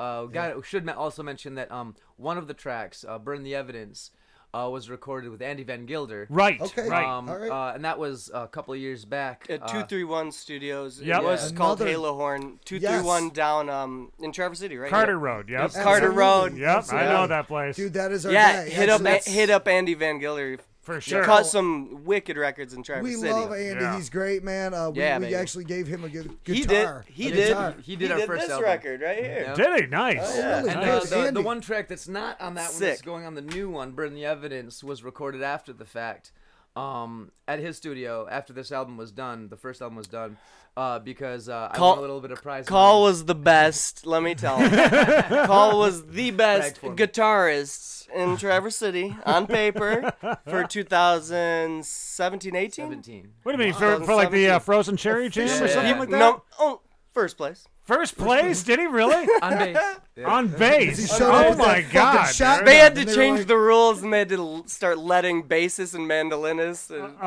should also mention that one of the tracks, Burn the Evidence, was recorded with Andy Van Gilder. Right. Okay. Right. All right. And that was a couple of years back. At 231 Studios. Yep. It was called Another- Halo Horn. 231 down in Traverse City, right? Carter Road, yep. It's Carter Road. Yep, I know that place. Dude, that is our Yeah, guy. hit Actually, up Andy Van Gilder. For sure. Cut some wicked records in Traverse we City. love Andy. Yeah. He's great, man. We baby. actually gave him a good He guitar. did. He A did. guitar. He did our first this album. record right here. Yeah. Did he? Nice. Oh, really? And Nice. the Andy. one track that's not on that one Sick. that's going on the new one, Burn the Evidence, was recorded after the fact. at his studio after this album was done. The first album was done. Because I Call- won a little bit of prize Call money. was the best, let me tell you. Call was the best guitarist in Traverse City on paper for 2017, 18? 17. What do you mean, for like the Frozen Cherry Jam or something like that? No, first place. First place? Did he really? On bass. On bass. He showed up Oh with my that God. fucking shotgun, They had to and change were the rules, and they had to start letting bassists and mandolinists and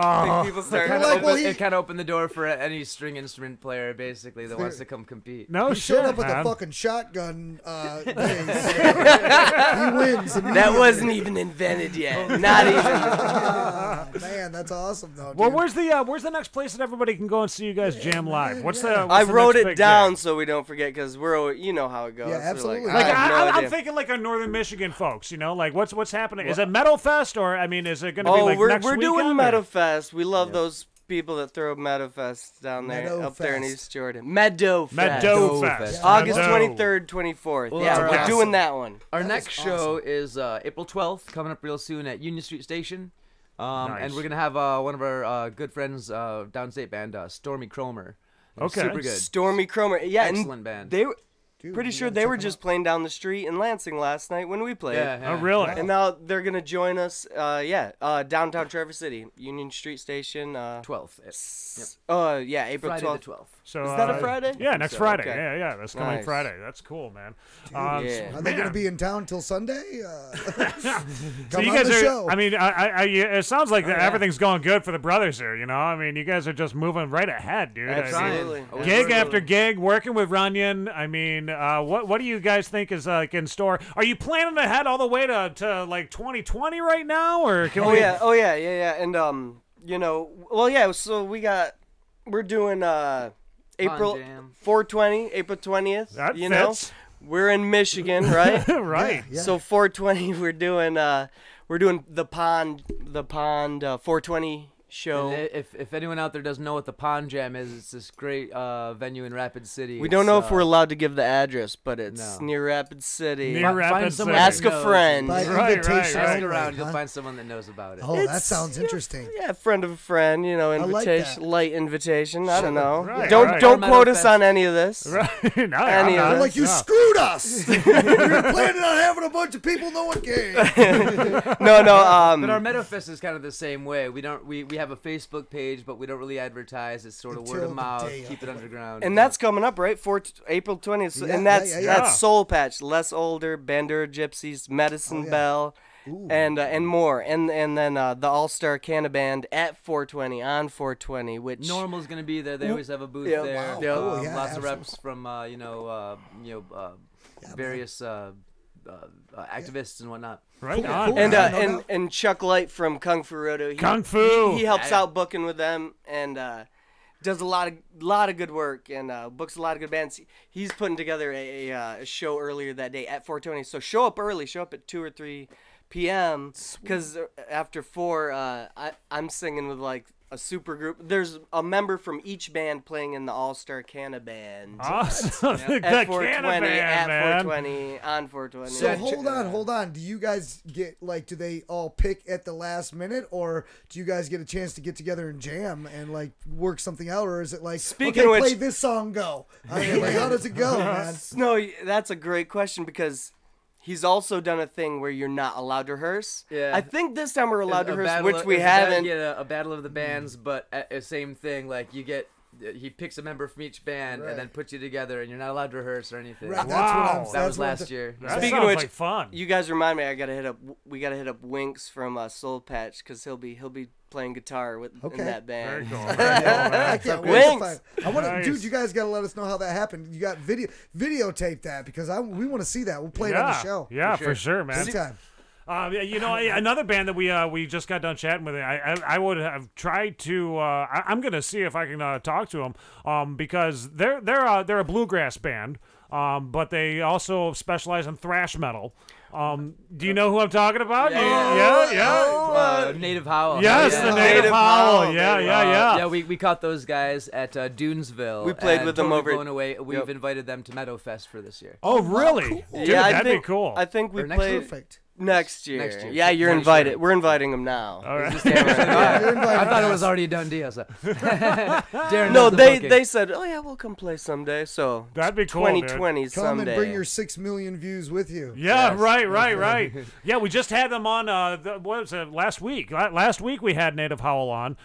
people start. It kind of opened the door for any string instrument player, basically, that wants to come compete. No he shit, showed up with man. a fucking shotgun. Bass. He wins. That wasn't even invented yet. Not even. Man, that's awesome though. Well, dude. where's the next place that everybody can go and see you guys jam live? What's the? I wrote next it big down gig? so we don't forget, because we're, you know how it goes. Yeah, We're absolutely. Like, Like I have no I'm idea. thinking like our Northern Michigan folks, you know, like what's happening? Is it Metal Fest or I mean, is it going to be like we're next doing weekend, Meadow or? Fest. We love those people that throw Meadow Fest down there, Meadow up there in Fest. East Jordan. Meadow Fest. Meadow Fest. Yeah. August Meadow. 23rd, 24th. Well, yeah, we're awesome. doing that one. Our That next is show is April 12th, coming up real soon at Union Street Station. Nice. And we're going to have one of our good friends, downstate band, Stormy Cromer. Okay. Super good. Stormy Cromer. Yeah, Excellent and band. They were Dude, pretty you sure gotta they check were 'em just out. playing down the street in Lansing last night when we played. Oh, really? And now they're gonna join us. Downtown Traverse City, Union Street Station. 12th. Yeah, April Friday 12th. the 12th. So Is that a Friday? Yeah, next So, Friday. okay. Yeah, that's coming Nice. Friday. That's cool, man. Yeah. Are they going to man. be in town till Sunday? So Come you on guys the are. show. I mean, it sounds like yeah. everything's going good for the brothers here. You know, I mean, you guys are just moving right ahead, dude. Absolutely. I mean, gig after gig, working with Runyon. I mean, what do you guys think is like in store? Are you planning ahead all the way to like 2020 right now, or can we? Oh yeah. And so we're doing April Jam. 420, April 20th. That you know, fits. we're in Michigan, right? Right. Yeah. So 420, we're doing the Pond 420 show. And if anyone out there doesn't know what the Pond Jam is, it's this great venue in Rapid City. We don't know It's, if we're allowed to give the address, but it's No. near Rapid City. Near Rapid find someone City. that Ask a knows. friend. By Right, invitation right. Ask only, around, you'll huh? find someone that knows about it. Oh, that It's- sounds interesting. Yeah, friend of a friend, like invitation, that. light invitation. I don't know. Right, don't right. don't Metal quote us Fest. on any of this. Right. No, Any of I'm They're not. like, you No. screwed us. We were planning on having a bunch of people, no one came. No. But our Meadowfest is kind of the same way. We have a Facebook page, but we don't really advertise. It's sort of word Until of the mouth, day keep of. it underground. And that's coming up, right? April 20th. Yeah, And that's yeah. that's Soul Patch, Less Older, Bandura Gypsies, Medicine yeah. Bell, Ooh. and more. And then the All-Star Canna Band at 420 on 420, which Normal's gonna be there. They always have a booth Yeah, there. wow. Yeah. Oh, yeah, Lots of absolutely. reps from various activists and whatnot. Right Cool, on. cool. and Yeah, no doubt. and Chuck Light from Kung Fu Roto. Kung Fu. He helps Yeah. out booking with them and does a lot of good work and books a lot of good bands. He's putting together a show earlier that day at 420. So show up early. Show up at 2 or 3 p.m. Because after 4, I'm singing with like a super group. There's a member from each band playing in the All-Star Canna Band. Awesome. At The 420, Canna Band, at man. 420, on 420. So hold on. Do you guys get do they all pick at the last minute, or do you guys get a chance to get together and jam and like work something out, or is it like Speaking okay, of which- play this song, go? I mean, like, how does it go, man? No, that's a great question because he's also done a thing where you're not allowed to rehearse. Yeah. I think this time we're allowed to A rehearse, battle which of- we there's a battle- haven't. Yeah, a battle of the bands, but same thing. Like he picks a member from each band Right. and then puts you together, and you're not alled to rehearse or anything. Right, that's what I'm- That that's was what I'm last year. That Speaking sounds of which, like fun. you guys remind me. We gotta hit up Winks from Soul Patch because he'll be playing guitar in that band. Very cool. I can't wait to Winks. find. I want to, Nice. dude. You guys got to let us know how that happened. You got videotape that because we want to see that. We'll play it on the show. Yeah, for sure, man. Anytime. Another band that we just got done chatting with. I would have tried to. I'm gonna see if I can talk to them. Because they're a bluegrass band. But they also specialize in thrash metal. Do you know who I'm talking about? Yeah. Native Howl. Yes, Yeah. the Native Howl. Yeah. Yeah, we caught those guys at Dunesville. We played and with them totally over- blown away. We've Yep. invited them to Meadowfest for this year. Oh, really? Cool. Dude, Yeah, that'd be cool. I think we Or next played. Perfect. Next year. Next year. Yeah, you're Pretty invited. sure. We're inviting him now. All right. I thought it was already a done deal. So. Darren No, does the they booking. said, oh yeah, we'll come play someday. So that'd be cool. 2020 Come someday. and bring your 6 million views with you. Yeah, right. Yeah, we just had them on. What was it? Last week. Last week we had Native Howl on.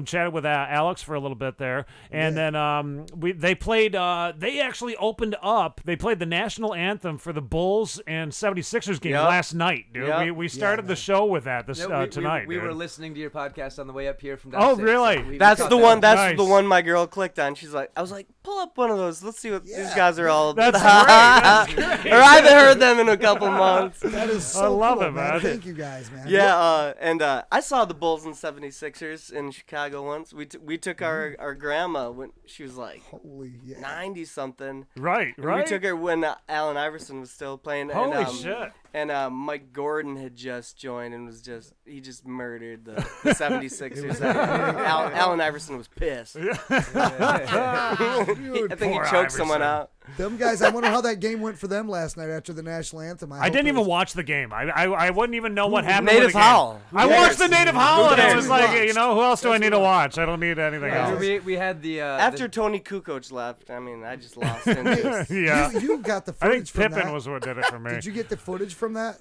Chatted with Alex for a little bit there, and then they played. They actually opened up. They played the national anthem for the Bulls and 76ers game last night, dude. Yep. We started the show with that tonight. We dude. were listening to your podcast on the way up here from. Oh, down really? So we That's caught the that one. That's Nice. the one my girl clicked on. She's like, I was like, pull up one of those. Let's see what these guys are all. That's great. That's great. Or I haven't heard them in a couple months. That is so I love cool, it, man. Thank you guys, man. Yeah, and I saw the Bulls and 76ers in Chicago once. We took our grandma when she was like 90 something. Right. We took her when Allen Iverson was still playing. Holy shit. And Mike Gordon had just joined and he just murdered the 76ers. Allen Iverson was pissed. I think he choked someone out. Them guys, I wonder how that game went for them last night after the national anthem. I didn't even watch the game. I wouldn't even know what happened. Native with the game. Howl. I watched the Native Howl, and I was like, watched? you know, who else do I need to watch? I don't need anything else. We had the After Tony Kukoc left, I mean, I just lost interest. Yeah. You got the I think footage from Pippen that. was what did it for me. Did you get the footage from that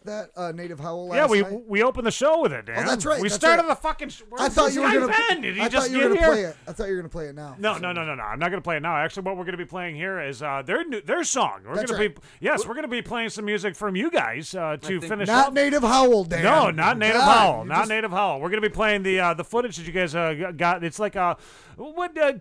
Native Howl last Yeah, night? we opened the show with it, Dan. Oh, that's right. We that's started right. the fucking. I thought you were gonna. Did he I just thought you were get gonna here? play it. I thought you were gonna play it now. No. I'm not gonna play it now. Actually, what we're gonna be playing here is their song. We're That's gonna right. we're gonna be playing some music from you guys to finish. Not up. Native Howl, Dan. No, not Native God, Howl. you Not just- Native Howl. We're gonna be playing the footage that you guys got. It's like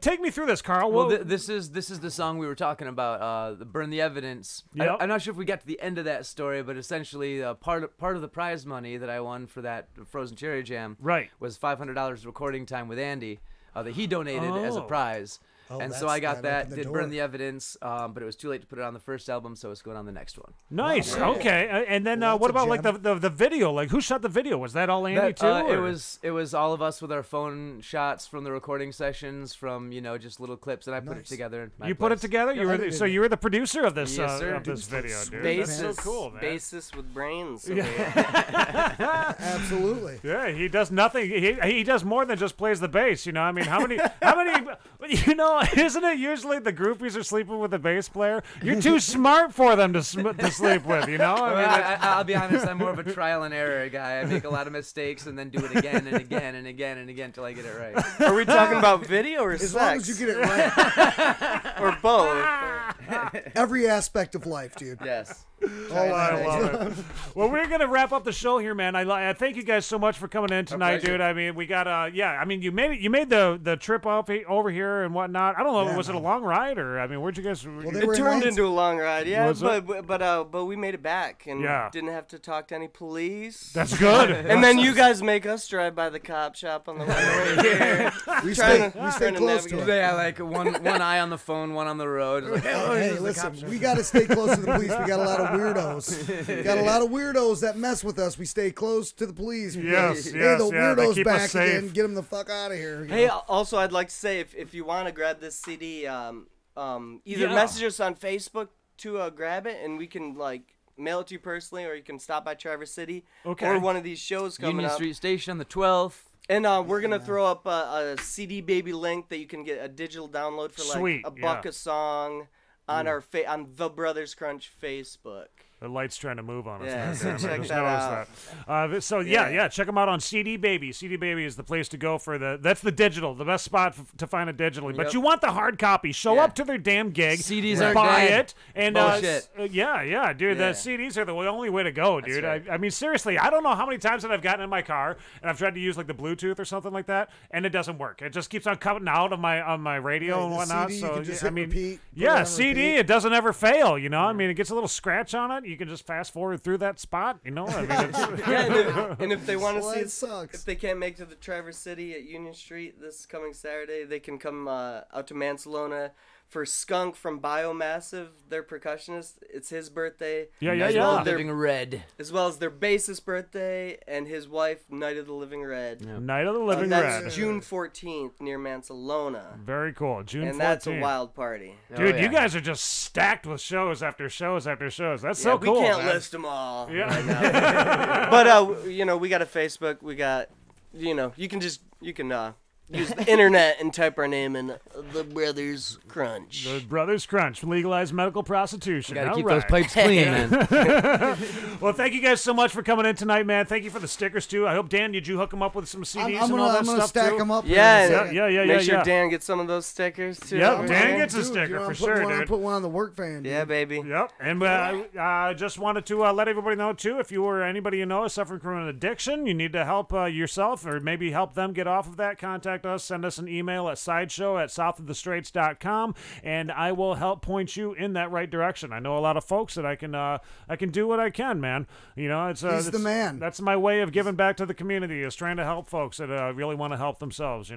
take me through this, Carl. Well, this is the song we were talking about. The Burn the Evidence. Yep. I'm not sure if we got to the end of that story, but essentially part of the prize money that I won for that Frozen Cherry Jam was $500 recording time with Andy that he donated as a prize. Oh, and so I got that, opened the did door. Burn the Evidence, but it was too late to put it on the first album, so it's going on the next one. Nice. Wow. Okay. And then Well, what that's a about like the video? Like who shot the video? Was that all Andy too? It or- was all of us with our phone shots from the recording sessions, from just little clips, and I put it Nice. together. In my You put it place. together. Yeah, You I were did so it. you were the producer of this Yes, sir. video, dude. Bassist, That's so cool, man. bassist with brains. Absolutely. Yeah, he does nothing. He does more than just plays the bass. You know, I mean, how many? You know, isn't it usually the groupies are sleeping with the bass player? You're too smart for them to sleep with. You know, I mean, I'll be honest. I'm more of a trial and error guy. I make a lot of mistakes and then do it again and again and again and again until I get it right. Are we talking about video or As sex? long as you get it right. Or both. Every aspect of life, dude. Yes. Oh, I love it. Well, we're gonna wrap up the show here, man. I thank you guys so much for coming in tonight, dude. I mean, we got I mean, you made the trip up over here and whatnot. I don't know, Yeah, was it a long ride or I mean, where'd you guys? they It were in turned Lions- into a long ride, yeah, Was it? but we made it back and Yeah. didn't have to talk to any police. That's good. And then you guys make us drive by the cop shop on the way here. We Trying stay to close to navigate. it. Yeah, like one eye on the phone, one on the road. It's like, Hey, listen, we got to stay close to the police. We got a lot of weirdos. We got a lot of weirdos that mess with us. We stay close to the police. We Yes, go, yes, hey, the yeah, they weirdos keep us back safe. again. Get them the fuck out of here. you Hey, know? also I'd like to say if you want to grab this CD, either Yeah. message us on Facebook to grab it, and we can like mail it to you personally, or you can stop by Traverse City or one of these shows coming Union up. Street Station on the 12th. And we're gonna throw up a CD Baby link that you can get a digital download for like Sweet, a buck yeah. a song on our on the Brothers Crunch Facebook. The light's trying to move on us. Yeah, now, so damn it. check I just that noticed out. that. So yeah, check them out on CD Baby. CD Baby is the place to go for that's the digital, the best spot to find it digitally. But Yep. you want the hard copy. Show Yeah. up to their damn gig. CDs aren't buy dead. it, and Bullshit. yeah, dude. Yeah. The CDs are the only way to go, dude. right. I mean, seriously, I don't know how many times that I've gotten in my car and I've tried to use like the Bluetooth or something like that, and it doesn't work. It just keeps on coming out of my radio Right, and the whatnot. CD, you so can just I hit mean, repeat, put it yeah, on CD. repeat. It doesn't ever fail. You know, I mean, it gets a little scratch on it. You can just fast forward through that spot. You know, I mean, it's, Yeah, and if they want to Well, see it sucks. if they can't make it to the Traverse City at Union Street this coming Saturday, they can come out to Mansalona for Skunk from Biomassive, their percussionist. It's his birthday. Yeah. Living Red. As well as their bassist birthday and his wife, Night of the Living Red. Yeah. Night of the Living That's Red. June 14th near Mansalona. Very cool. June 14th. And that's a wild party. Dude, you guys are just stacked with shows after shows after shows. That's so cool. We can't man. list them all. Yeah. Right now. But, we got a Facebook. We got, you can use the internet and type our name in the Brothers Crunch. The Brothers Crunch, legalized medical prostitution. Gotta keep those pipes clean, man. Well, thank you guys so much for coming in tonight, man. Thank you for the stickers too. I hope, Dan, did you hook them up with some CDs and all that stuff stack too? them up. Yeah. Make sure yeah. Dan gets some of those stickers too. Yep, Dan gets a sticker for sure, dude. Put one on the work van. Yeah, baby. Yep. And I just wanted to let everybody know too, if you or anybody you know is suffering from an addiction, you need to help yourself or maybe help them get off of that. Contact us. Send us an email at sideshow@southofthestraits.com, and I will help point you in that right direction. I know a lot of folks that I can do what I can, man. It's He's the man. That's my way of giving back to the community, is trying to help folks that really want to help themselves.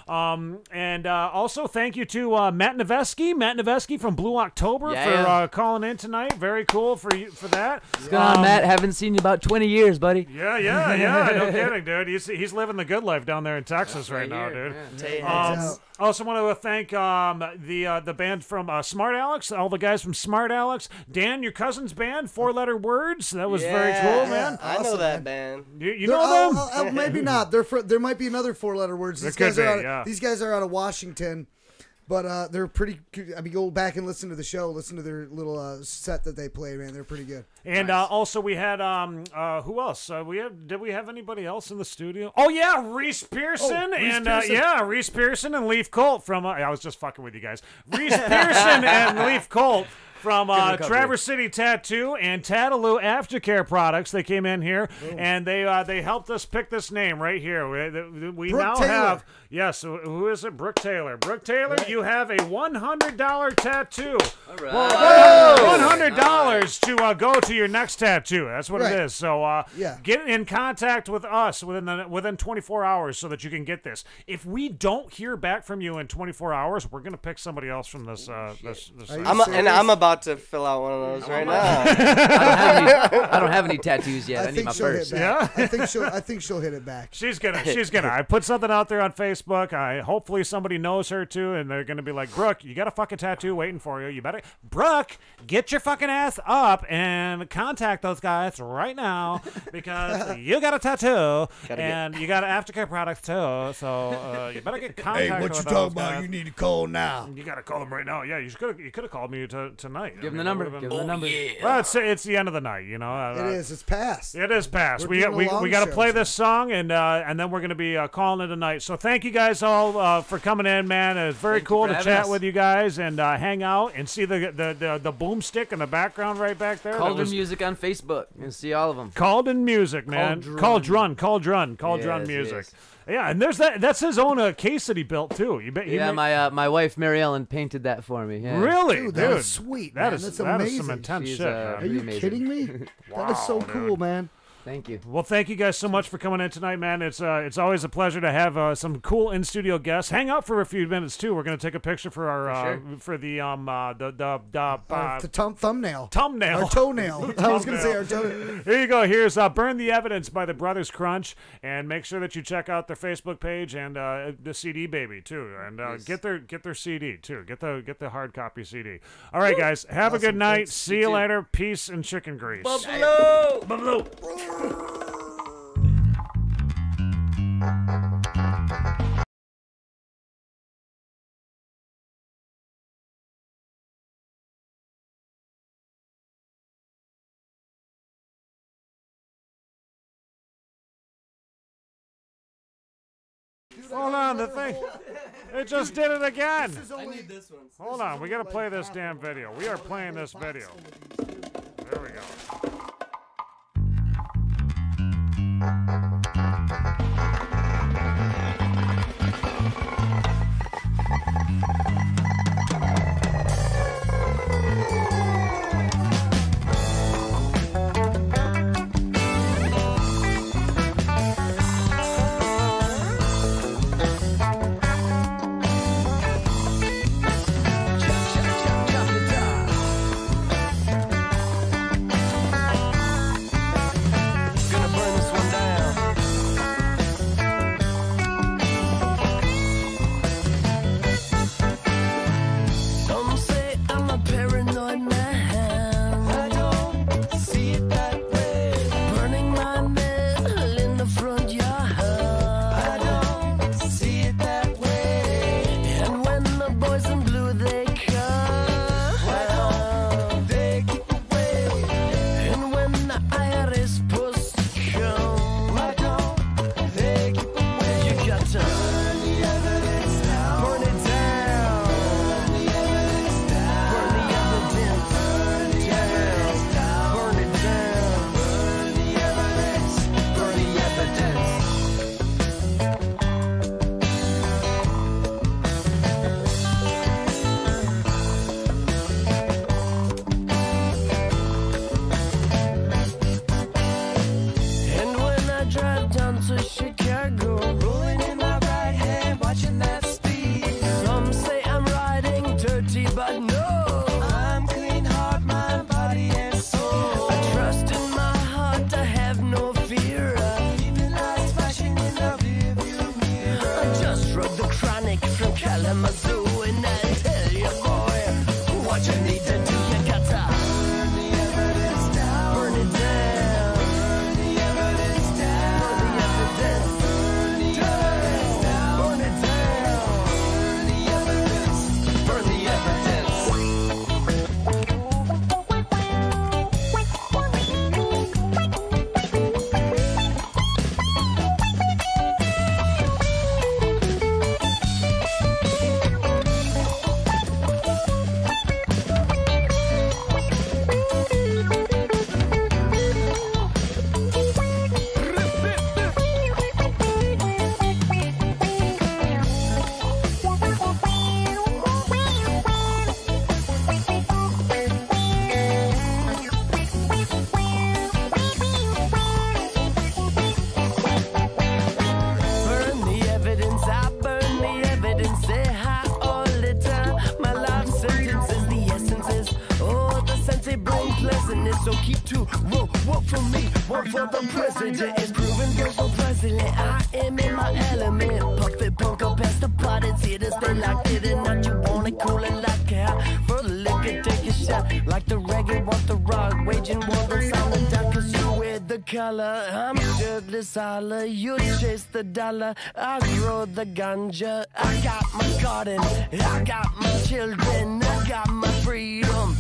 And also thank you to Matt Noveskey from Blue October for calling in tonight. Very cool for that. What's going on, Matt? Haven't seen you about 20 years, buddy. Yeah. No kidding, dude. He's living the good life down there in Texas right now, dude. I also want to thank the band from Smart Alecs, all the guys from Smart Alecs. Dan, your cousin's band, 4-letter words. That was very cool, man. I know that band. You know them? Maybe not. There might be another 4-letter words. These guys are out of Washington. But they're pretty. I mean, go back and listen to the show. Listen to their little set that they play, man. They're pretty good. And also we had who else? Did we have anybody else in the studio? Oh yeah, Reese Pearson Reese Pearson and Leif Kolt from. I was just fucking with you guys. Reese Pearson and Leif Kolt from Traverse City Tattoo and Tattaloo Aftercare Products. They came in here and they helped us pick this name right here. We now have who is it? Brooke Taylor. Brooke Taylor, you have a $100 tattoo. All right. $100 to go to your next tattoo. That's what it is. So get in contact with us within 24 hours so that you can get this. If we don't hear back from you in 24 hours, we're gonna pick somebody else from this. I'm about to fill out one of those right now. I don't have any tattoos yet. I need my first. Yeah, I think she'll hit it back. She's gonna. I put something out there on Facebook. Hopefully somebody knows her too, and they're gonna be like, Brooke, you got a fucking tattoo waiting for you. You better, Brooke, get your fucking ass up and contact those guys right now because you got a tattoo and you got aftercare products too. So you better get contact. Hey, what you talking about? You need to call now. You gotta call them right now. Yeah, you could have called me tonight. Give them the number. Give them the number. Well, it's the end of the night, you know. It is. It's past. It is past. We got to play this song, and then we're gonna be calling it a night. So thank you guys all for coming in, man. It's very cool to chat with you guys and hang out and see the boomstick in the background right back there. Cauldron Music on Facebook. You can see all of them. Cauldron Music, man. Cauldron Music. Yes. Yeah, and there's that's his own case that he built too. My wife Mary Ellen painted that for me. Yeah. Really, dude, that is sweet. That's amazing. That is some intense shit. Are you kidding me? That is so cool, man. Thank you. Well, thank you guys so much for coming in tonight, man. It's always a pleasure to have some cool in studio guests. Hang out for a few minutes too. We're gonna take a picture for our for the thumbnail. Thumbnail. Our toenail. I was gonna say our toenail. Here you go. Here's "Burn the Evidence" by the Brothers Crunch, and make sure that you check out their Facebook page and the CD baby too, and get their CD too. Get the hard copy CD. All right, guys. Have a good night. See you later. Peace and chicken grease. Buffalo. Hold on, the thing. It just did it again. I need this one. Hold on, we gotta play this damn video. We are playing this video. There we go. So keep two, one for me, one for the president. It's proven good for president. I am in my element. Puff it, punk up past the pot. It's here to stay locked in and not. You want it cool and lock out. For the liquor, take a shot. Like the reggae, want the rock. Waging war that's on the dock. Cause you wear the color. I'm shirtless, holler. You chase the dollar. I grow the ganja. I got my garden. I got my children. I got my freedom.